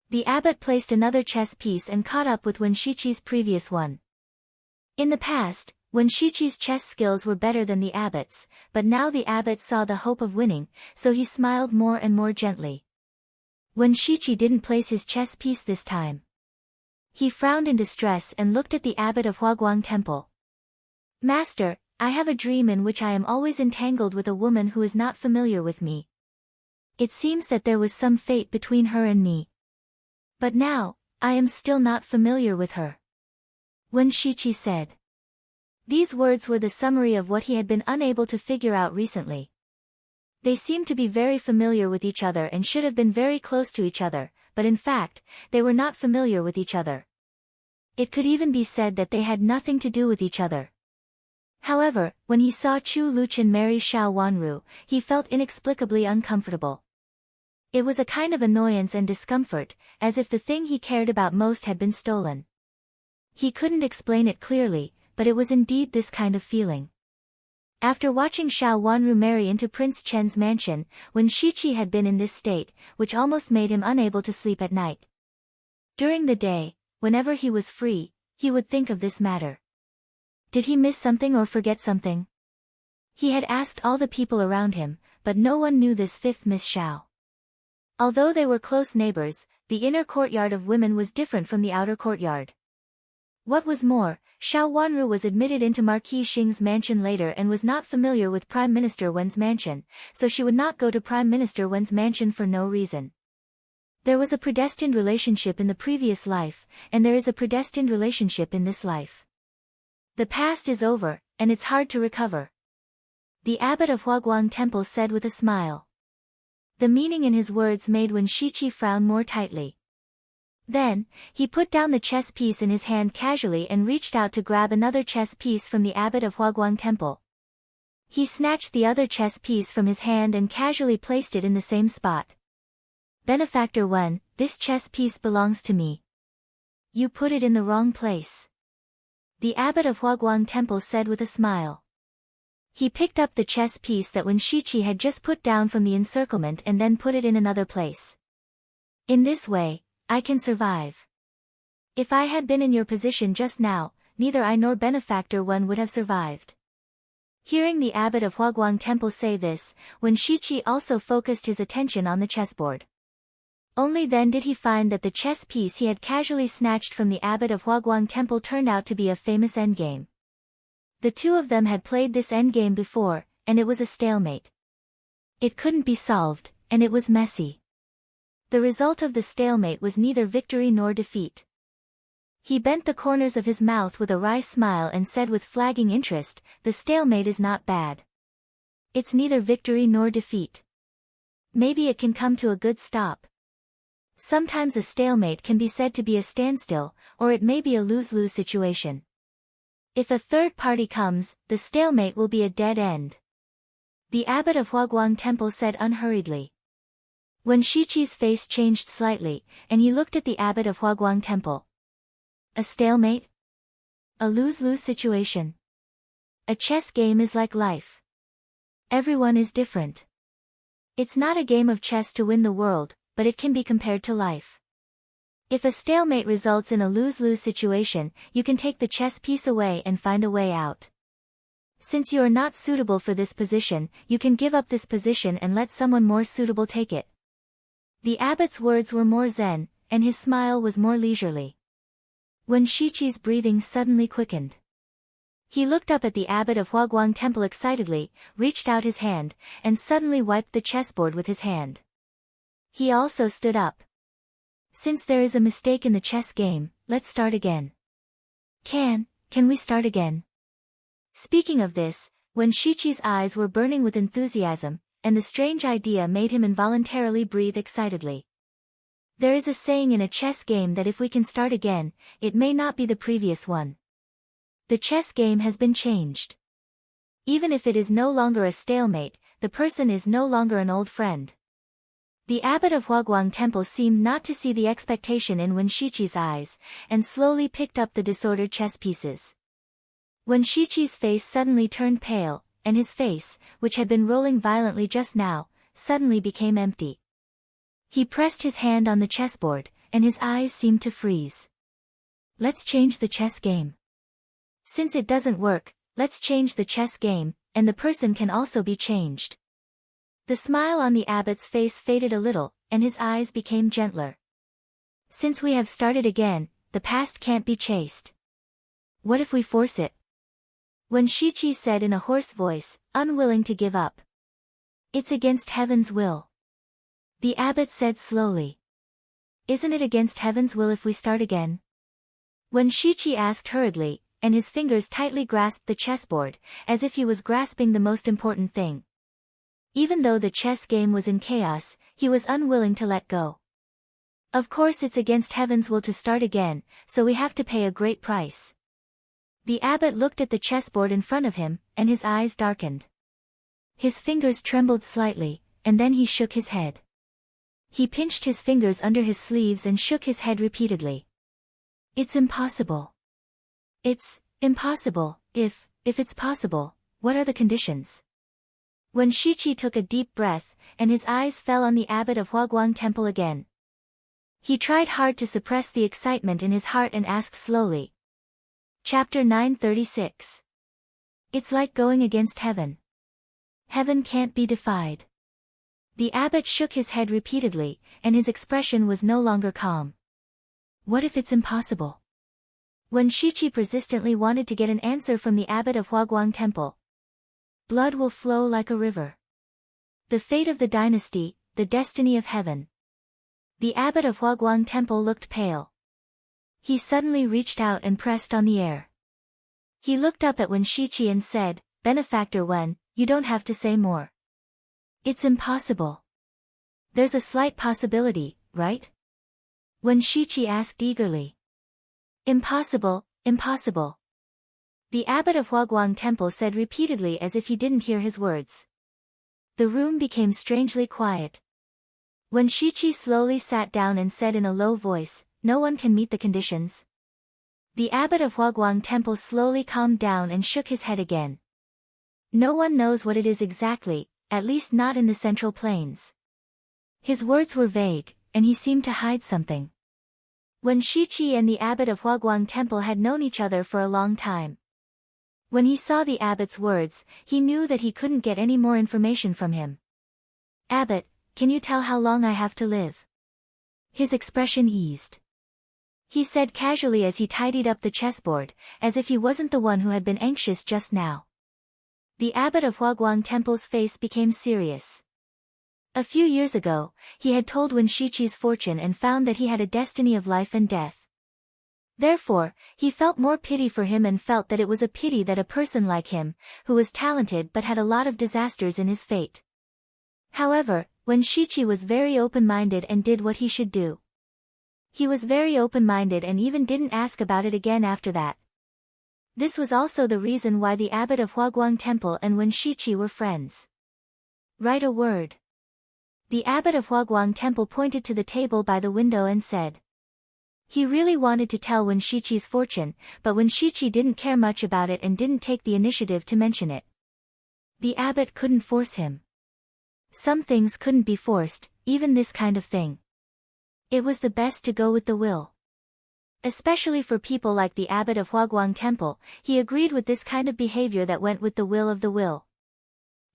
The abbot placed another chess piece and caught up with Wen Shichi's previous one. In the past, Wen Shichi's chess skills were better than the abbot's, but now the abbot saw the hope of winning, so he smiled more and more gently. Wen Shichi didn't place his chess piece this time. He frowned in distress and looked at the abbot of Huaguang Temple. "Master, I have a dream in which I am always entangled with a woman who is not familiar with me. It seems that there was some fate between her and me. But now, I am still not familiar with her." Wen Shichi said. These words were the summary of what he had been unable to figure out recently. They seemed to be very familiar with each other and should have been very close to each other, but in fact, they were not familiar with each other. It could even be said that they had nothing to do with each other. However, when he saw Chu Luqian marry Xiao Wanru, he felt inexplicably uncomfortable. It was a kind of annoyance and discomfort, as if the thing he cared about most had been stolen. He couldn't explain it clearly, but it was indeed this kind of feeling. After watching Xiao Wanru marry into Prince Chen's mansion, when Shichi had been in this state, which almost made him unable to sleep at night. During the day, whenever he was free, he would think of this matter. Did he miss something or forget something? He had asked all the people around him, but no one knew this fifth Miss Xiao. Although they were close neighbors, the inner courtyard of women was different from the outer courtyard. What was more, Xiao Wanru was admitted into Marquis Xing's mansion later and was not familiar with Prime Minister Wen's mansion, so she would not go to Prime Minister Wen's mansion for no reason. There was a predestined relationship in the previous life, and there is a predestined relationship in this life. The past is over, and it's hard to recover. The abbot of Huaguang Temple said with a smile. The meaning in his words made Wen Shichi frown more tightly. Then, he put down the chess piece in his hand casually and reached out to grab another chess piece from the abbot of Huaguang Temple. He snatched the other chess piece from his hand and casually placed it in the same spot. Benefactor Wen, this chess piece belongs to me. You put it in the wrong place. The abbot of Huaguang Temple said with a smile. He picked up the chess piece that Wen Shichi had just put down from the encirclement and then put it in another place. In this way, I can survive. If I had been in your position just now, neither I nor Benefactor Wen would have survived. Hearing the abbot of Huaguang Temple say this, Wen Shichi also focused his attention on the chessboard. Only then did he find that the chess piece he had casually snatched from the abbot of Huaguang Temple turned out to be a famous endgame. The two of them had played this endgame before, and it was a stalemate. It couldn't be solved, and it was messy. The result of the stalemate was neither victory nor defeat. He bent the corners of his mouth with a wry smile and said with flagging interest, "The stalemate is not bad. It's neither victory nor defeat. Maybe it can come to a good stop. Sometimes a stalemate can be said to be a standstill, or it may be a lose-lose situation. If a third party comes, the stalemate will be a dead end." The abbot of Huaguang Temple said unhurriedly. Wen Shiqi's face changed slightly, and he looked at the abbot of Huaguang Temple. A stalemate? A lose-lose situation. A chess game is like life. Everyone is different. It's not a game of chess to win the world, but it can be compared to life. If a stalemate results in a lose-lose situation, you can take the chess piece away and find a way out. Since you are not suitable for this position, you can give up this position and let someone more suitable take it. The abbot's words were more zen, and his smile was more leisurely. Wen Shiqi's breathing suddenly quickened. He looked up at the abbot of Huaguang Temple excitedly, reached out his hand, and suddenly wiped the chessboard with his hand. He also stood up. "Since there is a mistake in the chess game, let's start again." Can we start again?" Speaking of this, Wen Shiqi's eyes were burning with enthusiasm, and the strange idea made him involuntarily breathe excitedly. There is a saying in a chess game that if we can start again, it may not be the previous one. The chess game has been changed. Even if it is no longer a stalemate, the person is no longer an old friend. The abbot of Huaguang Temple seemed not to see the expectation in Wen Shiqi's eyes, and slowly picked up the disordered chess pieces. Wen Shiqi's face suddenly turned pale, and his face, which had been rolling violently just now, suddenly became empty. He pressed his hand on the chessboard, and his eyes seemed to freeze. "Let's change the chess game. Since it doesn't work, let's change the chess game, and the person can also be changed." The smile on the abbot's face faded a little, and his eyes became gentler. "Since we have started again, the past can't be chased. What if we force it?" Wen Shiqi said in a hoarse voice, unwilling to give up. "It's against heaven's will." The abbot said slowly. "Isn't it against heaven's will if we start again?" Wen Shiqi asked hurriedly, and his fingers tightly grasped the chessboard, as if he was grasping the most important thing. Even though the chess game was in chaos, he was unwilling to let go. "Of course it's against heaven's will to start again, so we have to pay a great price." The abbot looked at the chessboard in front of him, and his eyes darkened. His fingers trembled slightly, and then he shook his head. He pinched his fingers under his sleeves and shook his head repeatedly. "It's impossible. It's impossible. If it's possible, what are the conditions?" Wen Shiqi took a deep breath, and his eyes fell on the abbot of Huaguang Temple again. He tried hard to suppress the excitement in his heart and asked slowly. Chapter 936. It's like going against heaven. Heaven can't be defied. The abbot shook his head repeatedly, and his expression was no longer calm. What if it's impossible? Wen Shiqi persistently wanted to get an answer from the abbot of Huaguang Temple. Blood will flow like a river. The fate of the dynasty, the destiny of heaven. The abbot of Huaguang Temple looked pale. He suddenly reached out and pressed on the air. He looked up at Wen Shiqi and said, "Benefactor Wen, you don't have to say more. It's impossible." "There's a slight possibility, right?" Wen Shiqi asked eagerly. "Impossible, impossible." The abbot of Huaguang Temple said repeatedly as if he didn't hear his words. The room became strangely quiet. Wen Shiqi slowly sat down and said in a low voice, "No one can meet the conditions." The abbot of Huaguang Temple slowly calmed down and shook his head again. "No one knows what it is exactly, at least not in the Central Plains." His words were vague, and he seemed to hide something. Wen Shiqi and the abbot of Huaguang Temple had known each other for a long time. When he saw the abbot's words, he knew that he couldn't get any more information from him. "Abbot, can you tell how long I have to live?" His expression eased. he said casually as he tidied up the chessboard, as if he wasn't the one who had been anxious just now. The abbot of Huaguang Temple's face became serious. A few years ago, he had told Wen Shiqi's fortune and found that he had a destiny of life and death. Therefore, he felt more pity for him and felt that it was a pity that a person like him, who was talented but had a lot of disasters in his fate. However, Wen Shiqi was very open-minded and did what he should do. He was very open-minded and even didn't ask about it again after that. This was also the reason why the abbot of Huaguang Temple and Wen Shiqi were friends. Write a word. The abbot of Huaguang Temple pointed to the table by the window and said. He really wanted to tell Wen Shiqi's fortune, but Wen Shiqi didn't care much about it and didn't take the initiative to mention it. The abbot couldn't force him. Some things couldn't be forced, even this kind of thing. It was the best to go with the will. Especially for people like the abbot of Huaguang Temple, he agreed with this kind of behavior that went with the will of the will.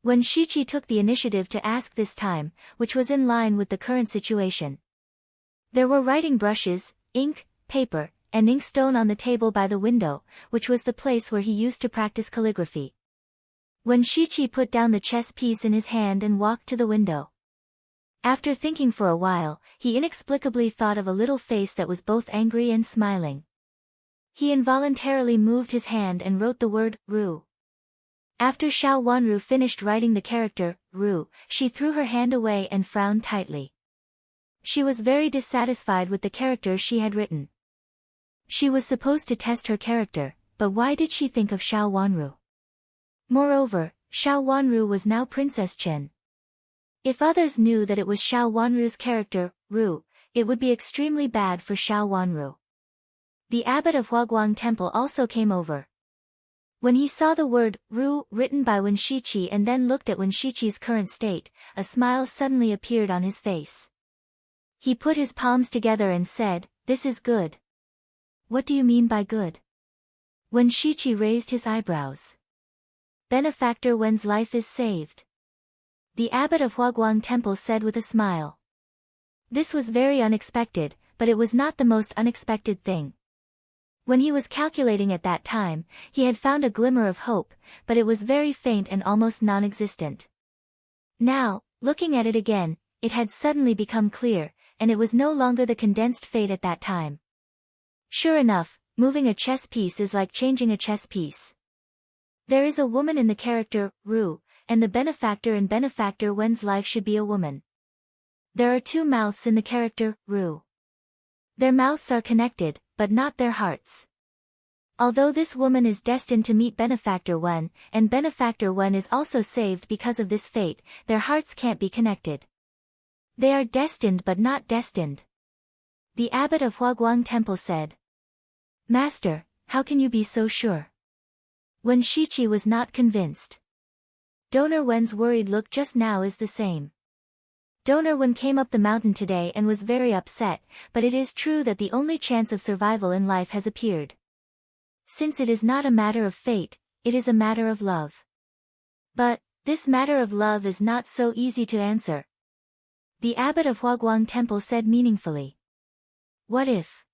Wen Shiqi took the initiative to ask this time, which was in line with the current situation. There were writing brushes, ink, paper, and inkstone on the table by the window, which was the place where he used to practice calligraphy. Wen Shiqi put down the chess piece in his hand and walked to the window. After thinking for a while, he inexplicably thought of a little face that was both angry and smiling. He involuntarily moved his hand and wrote the word, Ru. After Xiao Wanru finished writing the character, Ru, she threw her hand away and frowned tightly. She was very dissatisfied with the character she had written. She was supposed to test her character, but why did she think of Xiao Wanru? Moreover, Xiao Wanru was now Princess Chen. If others knew that it was Xiao Wanru's character, Ru, it would be extremely bad for Xiao Wanru. The abbot of Huaguang Temple also came over. When he saw the word, Ru, written by Wen Shiqi and then looked at Wen Shiqi's current state, a smile suddenly appeared on his face. He put his palms together and said, This is good. What do you mean by good? Wen Shiqi raised his eyebrows. Benefactor Wen's life is saved. The abbot of Huaguang Temple said with a smile. This was very unexpected, but it was not the most unexpected thing. When he was calculating at that time, he had found a glimmer of hope, but it was very faint and almost non-existent. Now, looking at it again, it had suddenly become clear, and it was no longer the condensed fate at that time. Sure enough, moving a chess piece is like changing a chess piece. There is a woman in the character, Ru, and the benefactor in Benefactor Wen's life should be a woman. There are two mouths in the character, Ru. Their mouths are connected, but not their hearts. Although this woman is destined to meet Benefactor Wen, and Benefactor Wen is also saved because of this fate, their hearts can't be connected. They are destined but not destined. The abbot of Huaguang Temple said. Master, how can you be so sure? Wen Shiqi was not convinced. Donor Wen's worried look just now is the same. Donor Wen came up the mountain today and was very upset, but it is true that the only chance of survival in life has appeared. Since it is not a matter of fate, it is a matter of love. But, this matter of love is not so easy to answer. The abbot of Huaguang Temple said meaningfully. What if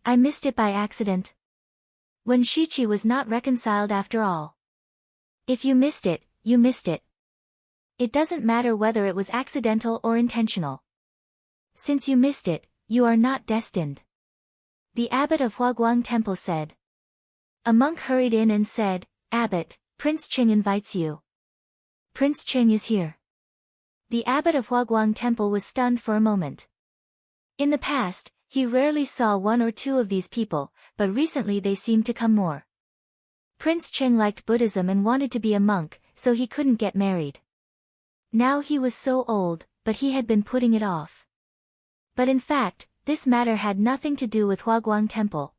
I missed it by accident? Wen Shiqi was not reconciled after all. If you missed it, you missed it. It doesn't matter whether it was accidental or intentional. Since you missed it, you are not destined. The abbot of Huaguang Temple said. A monk hurried in and said, Abbot, Prince Qing invites you. Prince Qing is here. The abbot of Huaguang Temple was stunned for a moment. In the past, he rarely saw one or two of these people, but recently they seemed to come more. Prince Qing liked Buddhism and wanted to be a monk, so he couldn't get married. Now he was so old, but he had been putting it off. But in fact, this matter had nothing to do with Huaguang Temple.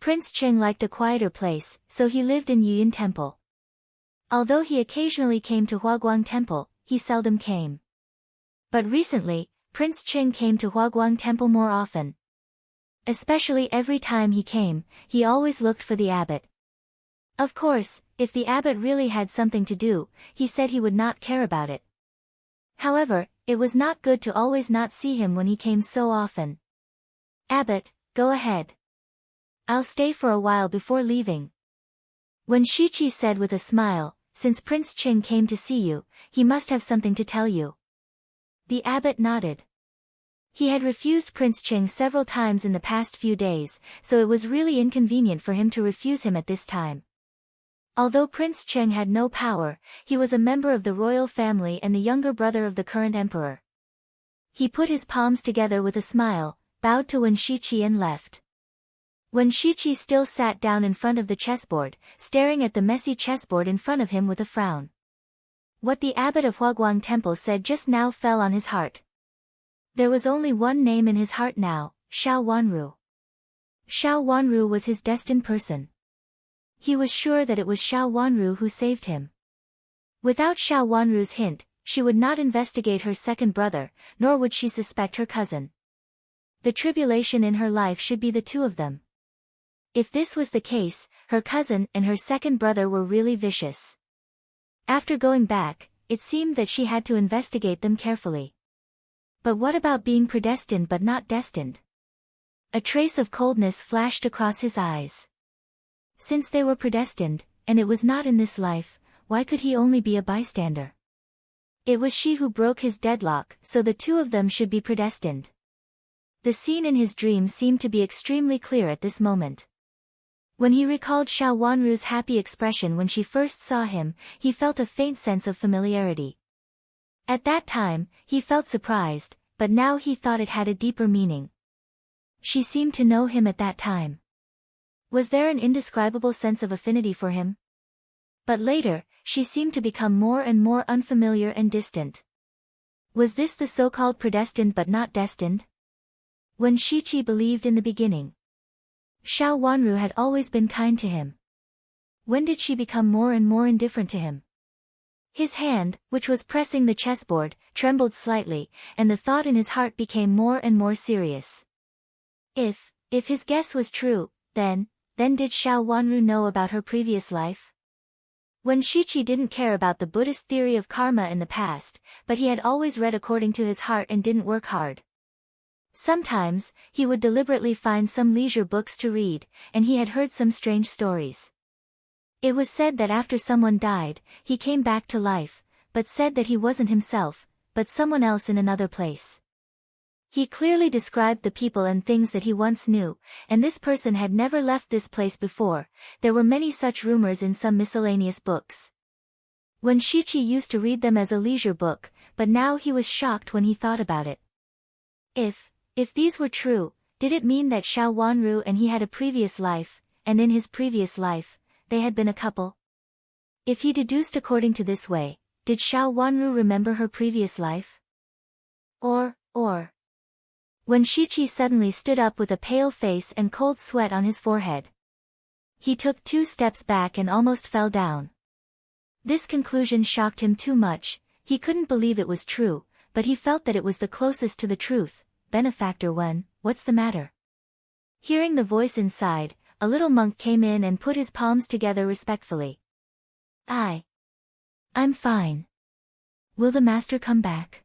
Prince Qing liked a quieter place, so he lived in Yuyin Temple. Although he occasionally came to Huaguang Temple, he seldom came. But recently, Prince Qing came to Huaguang Temple more often. Especially every time he came, he always looked for the abbot. Of course, if the abbot really had something to do, he said he would not care about it. However, it was not good to always not see him when he came so often. Abbot, Go ahead. I'll stay for a while before leaving. When Shichi said with a smile, since Prince Qing came to see you, he must have something to tell you. The abbot nodded. He had refused Prince Qing several times in the past few days, so it was really inconvenient for him to refuse him at this time. Although Prince Qing had no power, he was a member of the royal family and the younger brother of the current emperor. He put his palms together with a smile, bowed to Wen Shiqi and left. Wen Shiqi still sat down in front of the chessboard, staring at the messy chessboard in front of him with a frown. What the abbot of Huaguang Temple said just now fell on his heart. There was only one name in his heart now, Xiao Wanru. Xiao Wanru was his destined person. He was sure that it was Xiao Wanru who saved him. Without Xiao Wanru's hint, she would not investigate her second brother, nor would she suspect her cousin. The tribulation in her life should be the two of them. If this was the case, her cousin and her second brother were really vicious. After going back, it seemed that she had to investigate them carefully. But what about being predestined but not destined? A trace of coldness flashed across his eyes. Since they were predestined, and it was not in this life, why could he only be a bystander? It was she who broke his deadlock, so the two of them should be predestined. The scene in his dream seemed to be extremely clear at this moment. When he recalled Xiao Wanru's happy expression when she first saw him, he felt a faint sense of familiarity. At that time, he felt surprised, but now he thought it had a deeper meaning. She seemed to know him at that time. Was there an indescribable sense of affinity for him? But later, she seemed to become more and more unfamiliar and distant. Was this the so-called predestined but not destined? When Shichi believed in the beginning, Xiao Wanru had always been kind to him. When did she become more and more indifferent to him? His hand, which was pressing the chessboard, trembled slightly, and the thought in his heart became more and more serious. If his guess was true, then did Xiao Wanru know about her previous life? When Shichi didn't care about the Buddhist theory of karma in the past, but he had always read according to his heart and didn't work hard. Sometimes, he would deliberately find some leisure books to read, and he had heard some strange stories. It was said that after someone died, he came back to life, but said that he wasn't himself, but someone else in another place. He clearly described the people and things that he once knew, and this person had never left this place before. There were many such rumors in some miscellaneous books. When Shichi used to read them as a leisure book, but now he was shocked when he thought about it. If these were true, did it mean that Xiao Wanru and he had a previous life, and in his previous life, they had been a couple? If he deduced according to this way, did Xiao Wanru remember her previous life? Or... When Shichi suddenly stood up with a pale face and cold sweat on his forehead. He took 2 steps back and almost fell down. This conclusion shocked him too much. He couldn't believe it was true, but he felt that it was the closest to the truth. Benefactor Wen, what's the matter? Hearing the voice inside, a little monk came in and put his palms together respectfully. I'm fine. Will the master come back?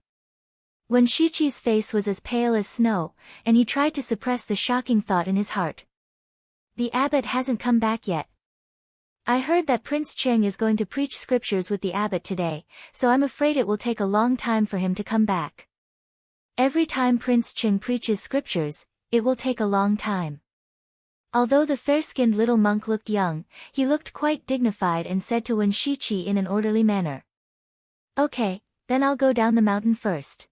When Shichi's face was as pale as snow, and he tried to suppress the shocking thought in his heart. The abbot hasn't come back yet. I heard that Prince Qing is going to preach scriptures with the abbot today, so I'm afraid it will take a long time for him to come back. Every time Prince Qing preaches scriptures, it will take a long time. Although the fair-skinned little monk looked young, he looked quite dignified and said to Wen Shichi in an orderly manner. Okay, then I'll go down the mountain first.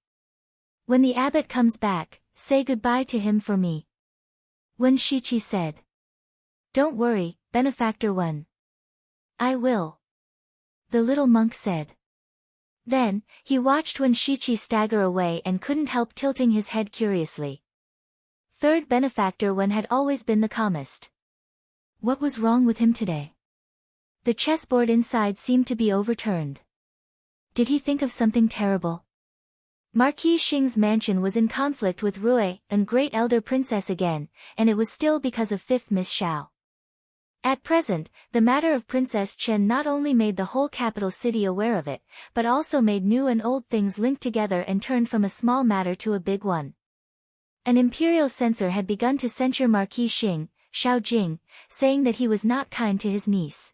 When the abbot comes back, say goodbye to him for me. Wen Shichi said. Don't worry, Benefactor Wen. I will. The little monk said. Then, he watched Wen Shichi stagger away and couldn't help tilting his head curiously. Third Benefactor Wen had always been the calmest. What was wrong with him today? The chessboard inside seemed to be overturned. Did he think of something terrible? Marquis Xing's mansion was in conflict with Rui, and great elder princess again, and it was still because of 5th Miss Xiao. At present, the matter of Princess Chen not only made the whole capital city aware of it, but also made new and old things link together and turned from a small matter to a big one. An imperial censor had begun to censure Marquis Xing, Xiao Jing, saying that he was not kind to his niece.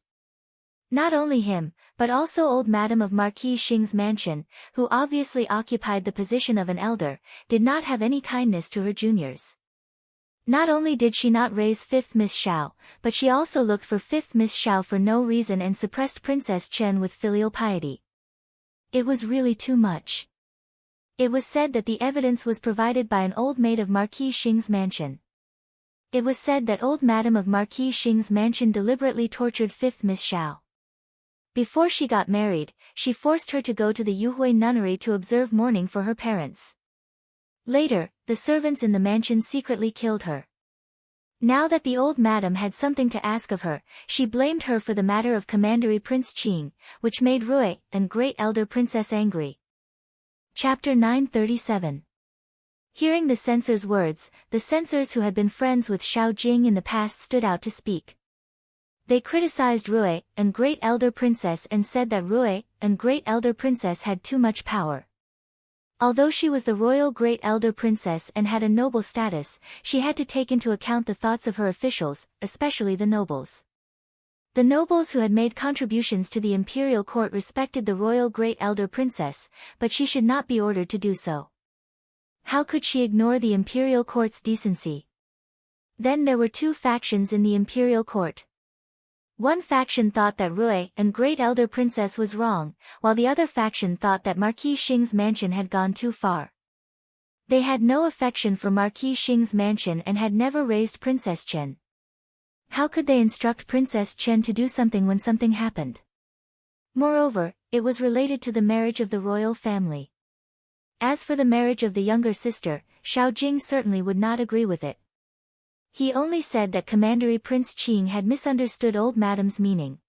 Not only him, but also old Madame of Marquis Xing's mansion, who obviously occupied the position of an elder, did not have any kindness to her juniors. Not only did she not raise 5th Miss Xiao, but she also looked for 5th Miss Xiao for no reason and suppressed Princess Chen with filial piety. It was really too much. It was said that the evidence was provided by an old maid of Marquis Xing's mansion. It was said that old Madame of Marquis Xing's mansion deliberately tortured 5th Miss Xiao. Before she got married, she forced her to go to the Yuhui nunnery to observe mourning for her parents. Later, the servants in the mansion secretly killed her. Now that the old madam had something to ask of her, she blamed her for the matter of Commandery Prince Qing, which made Rui and Great Elder Princess angry. Chapter 937. Hearing the censor's words, the censors who had been friends with Xiao Jing in the past stood out to speak. They criticized Rui and Great Elder Princess and said that Rui and Great Elder Princess had too much power. Although she was the royal Great Elder Princess and had a noble status, she had to take into account the thoughts of her officials, especially the nobles. The nobles who had made contributions to the imperial court respected the royal Great Elder Princess, but she should not be ordered to do so. How could she ignore the imperial court's decency? Then there were two factions in the imperial court. One faction thought that Rui and Great Elder Princess was wrong, while the other faction thought that Marquis Xing's mansion had gone too far. They had no affection for Marquis Xing's mansion and had never raised Princess Chen. How could they instruct Princess Chen to do something when something happened? Moreover, it was related to the marriage of the royal family. As for the marriage of the younger sister, Xiao Jing certainly would not agree with it. He only said that Commandery Prince Qing had misunderstood old Madame's meaning.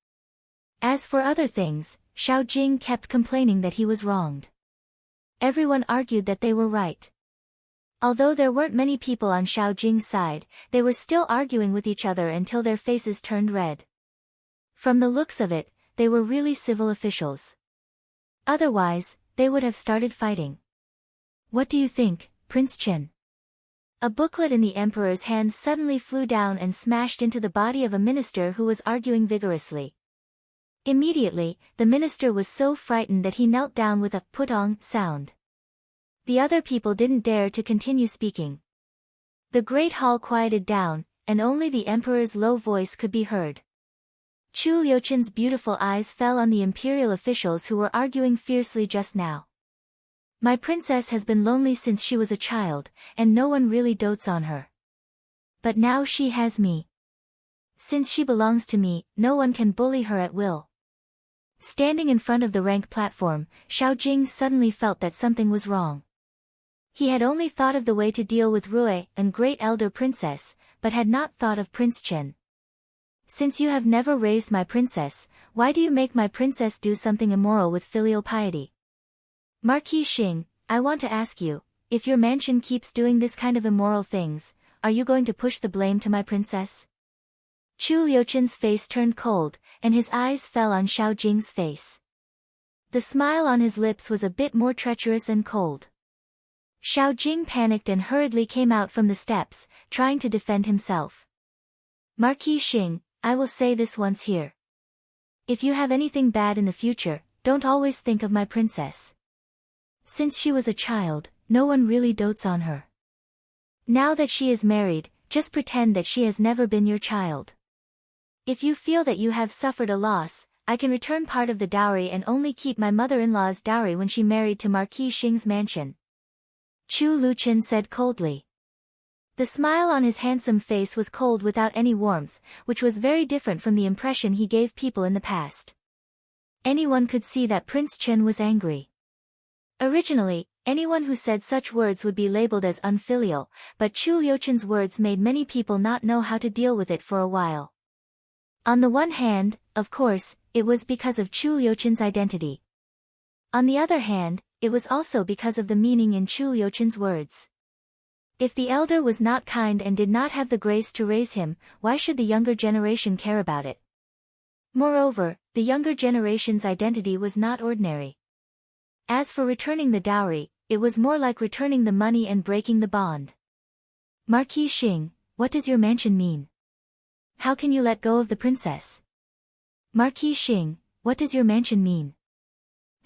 As for other things, Xiao Jing kept complaining that he was wronged. Everyone argued that they were right. Although there weren't many people on Xiao Jing's side, they were still arguing with each other until their faces turned red. From the looks of it, they were really civil officials. Otherwise, they would have started fighting. What do you think, Prince Chen? A booklet in the emperor's hand suddenly flew down and smashed into the body of a minister who was arguing vigorously. Immediately, the minister was so frightened that he knelt down with a putong sound. The other people didn't dare to continue speaking. The great hall quieted down, and only the emperor's low voice could be heard. Chu Liuchen's beautiful eyes fell on the imperial officials who were arguing fiercely just now. My princess has been lonely since she was a child, and no one really dotes on her. But now she has me. Since she belongs to me, no one can bully her at will. Standing in front of the rank platform, Xiao Jing suddenly felt that something was wrong. He had only thought of the way to deal with Rui and Great Elder Princess, but had not thought of Prince Chen. Since you have never raised my princess, why do you make my princess do something immoral with filial piety? Marquis Xing, I want to ask you, if your mansion keeps doing this kind of immoral things, are you going to push the blame to my princess? Chu Liuchen's face turned cold, and his eyes fell on Xiao Jing's face. The smile on his lips was a bit more treacherous and cold. Xiao Jing panicked and hurriedly came out from the steps, trying to defend himself. Marquis Xing, I will say this once here. If you have anything bad in the future, don't always think of my princess. Since she was a child, no one really dotes on her. Now that she is married, just pretend that she has never been your child. If you feel that you have suffered a loss, I can return part of the dowry and only keep my mother-in-law's dowry when she married to Marquis Xing's mansion. Chu Liuchen said coldly. The smile on his handsome face was cold without any warmth, which was very different from the impression he gave people in the past. Anyone could see that Prince Chen was angry. Originally, anyone who said such words would be labeled as unfilial, but Chu Liuchen's words made many people not know how to deal with it for a while. On the one hand, of course, it was because of Chu Liuchen's identity. On the other hand, it was also because of the meaning in Chu Liuchen's words. If the elder was not kind and did not have the grace to raise him, why should the younger generation care about it? Moreover, the younger generation's identity was not ordinary. As for returning the dowry, it was more like returning the money and breaking the bond. Marquis Xing, what does your mansion mean? How can you let go of the princess? Marquis Xing, what does your mansion mean?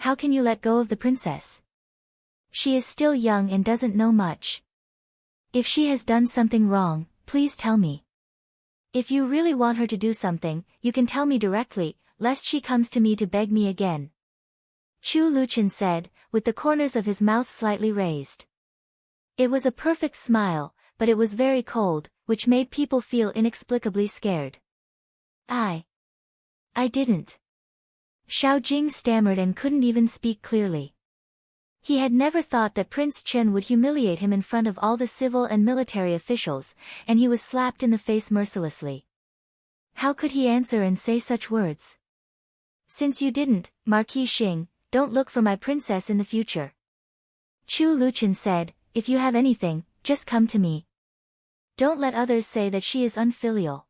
How can you let go of the princess? She is still young and doesn't know much. If she has done something wrong, please tell me. If you really want her to do something, you can tell me directly, lest she comes to me to beg me again. Chu Luqian said, with the corners of his mouth slightly raised. It was a perfect smile, but it was very cold, which made people feel inexplicably scared. I didn't. Xiao Jing stammered and couldn't even speak clearly. He had never thought that Prince Chen would humiliate him in front of all the civil and military officials, and he was slapped in the face mercilessly. How could he answer and say such words? Since you didn't, Marquis Xing, don't look for my princess in the future. Chu Luqian said, if you have anything, just come to me. Don't let others say that she is unfilial.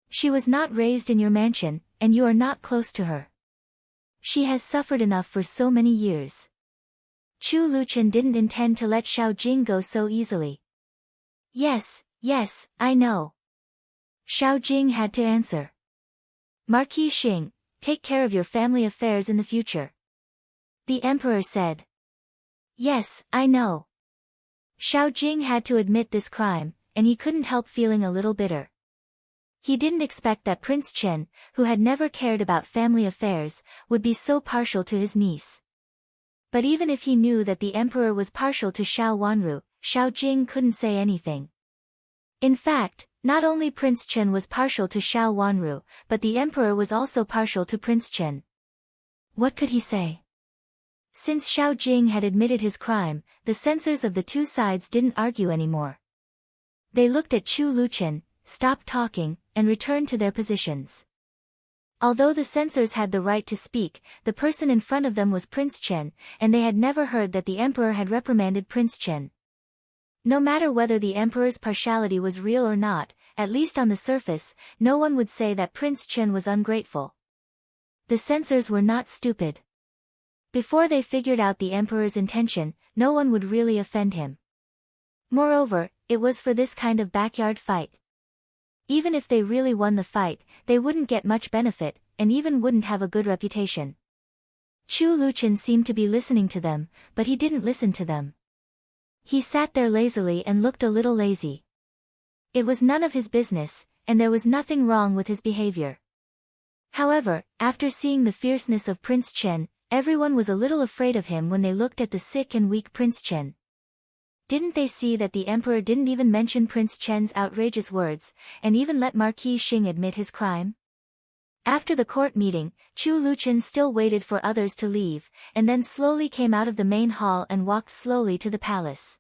She was not raised in your mansion, and you are not close to her. She has suffered enough for so many years. Chu Luqian didn't intend to let Xiao Jing go so easily. Yes, I know. Xiao Jing had to answer. Marquis Xing, take care of your family affairs in the future. The emperor said. Yes, I know. Xiao Jing had to admit this crime, and he couldn't help feeling a little bitter. He didn't expect that Prince Chen, who had never cared about family affairs, would be so partial to his niece. But even if he knew that the emperor was partial to Xiao Wanru, Xiao Jing couldn't say anything. In fact, not only Prince Chen was partial to Xiao Wanru, but the emperor was also partial to Prince Chen. What could he say? Since Xiao Jing had admitted his crime, the censors of the two sides didn't argue anymore. They looked at Chu Luqian, stopped talking, and returned to their positions. Although the censors had the right to speak, the person in front of them was Prince Chen, and they had never heard that the emperor had reprimanded Prince Chen. No matter whether the emperor's partiality was real or not, at least on the surface, no one would say that Prince Chen was ungrateful. The censors were not stupid. Before they figured out the emperor's intention, no one would really offend him. Moreover, it was for this kind of backyard fight. Even if they really won the fight, they wouldn't get much benefit, and even wouldn't have a good reputation. Chu Luqian seemed to be listening to them, but he didn't listen to them. He sat there lazily and looked a little lazy. It was none of his business, and there was nothing wrong with his behavior. However, after seeing the fierceness of Prince Chen, everyone was a little afraid of him when they looked at the sick and weak Prince Chen. Didn't they see that the emperor didn't even mention Prince Chen's outrageous words, and even let Marquis Xing admit his crime? After the court meeting, Chu Luqian still waited for others to leave, and then slowly came out of the main hall and walked slowly to the palace.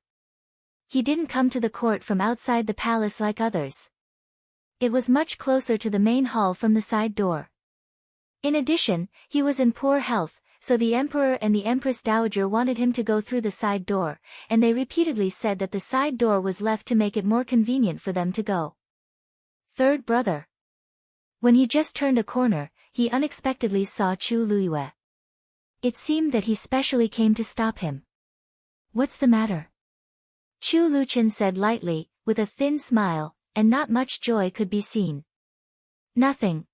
He didn't come to the court from outside the palace like others. It was much closer to the main hall from the side door. In addition, he was in poor health, so the emperor and the empress dowager wanted him to go through the side door, and they repeatedly said that the side door was left to make it more convenient for them to go. Third brother. When he just turned a corner, he unexpectedly saw Chu Luiyue. It seemed that he specially came to stop him. What's the matter? Chu Luqian said lightly, with a thin smile, and not much joy could be seen. Nothing.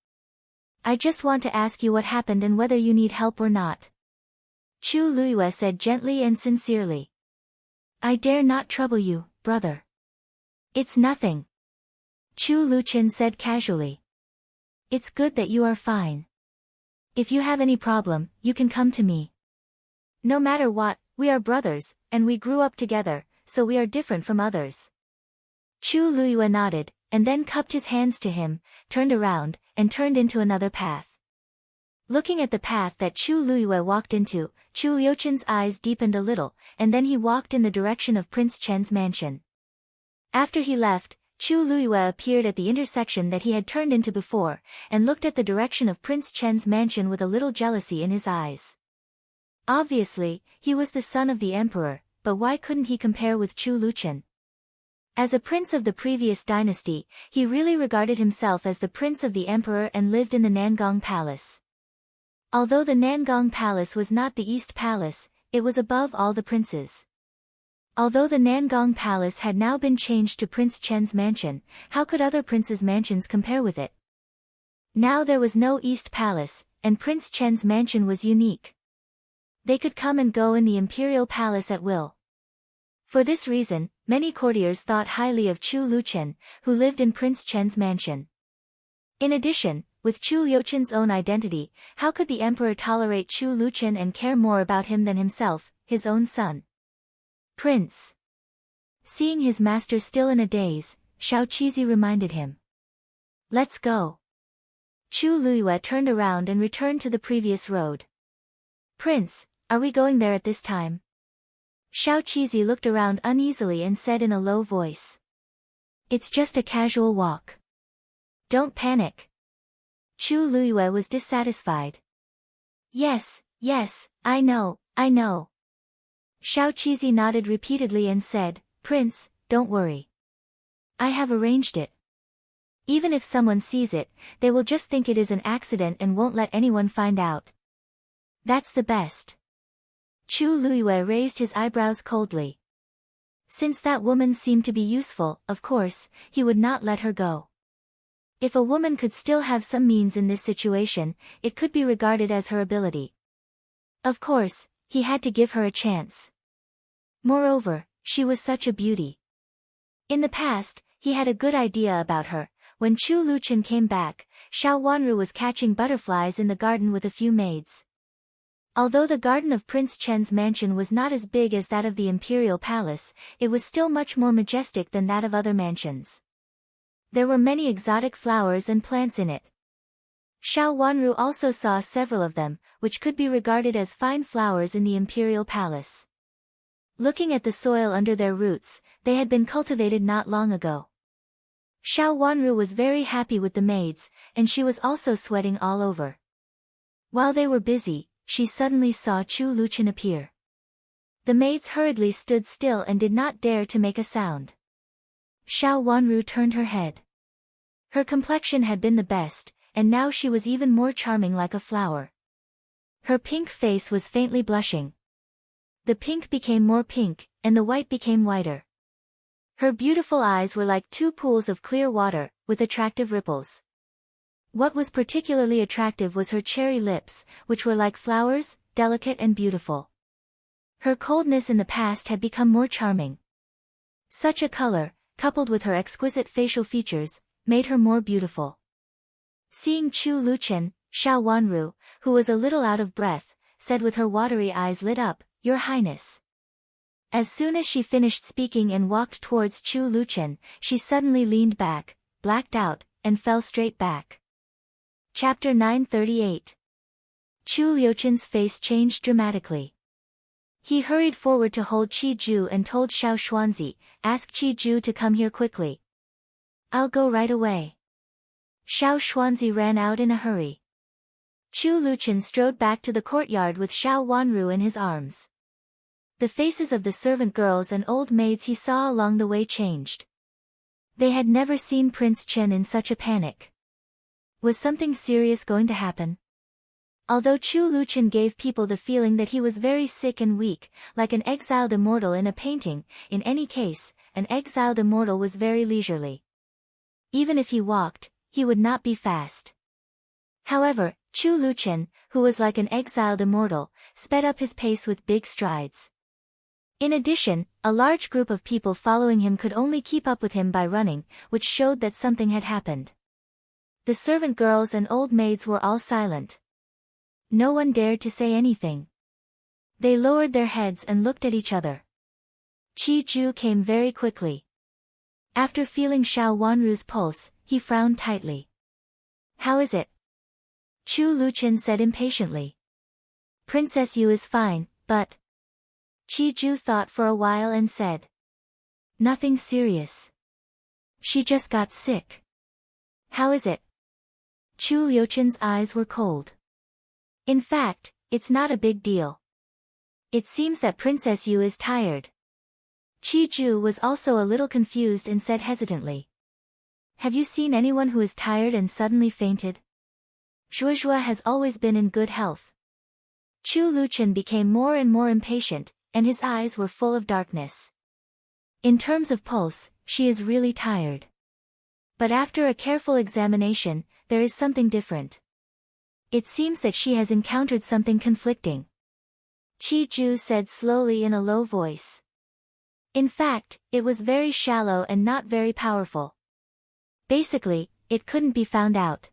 I just want to ask you what happened and whether you need help or not. Chu Luiyue said gently and sincerely. I dare not trouble you, brother. It's nothing. Chu Luqian said casually. It's good that you are fine. If you have any problem, you can come to me. No matter what, we are brothers, and we grew up together, so we are different from others. Chu Luiyue nodded, and then cupped his hands to him, turned around, and turned into another path. Looking at the path that Chu Luiyue walked into, Chu Liuqian's eyes deepened a little, and then he walked in the direction of Prince Chen's mansion. After he left, Chu Luiyue appeared at the intersection that he had turned into before, and looked at the direction of Prince Chen's mansion with a little jealousy in his eyes. Obviously, he was the son of the emperor, but why couldn't he compare with Chu Luqian? As a prince of the previous dynasty, he really regarded himself as the prince of the emperor and lived in the Nangong Palace. Although the Nangong Palace was not the East Palace, it was above all the princes. Although the Nangong Palace had now been changed to Prince Chen's mansion, how could other princes' mansions compare with it? Now there was no East Palace, and Prince Chen's mansion was unique. They could come and go in the imperial palace at will. For this reason, many courtiers thought highly of Chu Luchen, who lived in Prince Chen's mansion. In addition, with Chu Liuchen's own identity, how could the emperor tolerate Chu Luchen and care more about him than himself, his own son? Prince. Seeing his master still in a daze, Xiao Qizi reminded him. Let's go. Chu Luiyue turned around and returned to the previous road. Prince, are we going there at this time? Xiao Qizi looked around uneasily and said in a low voice. It's just a casual walk. Don't panic. Chu Luiyue was dissatisfied. Yes, I know. Xiao Qizi nodded repeatedly and said, Prince, don't worry. I have arranged it. Even if someone sees it, they will just think it is an accident and won't let anyone find out. That's the best. Chu Luiyue raised his eyebrows coldly. Since that woman seemed to be useful, of course, he would not let her go. If a woman could still have some means in this situation, it could be regarded as her ability. Of course, he had to give her a chance. Moreover, she was such a beauty. In the past, he had a good idea about her. When Chu Luchen came back, Xiao Wanru was catching butterflies in the garden with a few maids. Although the garden of Prince Chen's mansion was not as big as that of the imperial palace, it was still much more majestic than that of other mansions. There were many exotic flowers and plants in it. Xiao Wanru also saw several of them, which could be regarded as fine flowers in the imperial palace. Looking at the soil under their roots, they had been cultivated not long ago. Xiao Wanru was very happy with the maids, and she was also sweating all over. While they were busy, she suddenly saw Chu Luchen appear. The maids hurriedly stood still and did not dare to make a sound. Xiao Wanru turned her head. Her complexion had been the best, and now she was even more charming like a flower. Her pink face was faintly blushing. The pink became more pink, and the white became whiter. Her beautiful eyes were like two pools of clear water, with attractive ripples. What was particularly attractive was her cherry lips, which were like flowers, delicate and beautiful. Her coldness in the past had become more charming. Such a color, coupled with her exquisite facial features, made her more beautiful. Seeing Chu Luchen, Xiao Wanru, who was a little out of breath, said with her watery eyes lit up, Your Highness. As soon as she finished speaking and walked towards Chu Luchen, she suddenly leaned back, blacked out, and fell straight back. Chapter 938. Chu Liuchen's face changed dramatically. He hurried forward to hold Qi Ju and told Xiao Xuanzi, Ask Qi Ju to come here quickly. I'll go right away. Xiao Xuanzi ran out in a hurry. Chu Luchen strode back to the courtyard with Xiao Wanru in his arms. The faces of the servant girls and old maids he saw along the way changed. They had never seen Prince Chen in such a panic. Was something serious going to happen? Although Chu Luchen gave people the feeling that he was very sick and weak, like an exiled immortal in a painting, in any case, an exiled immortal was very leisurely. Even if he walked, he would not be fast. However, Chu Luchen, who was like an exiled immortal, sped up his pace with big strides. In addition, a large group of people following him could only keep up with him by running, which showed that something had happened. The servant girls and old maids were all silent. No one dared to say anything. They lowered their heads and looked at each other. Qi Ju came very quickly. After feeling Xiao Wanru's pulse, he frowned tightly. How is it? Chu Luchen said impatiently. Princess Yu is fine, but... Qi Ju thought for a while and said. Nothing serious. She just got sick. How is it? Chu Liuchen's eyes were cold. In fact, it's not a big deal. It seems that Princess Yu is tired. Qi Ju was also a little confused and said hesitantly. Have you seen anyone who is tired and suddenly fainted? Zhuozhua has always been in good health. Chu Luchen became more and more impatient, and his eyes were full of darkness. In terms of pulse, she is really tired. But after a careful examination, there is something different. It seems that she has encountered something conflicting. Chi-ju said slowly in a low voice. In fact, it was very shallow and not very powerful. Basically, it couldn't be found out.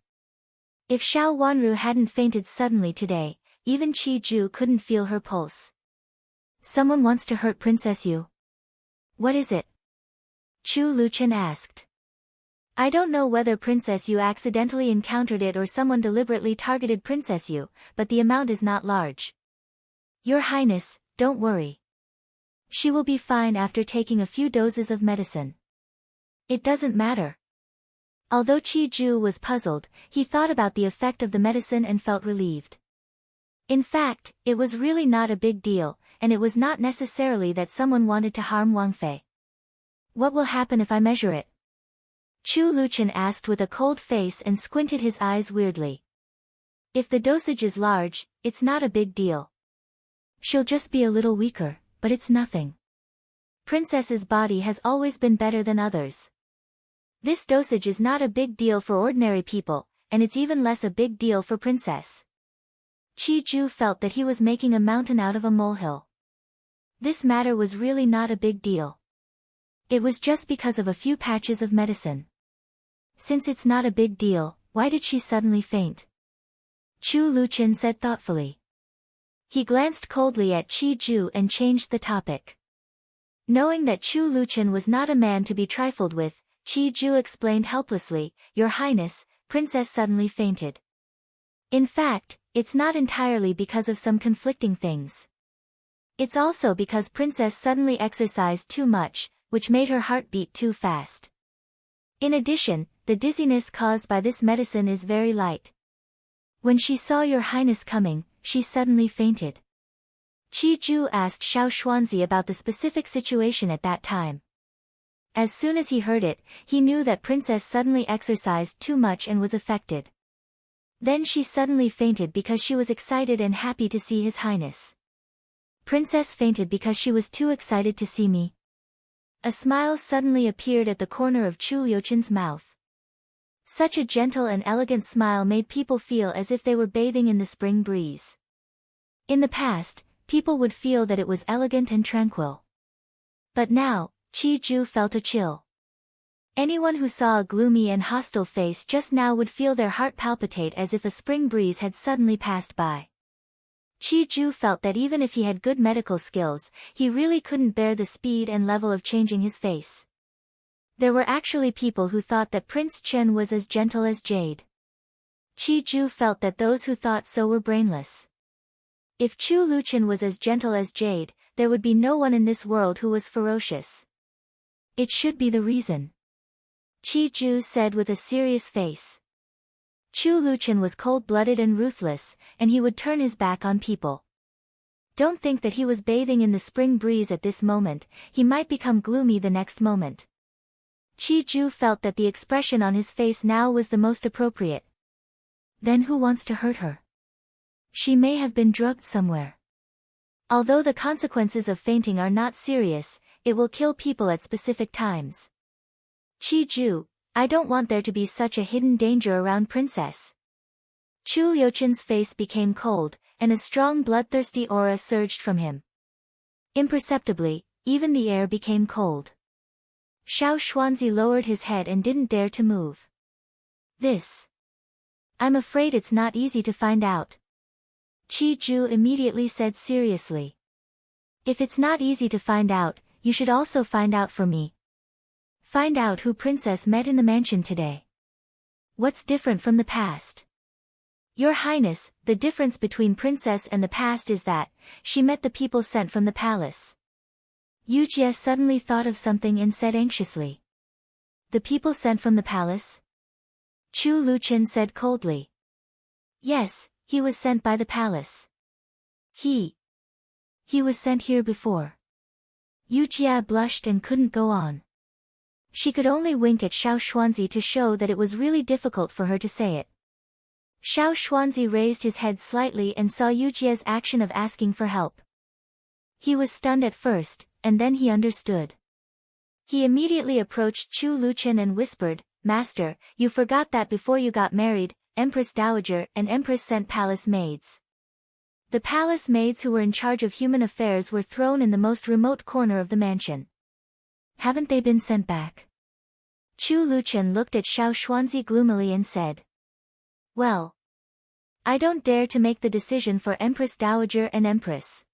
If Xiao Wanru hadn't fainted suddenly today, even Chi-ju couldn't feel her pulse. Someone wants to hurt Princess Yu. What is it? Chu Luchen asked. I don't know whether Princess Yu accidentally encountered it or someone deliberately targeted Princess Yu, but the amount is not large. Your Highness, don't worry. She will be fine after taking a few doses of medicine. It doesn't matter. Although Chi-ju was puzzled, he thought about the effect of the medicine and felt relieved. In fact, it was really not a big deal, and it was not necessarily that someone wanted to harm Wang Fei. What will happen if I measure it? Chu Luchen asked with a cold face and squinted his eyes weirdly. If the dosage is large, it's not a big deal. She'll just be a little weaker, but it's nothing. Princess's body has always been better than others. This dosage is not a big deal for ordinary people, and it's even less a big deal for Princess. Chi-ju felt that he was making a mountain out of a molehill. This matter was really not a big deal. It was just because of a few patches of medicine. Since it's not a big deal, why did she suddenly faint? Chu Luchen said thoughtfully. He glanced coldly at Chi-ju and changed the topic. Knowing that Chu Luchen was not a man to be trifled with, Chi-ju explained helplessly, Your Highness, Princess suddenly fainted. In fact, it's not entirely because of some conflicting things. It's also because Princess suddenly exercised too much, which made her heart beat too fast. In addition, the dizziness caused by this medicine is very light. When she saw Your Highness coming, she suddenly fainted. Chi-ju asked Xiao Xuanzi about the specific situation at that time. As soon as he heard it, he knew that Princess suddenly exercised too much and was affected. Then she suddenly fainted because she was excited and happy to see His Highness. Princess fainted because she was too excited to see me. A smile suddenly appeared at the corner of Chu Liuchen's mouth. Such a gentle and elegant smile made people feel as if they were bathing in the spring breeze. In the past, people would feel that it was elegant and tranquil. But now, Chi-ju felt a chill. Anyone who saw a gloomy and hostile face just now would feel their heart palpitate as if a spring breeze had suddenly passed by. Chi-ju felt that even if he had good medical skills, he really couldn't bear the speed and level of changing his face. There were actually people who thought that Prince Chen was as gentle as jade. Chi-ju felt that those who thought so were brainless. If Chu Luchen was as gentle as jade, there would be no one in this world who was ferocious. It should be the reason. Chi-ju said with a serious face. Chu Luchen was cold-blooded and ruthless, and he would turn his back on people. Don't think that he was bathing in the spring breeze at this moment, he might become gloomy the next moment. Chi-ju felt that the expression on his face now was the most appropriate. Then who wants to hurt her? She may have been drugged somewhere. Although the consequences of fainting are not serious, it will kill people at specific times. Chi-ju, I don't want there to be such a hidden danger around Princess. Chu Liuchen's face became cold, and a strong bloodthirsty aura surged from him. Imperceptibly, even the air became cold. Xiao Xuanzi lowered his head and didn't dare to move. I'm afraid it's not easy to find out. Chi-ju immediately said seriously. If it's not easy to find out, you should also find out for me. Find out who Princess met in the mansion today. What's different from the past? Your Highness, the difference between Princess and the past is that, she met the people sent from the palace. Yu Jie suddenly thought of something and said anxiously. The people sent from the palace? Chu Luchen said coldly. Yes, he was sent by the palace. He was sent here before. Yu Jie blushed and couldn't go on. She could only wink at Xiao Xuanzi to show that it was really difficult for her to say it. Xiao Xuanzi raised his head slightly and saw Yu Jie's action of asking for help. He was stunned at first, and then he understood. He immediately approached Chu Luchen and whispered, "Master, you forgot that before you got married, Empress Dowager and Empress sent palace maids." The palace maids who were in charge of human affairs were thrown in the most remote corner of the mansion. "Haven't they been sent back?" Chu Luchen looked at Xiao Xuanzi gloomily and said, "Well, I don't dare to make the decision for Empress Dowager and Empress.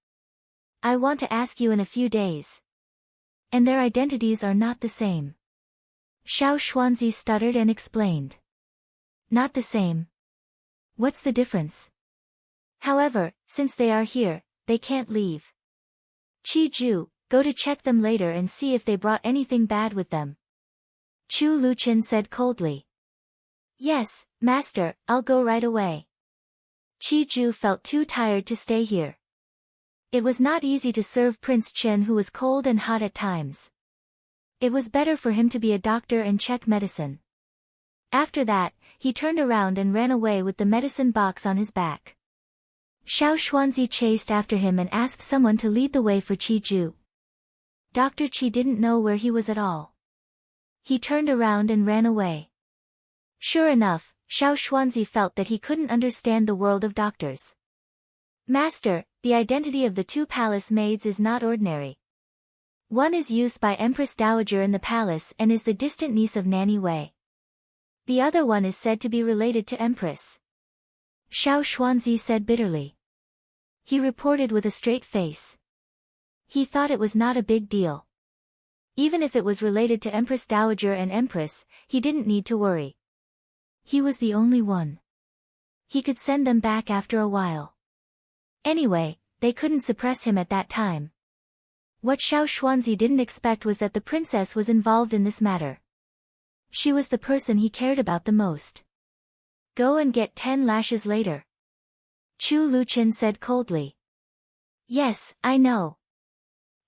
I want to ask you in a few days. And their identities are not the same." Xiao Xuanzi stuttered and explained. "Not the same? What's the difference? However, since they are here, they can't leave. Qi Ju, go to check them later and see if they brought anything bad with them." Chu Luchen said coldly. "Yes, master, I'll go right away." Qi Ju felt too tired to stay here. It was not easy to serve Prince Chen, who was cold and hot at times. It was better for him to be a doctor and check medicine. After that, he turned around and ran away with the medicine box on his back. Xiao Xuanzi chased after him and asked someone to lead the way for Qi Ju. Dr. Qi didn't know where he was at all. He turned around and ran away. Sure enough, Xiao Xuanzi felt that he couldn't understand the world of doctors. "Master, the identity of the two palace maids is not ordinary. One is used by Empress Dowager in the palace and is the distant niece of Nanny Wei. The other one is said to be related to Empress." Xiao Xuanzi said bitterly. He reported with a straight face. He thought it was not a big deal. Even if it was related to Empress Dowager and Empress, he didn't need to worry. He was the only one. He could send them back after a while. Anyway, they couldn't suppress him at that time. What Xiao Xuanzi didn't expect was that the princess was involved in this matter. She was the person he cared about the most. "Go and get 10 lashes later." Chu Luchen said coldly. "Yes, I know."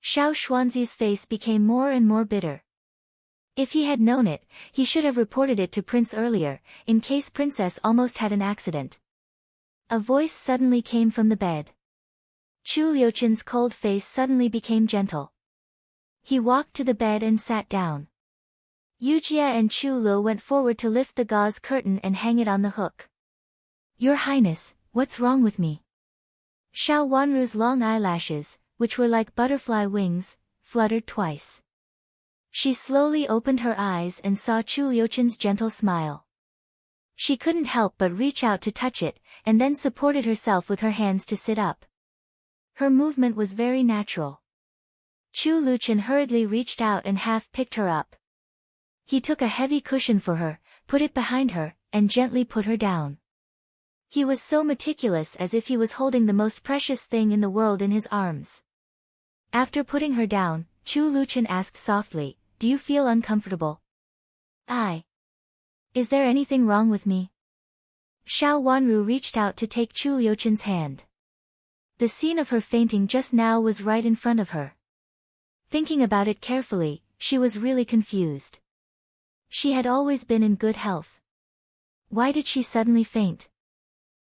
Xiao Xuanzi's face became more and more bitter. If he had known it, he should have reported it to Prince earlier, in case Princess almost had an accident. A voice suddenly came from the bed. Chu Liuchen's cold face suddenly became gentle. He walked to the bed and sat down. Yujia and Chu Lu went forward to lift the gauze curtain and hang it on the hook. "Your Highness, what's wrong with me?" Xiao Wanru's long eyelashes, which were like butterfly wings, fluttered twice. She slowly opened her eyes and saw Chu Liuchen's gentle smile. She couldn't help but reach out to touch it, and then supported herself with her hands to sit up. Her movement was very natural. Chu Luchen hurriedly reached out and half picked her up. He took a heavy cushion for her, put it behind her, and gently put her down. He was so meticulous, as if he was holding the most precious thing in the world in his arms. After putting her down, Chu Luchen asked softly, "Do you feel uncomfortable?" Is there anything wrong with me?" Xiao Wanru reached out to take Chu Liuchen's hand. The scene of her fainting just now was right in front of her. Thinking about it carefully, she was really confused. She had always been in good health. Why did she suddenly faint?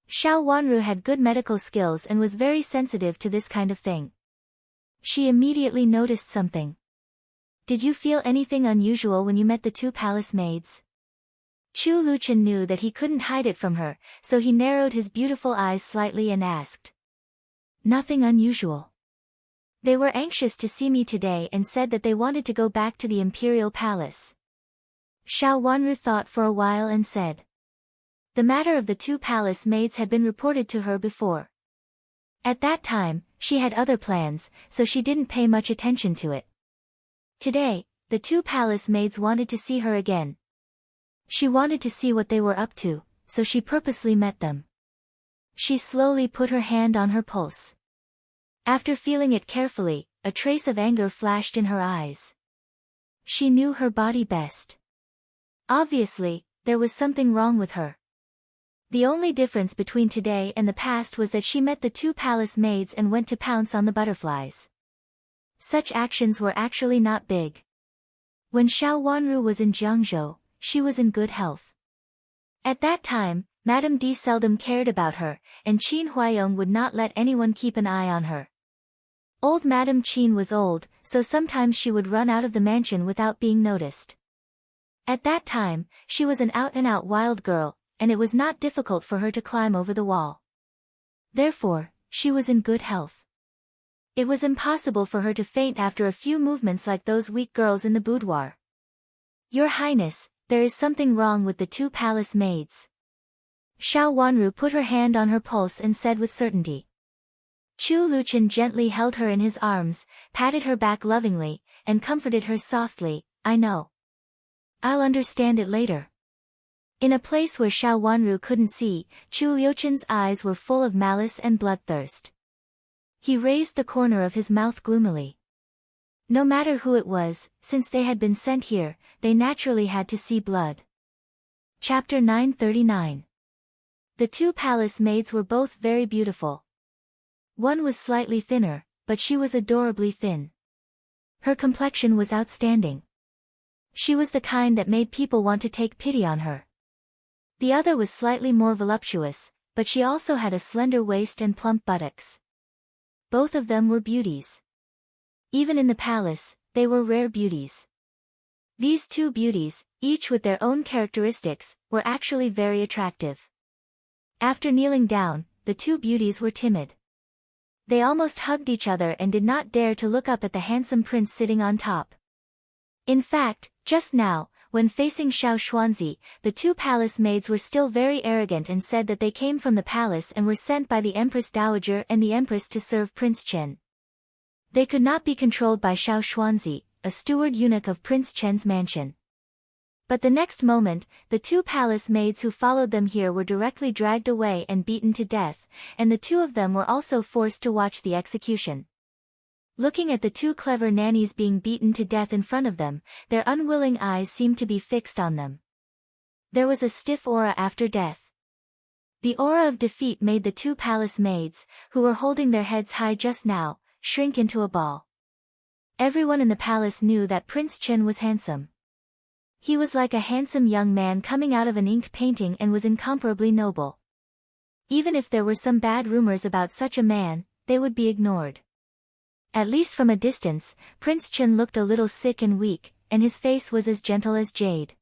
Xiao Wanru had good medical skills and was very sensitive to this kind of thing. She immediately noticed something. "Did you feel anything unusual when you met the two palace maids?" Chu Luchen knew that he couldn't hide it from her, so he narrowed his beautiful eyes slightly and asked. "Nothing unusual. They were anxious to see me today and said that they wanted to go back to the imperial palace." Xiao Wanru thought for a while and said. The matter of the two palace maids had been reported to her before. At that time, she had other plans, so she didn't pay much attention to it. Today, the two palace maids wanted to see her again. She wanted to see what they were up to, so she purposely met them. She slowly put her hand on her pulse. After feeling it carefully, a trace of anger flashed in her eyes. She knew her body best. Obviously, there was something wrong with her. The only difference between today and the past was that she met the two palace maids and went to pounce on the butterflies. Such actions were actually not big. When Xiao Wanru was in Jiangzhou, she was in good health. At that time, Madame D seldom cared about her, and Qin Huayong would not let anyone keep an eye on her. Old Madame Qin was old, so sometimes she would run out of the mansion without being noticed. At that time, she was an out-and-out wild girl, and it was not difficult for her to climb over the wall. Therefore, she was in good health. It was impossible for her to faint after a few movements like those weak girls in the boudoir. Your Highness, there is something wrong with the two palace maids. Xiao Wanru put her hand on her pulse and said with certainty. Chu Luqian gently held her in his arms, patted her back lovingly, and comforted her softly, I know. I'll understand it later. In a place where Xiao Wanru couldn't see, Chu Luqian's eyes were full of malice and bloodthirst. He raised the corner of his mouth gloomily. No matter who it was, since they had been sent here, they naturally had to see blood. Chapter 939. The two palace maids were both very beautiful. One was slightly thinner, but she was adorably thin. Her complexion was outstanding. She was the kind that made people want to take pity on her. The other was slightly more voluptuous, but she also had a slender waist and plump buttocks. Both of them were beauties. Even in the palace, they were rare beauties. These two beauties, each with their own characteristics, were actually very attractive. After kneeling down, the two beauties were timid. They almost hugged each other and did not dare to look up at the handsome prince sitting on top. In fact, just now, when facing Xiao Xuanzi, the two palace maids were still very arrogant and said that they came from the palace and were sent by the Empress Dowager and the Empress to serve Prince Chen. They could not be controlled by Xiao Xuanzi, a steward eunuch of Prince Chen's mansion. But the next moment, the two palace maids who followed them here were directly dragged away and beaten to death, and the two of them were also forced to watch the execution. Looking at the two clever nannies being beaten to death in front of them, their unwilling eyes seemed to be fixed on them. There was a stiff aura after death. The aura of defeat made the two palace maids, who were holding their heads high just now, shrink into a ball. Everyone in the palace knew that Prince Chen was handsome. He was like a handsome young man coming out of an ink painting and was incomparably noble. Even if there were some bad rumors about such a man, they would be ignored. At least from a distance, Prince Chen looked a little sick and weak, and his face was as gentle as jade.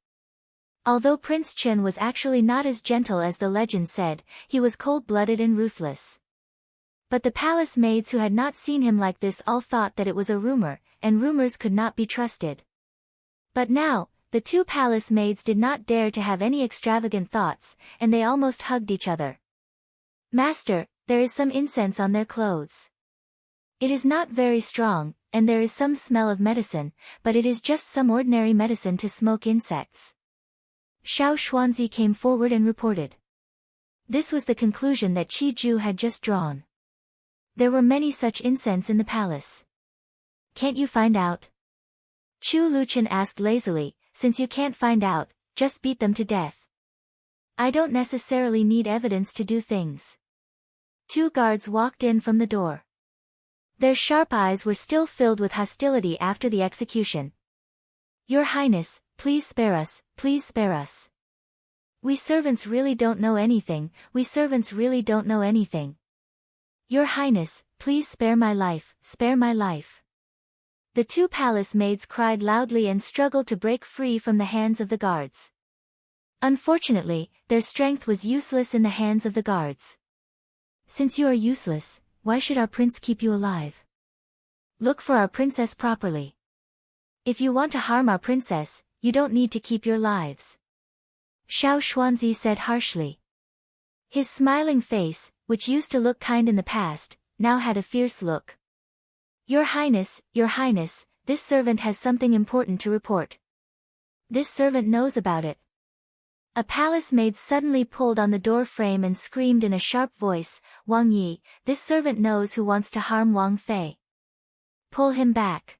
Although Prince Chen was actually not as gentle as the legend said, he was cold-blooded and ruthless. But the palace maids who had not seen him like this all thought that it was a rumor, and rumors could not be trusted. But now, the two palace maids did not dare to have any extravagant thoughts, and they almost hugged each other. Master, there is some incense on their clothes. It is not very strong, and there is some smell of medicine, but it is just some ordinary medicine to smoke insects. Xiao Xuanzi came forward and reported. This was the conclusion that Qi Ju had just drawn. There were many such incense in the palace. Can't you find out? Chu Luqian asked lazily, since you can't find out, just beat them to death. I don't necessarily need evidence to do things. Two guards walked in from the door. Their sharp eyes were still filled with hostility after the execution. Your Highness, please spare us, please spare us. We servants really don't know anything, we servants really don't know anything. Your Highness, please spare my life, spare my life. The two palace maids cried loudly and struggled to break free from the hands of the guards. Unfortunately, their strength was useless in the hands of the guards. Since you are useless, why should our prince keep you alive? Look for our princess properly. If you want to harm our princess, you don't need to keep your lives. Xiao Xuanzi said harshly. His smiling face, which used to look kind in the past, now had a fierce look. Your Highness, this servant has something important to report. This servant knows about it. A palace maid suddenly pulled on the door frame and screamed in a sharp voice, Wang Yi, this servant knows who wants to harm Wang Fei. Pull him back.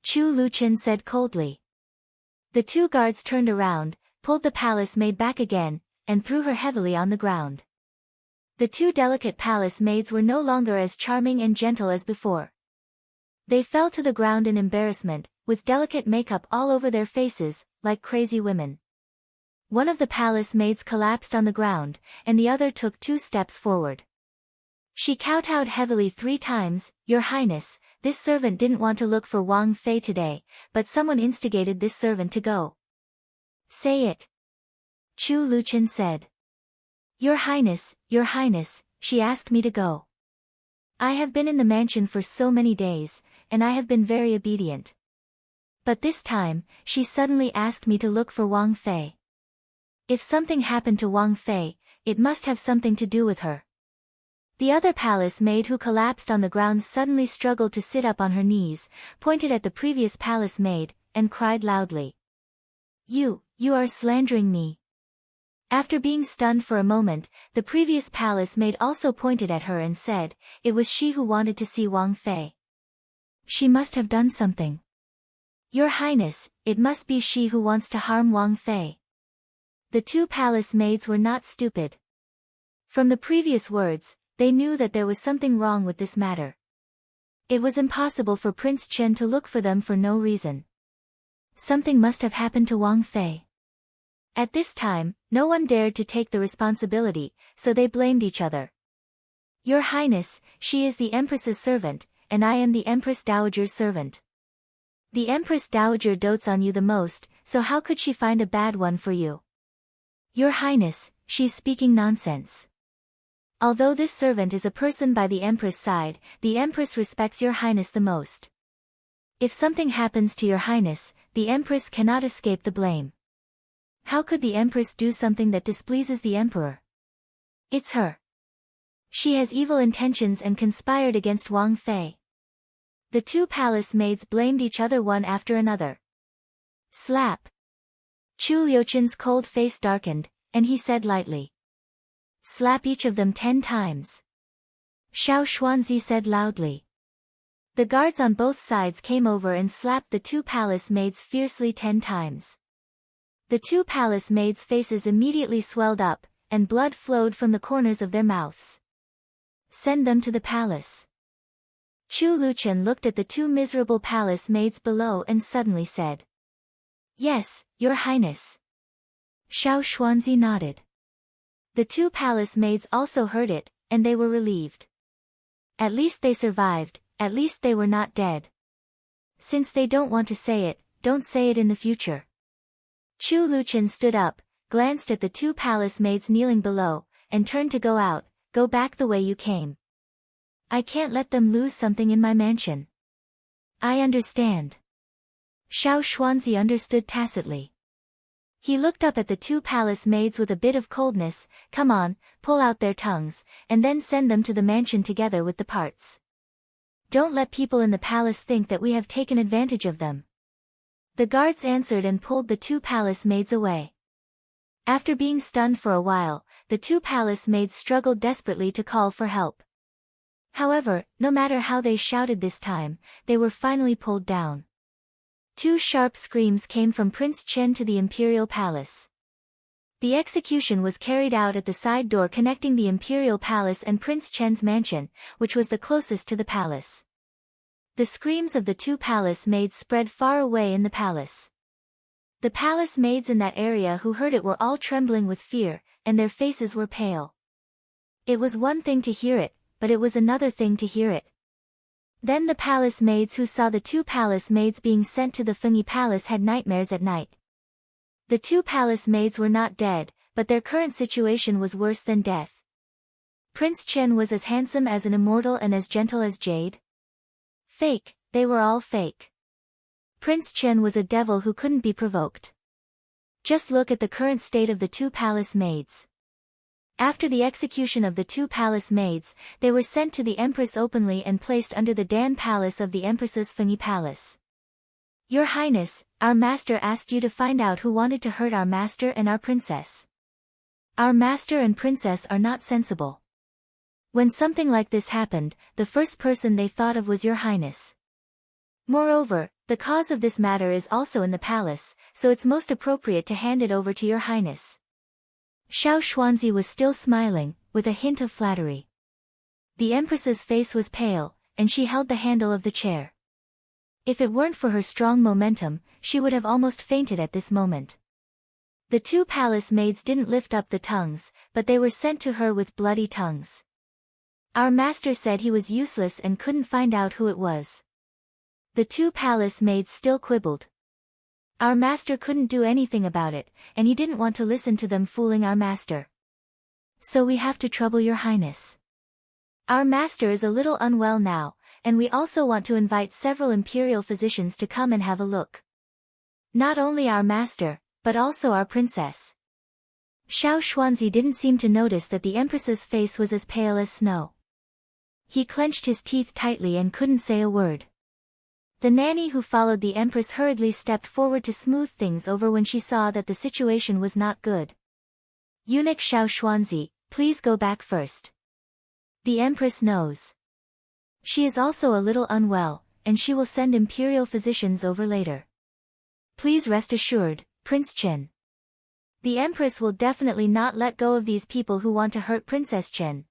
Chu Luqian said coldly. The two guards turned around, pulled the palace maid back again, and threw her heavily on the ground. The two delicate palace maids were no longer as charming and gentle as before. They fell to the ground in embarrassment, with delicate makeup all over their faces, like crazy women. One of the palace maids collapsed on the ground, and the other took 2 steps forward. She kowtowed heavily 3 times. Your Highness, this servant didn't want to look for Wang Fei today, but someone instigated this servant to go. Say it. Chu Luqian said. Your Highness, she asked me to go. I have been in the mansion for so many days, and I have been very obedient. But this time, she suddenly asked me to look for Wang Fei. If something happened to Wang Fei, it must have something to do with her. The other palace maid who collapsed on the ground suddenly struggled to sit up on her knees, pointed at the previous palace maid, and cried loudly. You are slandering me. After being stunned for a moment, the previous palace maid also pointed at her and said, it was she who wanted to see Wang Fei. She must have done something. Your Highness, it must be she who wants to harm Wang Fei. The 2 palace maids were not stupid. From the previous words, they knew that there was something wrong with this matter. It was impossible for Prince Chen to look for them for no reason. Something must have happened to Wang Fei. At this time, no one dared to take the responsibility, so they blamed each other. Your Highness, she is the Empress's servant, and I am the Empress Dowager's servant. The Empress Dowager dotes on you the most, so how could she find a bad one for you? Your Highness, she's speaking nonsense. Although this servant is a person by the Empress side, the Empress respects Your Highness the most. If something happens to Your Highness, the Empress cannot escape the blame. How could the Empress do something that displeases the Emperor? It's her. She has evil intentions and conspired against Wang Fei. The 2 palace maids blamed each other one after another. Slap. Chu Liuqian's cold face darkened, and he said lightly. Slap each of them 10 times. Xiao Xuanzi said loudly. The guards on both sides came over and slapped the 2 palace maids fiercely 10 times. The 2 palace maids' faces immediately swelled up, and blood flowed from the corners of their mouths. Send them to the palace. Chu Luqian looked at the 2 miserable palace maids below and suddenly said. Yes, Your Highness. Xiao Xuanzi nodded. The 2 palace maids also heard it, and they were relieved. At least they survived, at least they were not dead. Since they don't want to say it, don't say it in the future. Chu Luqian stood up, glanced at the 2 palace maids kneeling below, and turned to go out. Go back the way you came. I can't let them lose something in my mansion. I understand. Xiao Xuanzi understood tacitly. He looked up at the 2 palace maids with a bit of coldness. Come on, pull out their tongues, and then send them to the mansion together with the parts. Don't let people in the palace think that we have taken advantage of them. The guards answered and pulled the 2 palace maids away. After being stunned for a while, the 2 palace maids struggled desperately to call for help. However, no matter how they shouted this time, they were finally pulled down. 2 sharp screams came from Prince Chen to the imperial palace. The execution was carried out at the side door connecting the imperial palace and Prince Chen's mansion, which was the closest to the palace. The screams of the 2 palace maids spread far away in the palace. The palace maids in that area who heard it were all trembling with fear, and their faces were pale. It was one thing to hear it, but it was another thing to hear it. Then the palace maids who saw the 2 palace maids being sent to the Fengyi Palace had nightmares at night. The 2 palace maids were not dead, but their current situation was worse than death. Prince Chen was as handsome as an immortal and as gentle as jade. Fake, they were all fake. Prince Chen was a devil who couldn't be provoked. Just look at the current state of the 2 palace maids. After the execution of the 2 palace maids, they were sent to the Empress openly and placed under the Dan Palace of the Empress's Fengyi Palace. Your Highness, our master asked you to find out who wanted to hurt our master and our princess. Our master and princess are not sensible. When something like this happened, the first person they thought of was Your Highness. Moreover, the cause of this matter is also in the palace, so it's most appropriate to hand it over to Your Highness. Xiao Xuanzi was still smiling, with a hint of flattery. The Empress's face was pale, and she held the handle of the chair. If it weren't for her strong momentum, she would have almost fainted at this moment. The 2 palace maids didn't lift up the tongues, but they were sent to her with bloody tongues. Our master said he was useless and couldn't find out who it was. The two palace maids still quibbled. Our master couldn't do anything about it, and he didn't want to listen to them fooling our master. So we have to trouble your highness. Our master is a little unwell now, and we also want to invite several imperial physicians to come and have a look. Not only our master, but also our princess. Xiao Xuanzi didn't seem to notice that the empress's face was as pale as snow. He clenched his teeth tightly and couldn't say a word. The nanny who followed the empress hurriedly stepped forward to smooth things over when she saw that the situation was not good. Eunuch Xiao Xuanzi, please go back first. The empress knows. She is also a little unwell, and she will send imperial physicians over later. Please rest assured, Prince Chen. The empress will definitely not let go of these people who want to hurt Princess Chen.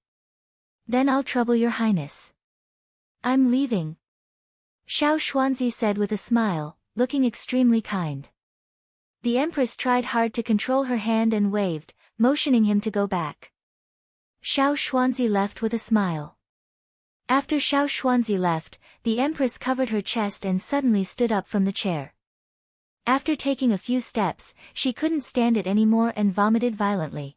Then I'll trouble your highness. I'm leaving. Xiao Xuanzi said with a smile, looking extremely kind. The empress tried hard to control her hand and waved, motioning him to go back. Xiao Xuanzi left with a smile. After Xiao Xuanzi left, the empress covered her chest and suddenly stood up from the chair. After taking a few steps, she couldn't stand it anymore and vomited violently.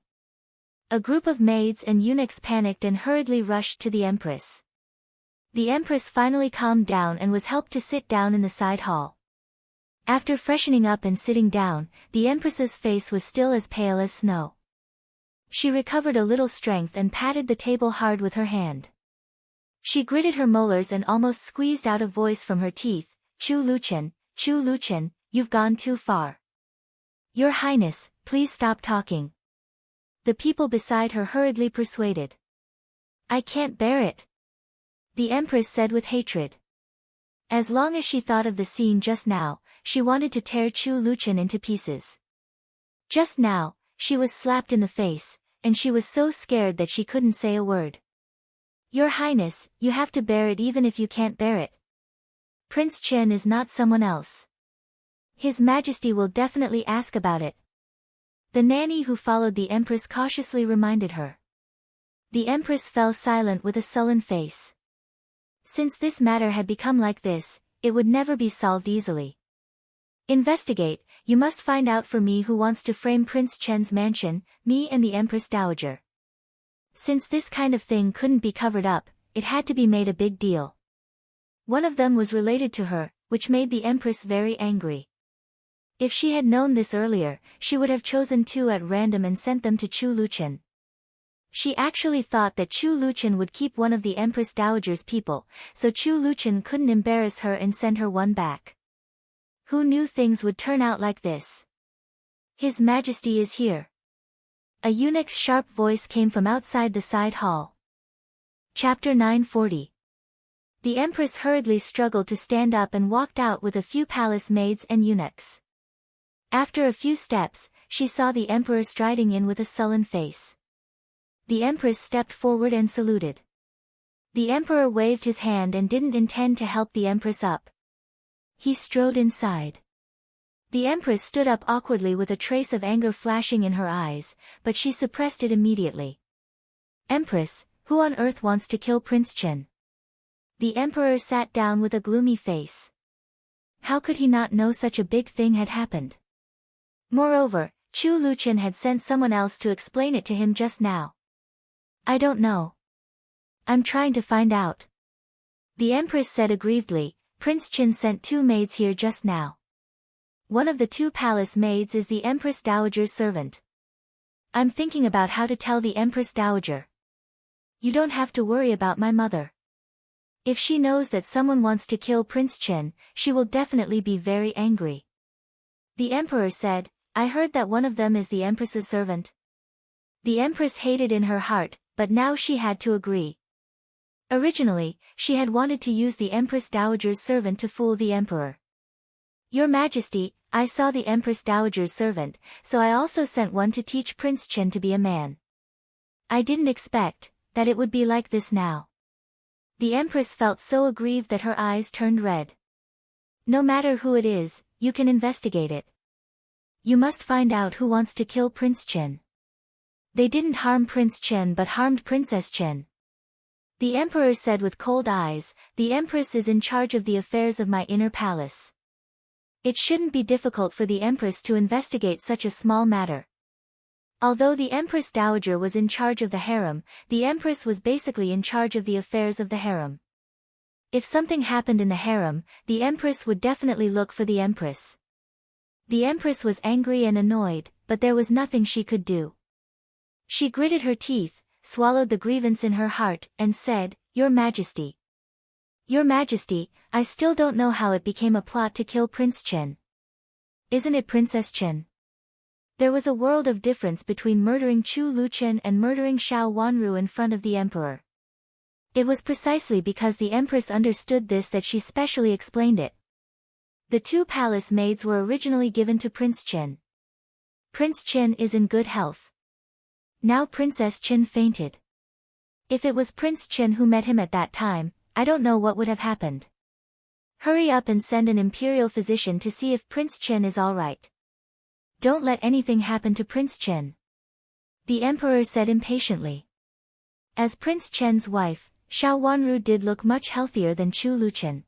A group of maids and eunuchs panicked and hurriedly rushed to the empress. The empress finally calmed down and was helped to sit down in the side hall. After freshening up and sitting down, the empress's face was still as pale as snow. She recovered a little strength and patted the table hard with her hand. She gritted her molars and almost squeezed out a voice from her teeth, Chu Luchen, you've gone too far. Your Highness, please stop talking. The people beside her hurriedly persuaded. I can't bear it. The empress said with hatred. As long as she thought of the scene just now, she wanted to tear Chu Luchen into pieces. Just now, she was slapped in the face, and she was so scared that she couldn't say a word. Your Highness, you have to bear it even if you can't bear it. Prince Chen is not someone else. His Majesty will definitely ask about it. The nanny who followed the Empress cautiously reminded her. The Empress fell silent with a sullen face. Since this matter had become like this, it would never be solved easily. Investigate, you must find out for me who wants to frame Prince Chen's mansion, me and the Empress Dowager. Since this kind of thing couldn't be covered up, it had to be made a big deal. One of them was related to her, which made the Empress very angry. If she had known this earlier, she would have chosen two at random and sent them to Chu Luchen. She actually thought that Chu Luchen would keep one of the Empress Dowager's people, so Chu Luchen couldn't embarrass her and send her one back. Who knew things would turn out like this? His Majesty is here. A eunuch's sharp voice came from outside the side hall. Chapter 940. The Empress hurriedly struggled to stand up and walked out with a few palace maids and eunuchs. After a few steps, she saw the Emperor striding in with a sullen face. The Empress stepped forward and saluted. The Emperor waved his hand and didn't intend to help the Empress up. He strode inside. The Empress stood up awkwardly with a trace of anger flashing in her eyes, but she suppressed it immediately. Empress, who on earth wants to kill Prince Chen? The Emperor sat down with a gloomy face. How could he not know such a big thing had happened? Moreover, Chu Luchen had sent someone else to explain it to him just now. I don't know. I'm trying to find out. The Empress said aggrievedly. Prince Chen sent two maids here just now. One of the two palace maids is the Empress Dowager's servant. I'm thinking about how to tell the Empress Dowager. You don't have to worry about my mother. If she knows that someone wants to kill Prince Chen, she will definitely be very angry. The Emperor said, I heard that one of them is the Empress's servant. The Empress hated in her heart, but now she had to agree. Originally, she had wanted to use the Empress Dowager's servant to fool the Emperor. Your Majesty, I saw the Empress Dowager's servant, so I also sent one to teach Prince Chen to be a man. I didn't expect that it would be like this now. The Empress felt so aggrieved that her eyes turned red. No matter who it is, you can investigate it. You must find out who wants to kill Prince Chen. They didn't harm Prince Chen but harmed Princess Chen. The emperor said with cold eyes, "The empress is in charge of the affairs of my inner palace. It shouldn't be difficult for the empress to investigate such a small matter." Although the empress dowager was in charge of the harem, the empress was basically in charge of the affairs of the harem. If something happened in the harem, the empress would definitely look for the empress. The empress was angry and annoyed, but there was nothing she could do. She gritted her teeth, swallowed the grievance in her heart, and said, "Your Majesty. Your Majesty, I still don't know how it became a plot to kill Prince Chen. Isn't it Princess Chen?" There was a world of difference between murdering Chu Luchen and murdering Xiao Wanru in front of the emperor. It was precisely because the empress understood this that she specially explained it. The 2 palace maids were originally given to Prince Chen. Prince Chen is in good health. Now Princess Chen fainted. If it was Prince Chen who met him at that time, I don't know what would have happened. Hurry up and send an imperial physician to see if Prince Chen is all right. Don't let anything happen to Prince Chen, the emperor said impatiently. As Prince Chen's wife, Xiao Wanru did look much healthier than Chu Luchen.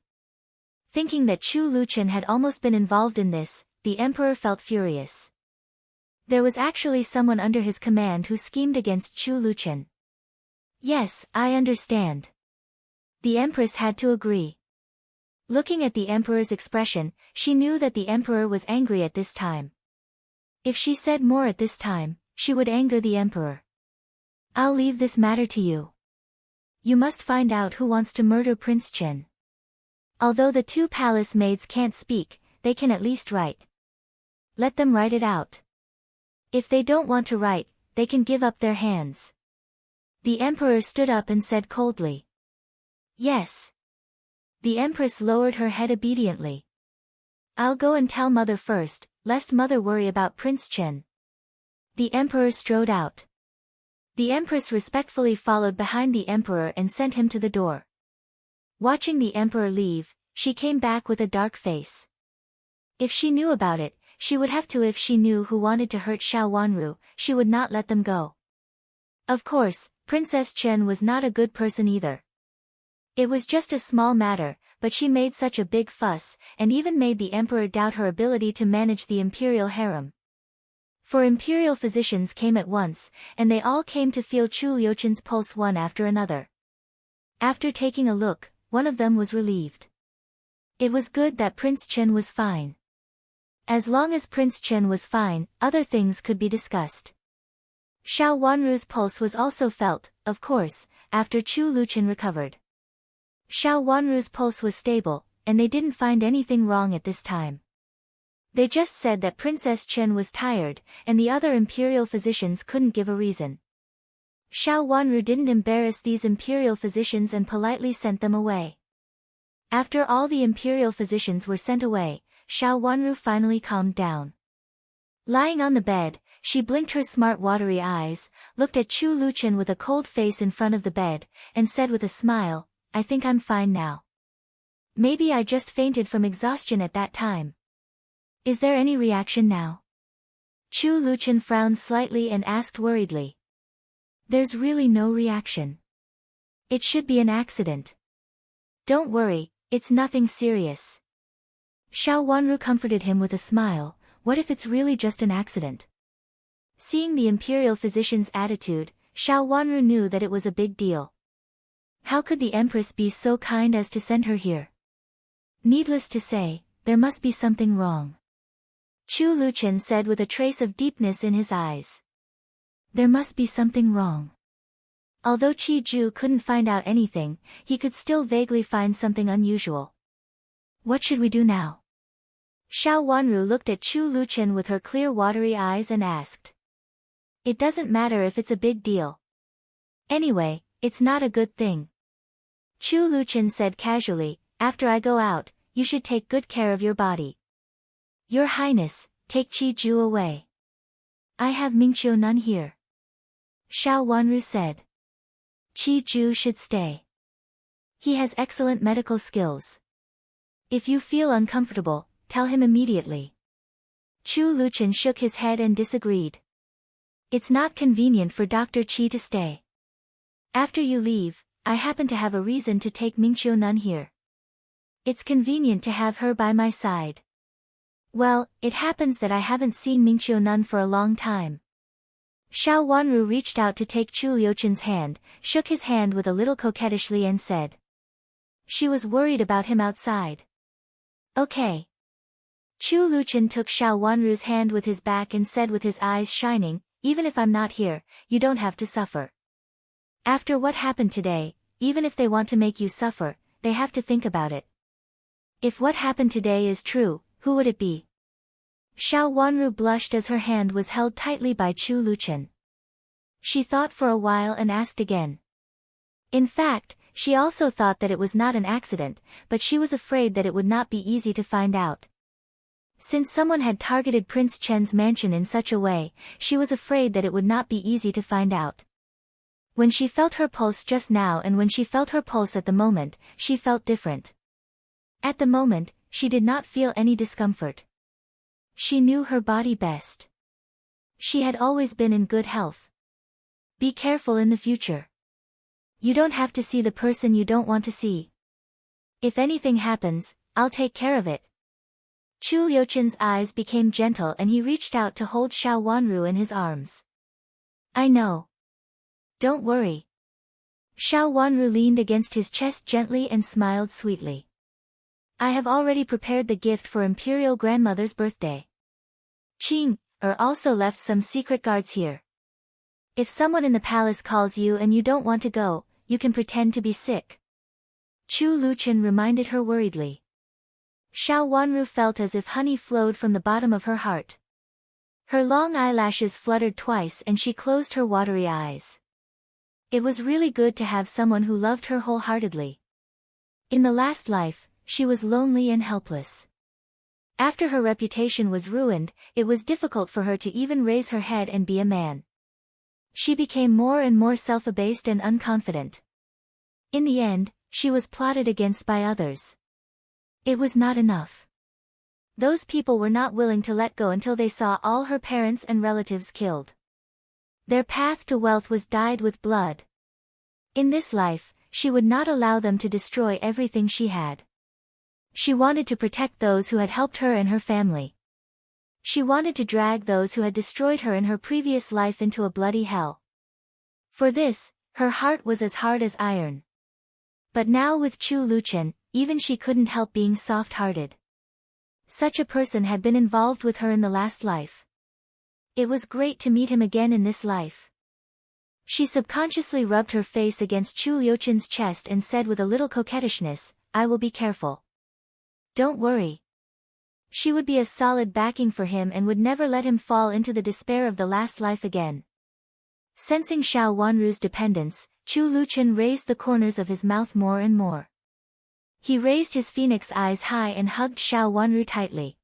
Thinking that Chu Luchen had almost been involved in this, the emperor felt furious. There was actually someone under his command who schemed against Chu Luchen. Yes, I understand. The empress had to agree. Looking at the emperor's expression, she knew that the emperor was angry at this time. If she said more at this time, she would anger the emperor. I'll leave this matter to you. You must find out who wants to murder Prince Chen. Although the 2 palace maids can't speak, they can at least write. Let them write it out. If they don't want to write, they can give up their hands. The emperor stood up and said coldly. Yes. The empress lowered her head obediently. I'll go and tell mother first, lest mother worry about Prince Chen. The emperor strode out. The empress respectfully followed behind the emperor and sent him to the door. Watching the emperor leave, she came back with a dark face. If she knew about it, she would have to. If she knew who wanted to hurt Xiao Wanru, she would not let them go. Of course, Princess Chen was not a good person either. It was just a small matter, but she made such a big fuss, and even made the emperor doubt her ability to manage the imperial harem. For imperial physicians came at once, and they all came to feel Chu Liuchen's pulse one after another. After taking a look, one of them was relieved. It was good that Prince Chen was fine. As long as Prince Chen was fine, other things could be discussed. Xiao Wanru's pulse was also felt, of course, after Chu Luchen recovered. Xiao Wanru's pulse was stable, and they didn't find anything wrong at this time. They just said that Princess Chen was tired, and the other imperial physicians couldn't give a reason. Xiao Wanru didn't embarrass these imperial physicians and politely sent them away. After all the imperial physicians were sent away, Xiao Wanru finally calmed down. Lying on the bed, she blinked her smart watery eyes, looked at Chu Luchen with a cold face in front of the bed, and said with a smile, "I think I'm fine now. Maybe I just fainted from exhaustion at that time. Is there any reaction now?" Chu Luchen frowned slightly and asked worriedly. "There's really no reaction. It should be an accident. Don't worry, it's nothing serious." Xiao Wanru comforted him with a smile. What if it's really just an accident? Seeing the imperial physician's attitude, Xiao Wanru knew that it was a big deal. How could the empress be so kind as to send her here? Needless to say, there must be something wrong. Chu Luchen said with a trace of deepness in his eyes. There must be something wrong. Although Qi Ju couldn't find out anything, he could still vaguely find something unusual. What should we do now? Xiao Wanru looked at Chu Luchen with her clear watery eyes and asked. It doesn't matter if it's a big deal. Anyway, it's not a good thing. Chu Luchen said casually, after I go out, you should take good care of your body. Your Highness, take Qi Ju away. I have Mingqiu Nun here. Xiao Wanru said. Qi Ju should stay. He has excellent medical skills. If you feel uncomfortable, tell him immediately. Chu Luchen shook his head and disagreed. It's not convenient for Dr. Qi to stay. After you leave, I happen to have a reason to take Mingqiu Nun here. It's convenient to have her by my side. Well, it happens that I haven't seen Mingqiu Nun for a long time. Xiao Wanru reached out to take Chu Liuchen's hand, shook his hand with a little coquettishly and said. She was worried about him outside. Okay. Chu Liuchen took Xiao Wanru's hand with his back and said with his eyes shining, even if I'm not here, you don't have to suffer. After what happened today, even if they want to make you suffer, they have to think about it. If what happened today is true, who would it be? Xiao Wanru blushed as her hand was held tightly by Chu Liuchen. She thought for a while and asked again. In fact, she also thought that it was not an accident, but she was afraid that it would not be easy to find out. Since someone had targeted Prince Chen's mansion in such a way, she was afraid that it would not be easy to find out. When she felt her pulse just now and when she felt her pulse at the moment, she felt different. At the moment, she did not feel any discomfort. She knew her body best. She had always been in good health. Be careful in the future. You don't have to see the person you don't want to see. If anything happens, I'll take care of it. Chu Liuchen's eyes became gentle and he reached out to hold Xiao Wanru in his arms. I know. Don't worry. Xiao Wanru leaned against his chest gently and smiled sweetly. I have already prepared the gift for Imperial Grandmother's birthday. Qing also left some secret guards here. If someone in the palace calls you and you don't want to go, you can pretend to be sick. Chu Liuchen reminded her worriedly. Xiao Wanru felt as if honey flowed from the bottom of her heart. Her long eyelashes fluttered twice and she closed her watery eyes. It was really good to have someone who loved her wholeheartedly. In the last life, she was lonely and helpless. After her reputation was ruined, it was difficult for her to even raise her head and be a man. She became more and more self-abased and unconfident. In the end, she was plotted against by others. It was not enough. Those people were not willing to let go until they saw all her parents and relatives killed. Their path to wealth was dyed with blood. In this life, she would not allow them to destroy everything she had. She wanted to protect those who had helped her and her family. She wanted to drag those who had destroyed her in her previous life into a bloody hell. For this, her heart was as hard as iron. But now with Chu Liuchen, even she couldn't help being soft-hearted. Such a person had been involved with her in the last life. It was great to meet him again in this life. She subconsciously rubbed her face against Chu Liuchen's chest and said with a little coquettishness, I will be careful. Don't worry. She would be a solid backing for him and would never let him fall into the despair of the last life again. Sensing Xiao Wanru's dependence, Chu Liuchen raised the corners of his mouth more and more. He raised his phoenix eyes high and hugged Xiao Wanru tightly.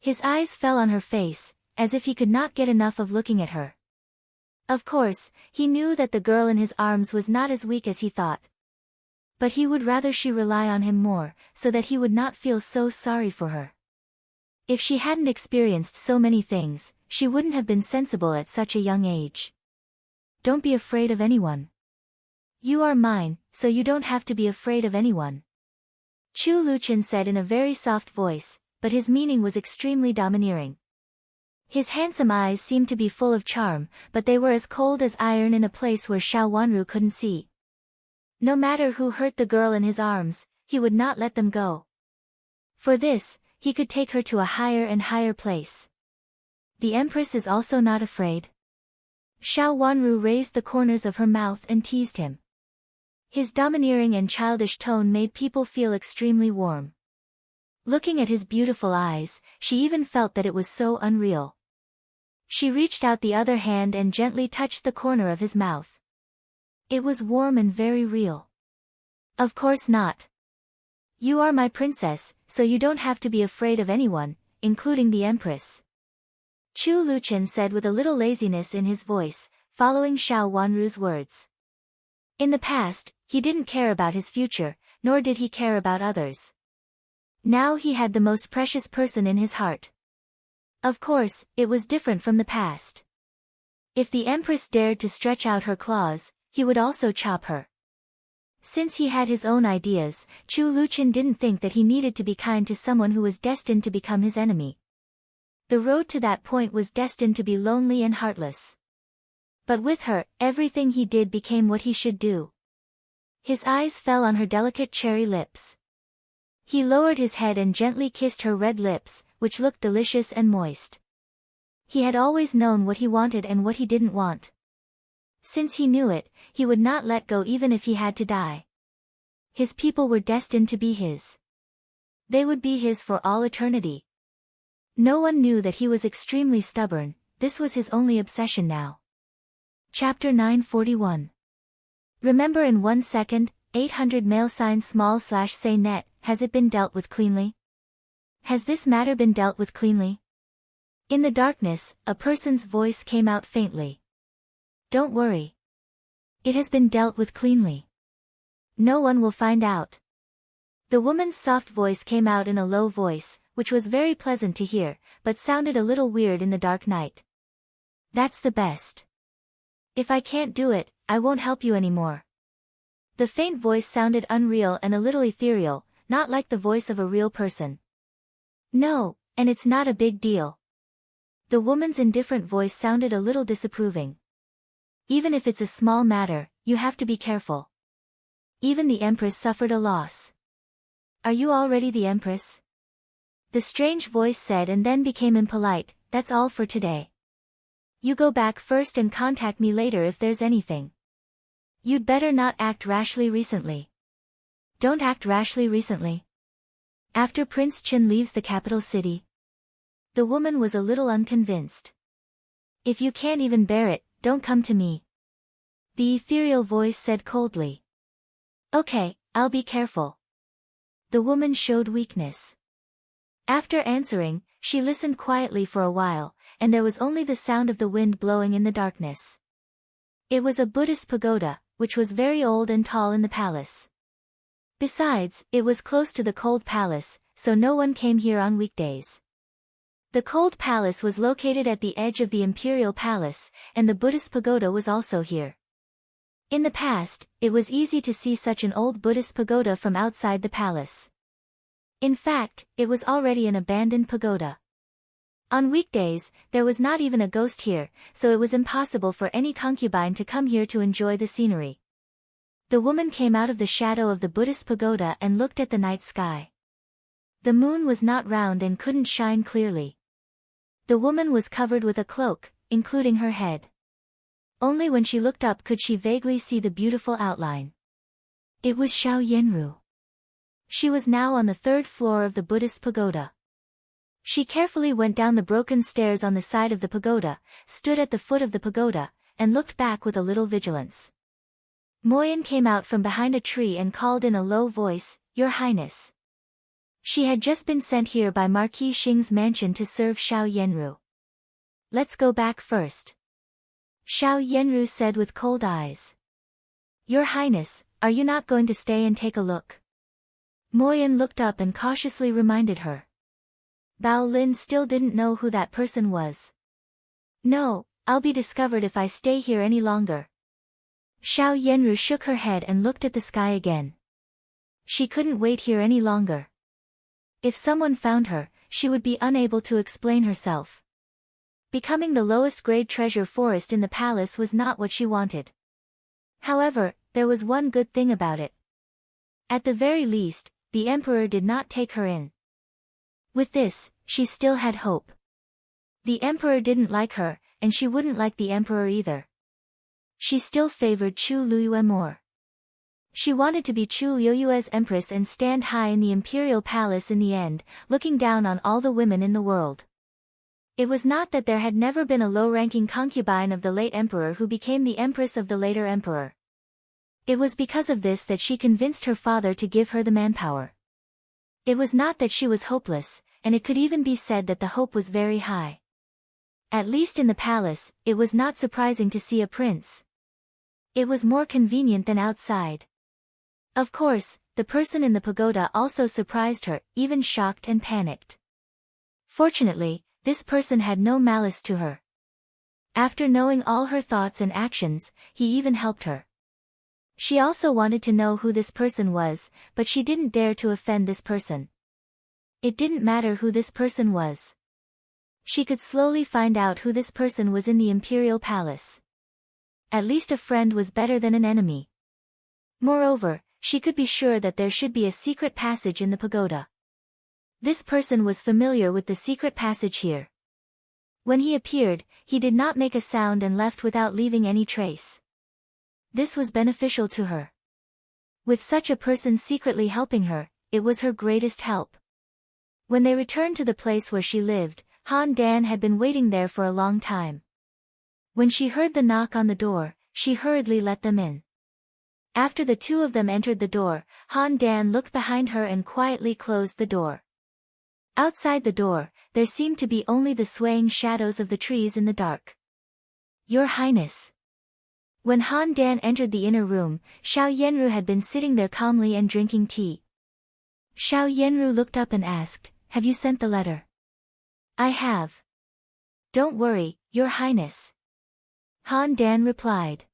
His eyes fell on her face, as if he could not get enough of looking at her. Of course, he knew that the girl in his arms was not as weak as he thought. But he would rather she rely on him more, so that he would not feel so sorry for her. If she hadn't experienced so many things, she wouldn't have been sensible at such a young age. Don't be afraid of anyone. You are mine, so you don't have to be afraid of anyone. Chu Liuchen said in a very soft voice, but his meaning was extremely domineering. His handsome eyes seemed to be full of charm, but they were as cold as iron in a place where Xiao Wanru couldn't see. No matter who hurt the girl in his arms, he would not let them go. For this, he could take her to a higher and higher place. The Empress is also not afraid. Xiao Wanru raised the corners of her mouth and teased him. His domineering and childish tone made people feel extremely warm. Looking at his beautiful eyes, she even felt that it was so unreal. She reached out the other hand and gently touched the corner of his mouth. It was warm and very real. Of course not. You are my princess, so you don't have to be afraid of anyone, including the Empress. Chu Liuchen said with a little laziness in his voice, following Xiao Wanru's words. In the past, he didn't care about his future, nor did he care about others. Now he had the most precious person in his heart. Of course, it was different from the past. If the Empress dared to stretch out her claws, he would also chop her. Since he had his own ideas, Chu Luchin didn't think that he needed to be kind to someone who was destined to become his enemy. The road to that point was destined to be lonely and heartless. But with her, everything he did became what he should do. His eyes fell on her delicate cherry lips. He lowered his head and gently kissed her red lips, which looked delicious and moist. He had always known what he wanted and what he didn't want. Since he knew it, he would not let go even if he had to die. His people were destined to be his. They would be his for all eternity. No one knew that he was extremely stubborn. This was his only obsession now. Chapter 941. Remember in 1 second, 800 mail sign small/say net, has it been dealt with cleanly? Has this matter been dealt with cleanly? In the darkness, a person's voice came out faintly. Don't worry. It has been dealt with cleanly. No one will find out. The woman's soft voice came out in a low voice, which was very pleasant to hear, but sounded a little weird in the dark night. That's the best. If I can't do it, I won't help you anymore. The faint voice sounded unreal and a little ethereal, not like the voice of a real person. No, and it's not a big deal. The woman's indifferent voice sounded a little disapproving. Even if it's a small matter, you have to be careful. Even the Empress suffered a loss. Are you already the Empress? The strange voice said and then became impolite. That's all for today. You go back first and contact me later if there's anything. You'd better not act rashly recently. Don't act rashly recently. After Prince Chen leaves the capital city. The woman was a little unconvinced. If you can't even bear it, don't come to me. The ethereal voice said coldly. Okay, I'll be careful. The woman showed weakness. After answering, she listened quietly for a while, and there was only the sound of the wind blowing in the darkness. It was a Buddhist pagoda, which was very old and tall in the palace. Besides, it was close to the cold palace, so no one came here on weekdays. The cold palace was located at the edge of the imperial palace, and the Buddhist pagoda was also here. In the past, it was easy to see such an old Buddhist pagoda from outside the palace. In fact, it was already an abandoned pagoda. On weekdays, there was not even a ghost here, so it was impossible for any concubine to come here to enjoy the scenery. The woman came out of the shadow of the Buddhist pagoda and looked at the night sky. The moon was not round and couldn't shine clearly. The woman was covered with a cloak, including her head. Only when she looked up could she vaguely see the beautiful outline. It was Xiao Yenru. She was now on the 3rd floor of the Buddhist pagoda. She carefully went down the broken stairs on the side of the pagoda, stood at the foot of the pagoda, and looked back with a little vigilance. Moyen came out from behind a tree and called in a low voice, Your Highness. She had just been sent here by Marquis Xing's mansion to serve Xiao Yenru. Let's go back first. Xiao Yenru said with cold eyes. Your Highness, are you not going to stay and take a look? Moyen looked up and cautiously reminded her. Bao Lin still didn't know who that person was. No, I'll be discovered if I stay here any longer. Xiao Yenru shook her head and looked at the sky again. She couldn't wait here any longer. If someone found her, she would be unable to explain herself. Becoming the lowest grade treasure forest in the palace was not what she wanted. However, there was one good thing about it. At the very least, the emperor did not take her in. With this, she still had hope. The emperor didn't like her, and she wouldn't like the emperor either. She still favored Chu Liyue more. She wanted to be Chu Liyue's empress and stand high in the imperial palace in the end, looking down on all the women in the world. It was not that there had never been a low-ranking concubine of the late emperor who became the empress of the later emperor. It was because of this that she convinced her father to give her the manpower. It was not that she was hopeless, and it could even be said that the hope was very high. At least in the palace, it was not surprising to see a prince. It was more convenient than outside. Of course, the person in the pagoda also surprised her, even shocked and panicked. Fortunately, this person had no malice to her. After knowing all her thoughts and actions, he even helped her. She also wanted to know who this person was, but she didn't dare to offend this person. It didn't matter who this person was. She could slowly find out who this person was in the imperial palace. At least a friend was better than an enemy. Moreover, she could be sure that there should be a secret passage in the pagoda. This person was familiar with the secret passage here. When he appeared, he did not make a sound and left without leaving any trace. This was beneficial to her. With such a person secretly helping her, it was her greatest help. When they returned to the place where she lived, Han Dan had been waiting there for a long time. When she heard the knock on the door, she hurriedly let them in. After the two of them entered the door, Han Dan looked behind her and quietly closed the door. Outside the door, there seemed to be only the swaying shadows of the trees in the dark. Your Highness. When Han Dan entered the inner room, Xiao Yenru had been sitting there calmly and drinking tea. Xiao Yenru looked up and asked, "Have you sent the letter?" "I have." "Don't worry, Your Highness." Han Dan replied.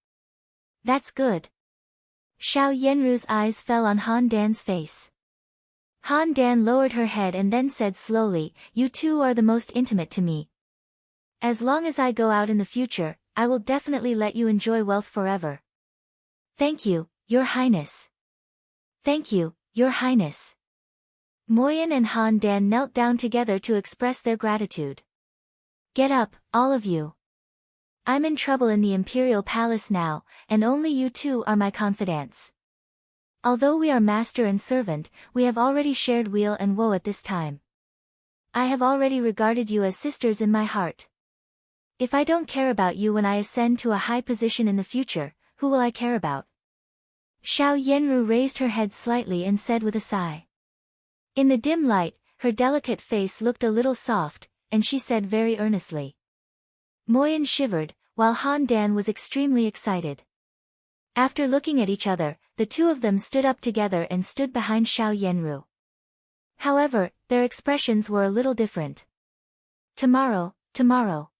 "That's good." Xiao Yenru's eyes fell on Han Dan's face. Han Dan lowered her head and then said slowly, "You two are the most intimate to me. As long as I go out in the future, I will definitely let you enjoy wealth forever." "Thank you, Your Highness." "Thank you, Your Highness." Moyen and Han Dan knelt down together to express their gratitude. "Get up, all of you. I'm in trouble in the imperial palace now, and only you two are my confidants. Although we are master and servant, we have already shared weal and woe at this time. I have already regarded you as sisters in my heart. If I don't care about you when I ascend to a high position in the future, who will I care about?" Xiao Yenru raised her head slightly and said with a sigh. In the dim light, her delicate face looked a little soft, and she said very earnestly. Moyen shivered, while Han Dan was extremely excited. After looking at each other, the two of them stood up together and stood behind Xiao Yenru. However, their expressions were a little different. "Tomorrow, tomorrow,"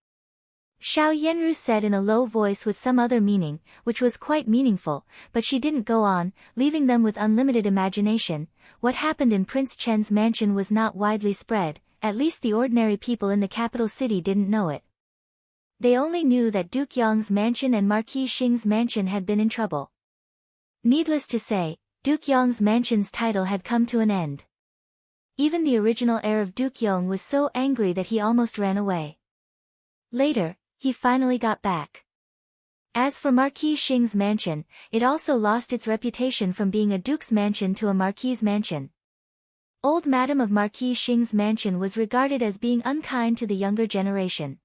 Xiao Yenru said in a low voice with some other meaning, which was quite meaningful, but she didn't go on, leaving them with unlimited imagination. What happened in Prince Chen's mansion was not widely spread, at least the ordinary people in the capital city didn't know it. They only knew that Duke Yong's mansion and Marquis Xing's mansion had been in trouble. Needless to say, Duke Yong's mansion's title had come to an end. Even the original heir of Duke Yong was so angry that he almost ran away. Later, he finally got back. As for Marquis Xing's mansion, it also lost its reputation from being a duke's mansion to a marquis's mansion. Old Madam of Marquis Xing's mansion was regarded as being unkind to the younger generation.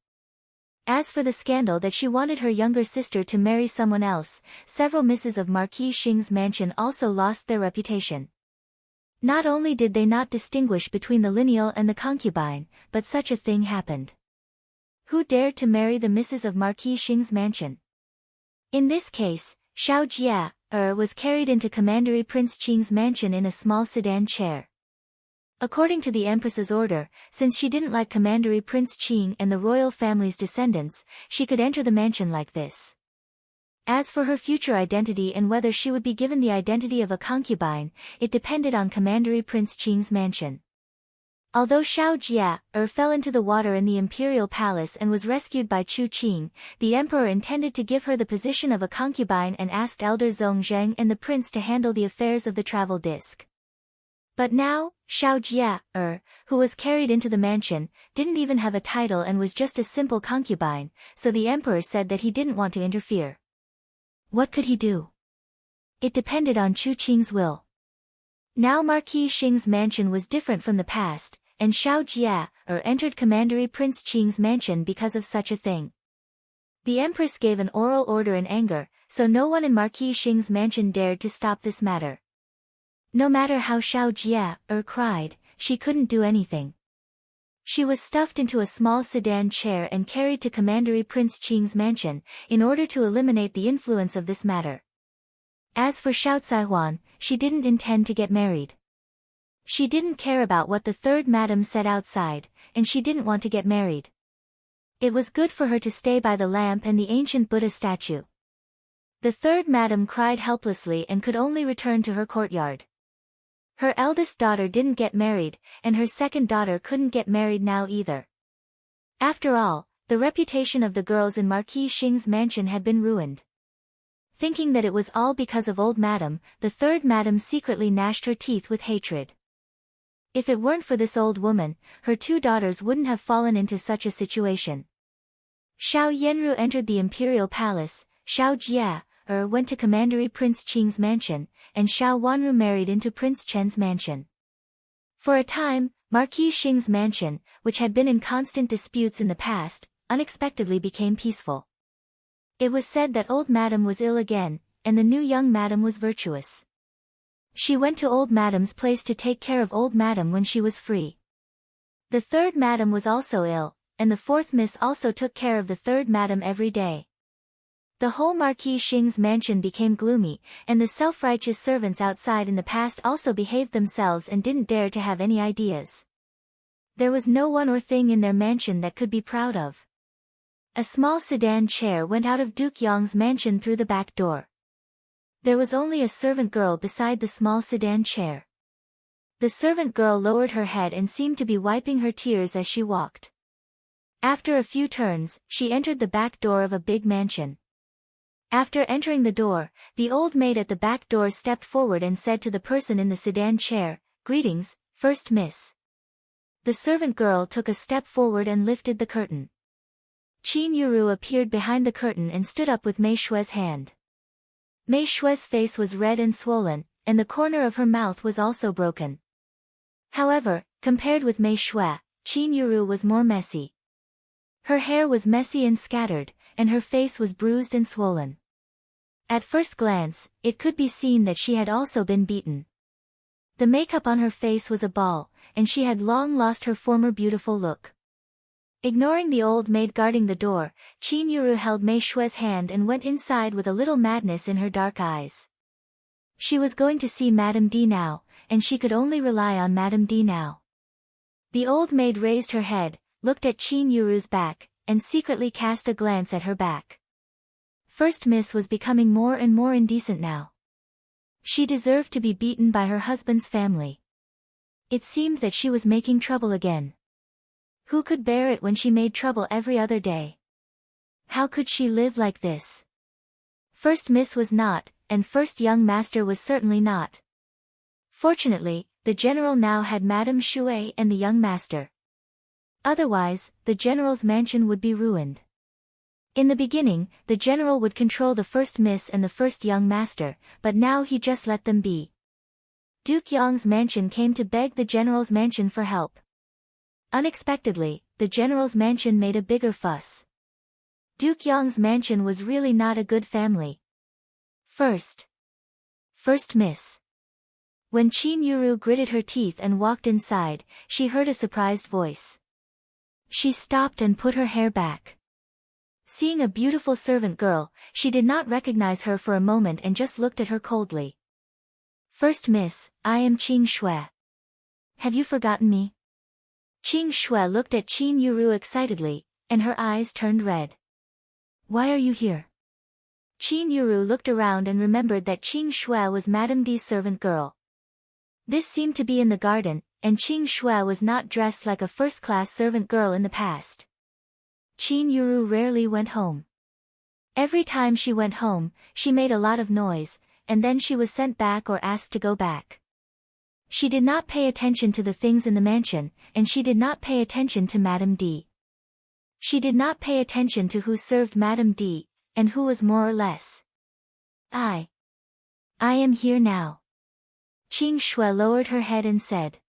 As for the scandal that she wanted her younger sister to marry someone else, several misses of Marquis Xing's mansion also lost their reputation. Not only did they not distinguish between the lineal and the concubine, but such a thing happened. Who dared to marry the misses of Marquis Xing's mansion? In this case, Xiao Jia, was carried into Commandery Prince Qing's mansion in a small sedan chair. According to the Empress's order, since she didn't like Commandery Prince Qing and the royal family's descendants, she could enter the mansion like this. As for her future identity and whether she would be given the identity of a concubine, it depended on Commandery Prince Qing's mansion. Although Xiao Jia, fell into the water in the imperial palace and was rescued by Chu Qing, the emperor intended to give her the position of a concubine and asked elder Zhong Zheng and the prince to handle the affairs of the travel disc. But now, Xiao Jia, who was carried into the mansion, didn't even have a title and was just a simple concubine, so the emperor said that he didn't want to interfere. What could he do? It depended on Chu Qing's will. Now Marquis Xing's mansion was different from the past, and Xiao Jia, entered Commandery Prince Qing's mansion because of such a thing. The empress gave an oral order in anger, so no one in Marquis Xing's mansion dared to stop this matter. No matter how Xiao Jia, cried, she couldn't do anything. She was stuffed into a small sedan chair and carried to Commandery Prince Qing's mansion, in order to eliminate the influence of this matter. As for Xiao Caihuan, she didn't intend to get married. She didn't care about what the third madam said outside, and she didn't want to get married. It was good for her to stay by the lamp and the ancient Buddha statue. The third madam cried helplessly and could only return to her courtyard. Her eldest daughter didn't get married, and her second daughter couldn't get married now either. After all, the reputation of the girls in Marquis Xing's mansion had been ruined. Thinking that it was all because of old madam, the third madam secretly gnashed her teeth with hatred. If it weren't for this old woman, her two daughters wouldn't have fallen into such a situation. Xiao Yanru entered the imperial palace, Xiao Jia went to Commandery Prince Qing's mansion, and Xiao Wanru married into Prince Chen's mansion. For a time, Marquis Xing's mansion, which had been in constant disputes in the past, unexpectedly became peaceful. It was said that old madam was ill again, and the new young madam was virtuous. She went to old madam's place to take care of old madam when she was free. The third madam was also ill, and the fourth miss also took care of the third madam every day. The whole Marquis Xing's mansion became gloomy, and the self-righteous servants outside in the past also behaved themselves and didn't dare to have any ideas. There was no one or thing in their mansion that could be proud of. A small sedan chair went out of Duke Yong's mansion through the back door. There was only a servant girl beside the small sedan chair. The servant girl lowered her head and seemed to be wiping her tears as she walked. After a few turns, she entered the back door of a big mansion. After entering the door, the old maid at the back door stepped forward and said to the person in the sedan chair, "Greetings, first miss." The servant girl took a step forward and lifted the curtain. Qin Yuru appeared behind the curtain and stood up with Mei Shue's hand. Mei Shue's face was red and swollen, and the corner of her mouth was also broken. However, compared with Mei Shue, Qin Yuru was more messy. Her hair was messy and scattered, and her face was bruised and swollen. At first glance, it could be seen that she had also been beaten. The makeup on her face was a ball, and she had long lost her former beautiful look. Ignoring the old maid guarding the door, Qin Yuru held Mei Shue's hand and went inside with a little madness in her dark eyes. She was going to see Madame D now, and she could only rely on Madame D now. The old maid raised her head, looked at Qin Yuru's back, and secretly cast a glance at her back. First Miss was becoming more and more indecent now. She deserved to be beaten by her husband's family. It seemed that she was making trouble again. Who could bear it when she made trouble every other day? How could she live like this? First Miss was not, and First Young Master was certainly not. Fortunately, the general now had Madame Shuei and the young master. Otherwise, the general's mansion would be ruined. In the beginning, the general would control the first miss and the first young master, but now he just let them be. Duke Yong's mansion came to beg the general's mansion for help. Unexpectedly, the general's mansion made a bigger fuss. Duke Yong's mansion was really not a good family. First Miss. When Qin Yuru gritted her teeth and walked inside, she heard a surprised voice. She stopped and put her hair back. Seeing a beautiful servant girl, she did not recognize her for a moment and just looked at her coldly. "First Miss, I am Qing Shui. Have you forgotten me?" Qing Shui looked at Qin Yuru excitedly, and her eyes turned red. "Why are you here?" Qin Yuru looked around and remembered that Qing Shui was Madame D's servant girl. This seemed to be in the garden, and Qing Shui was not dressed like a first-class servant girl in the past. Qin Yuru rarely went home. Every time she went home, she made a lot of noise, and then she was sent back or asked to go back. She did not pay attention to the things in the mansion, and she did not pay attention to Madame D. She did not pay attention to who served Madame D, and who was more or less. I am here now." Qing Shui lowered her head and said.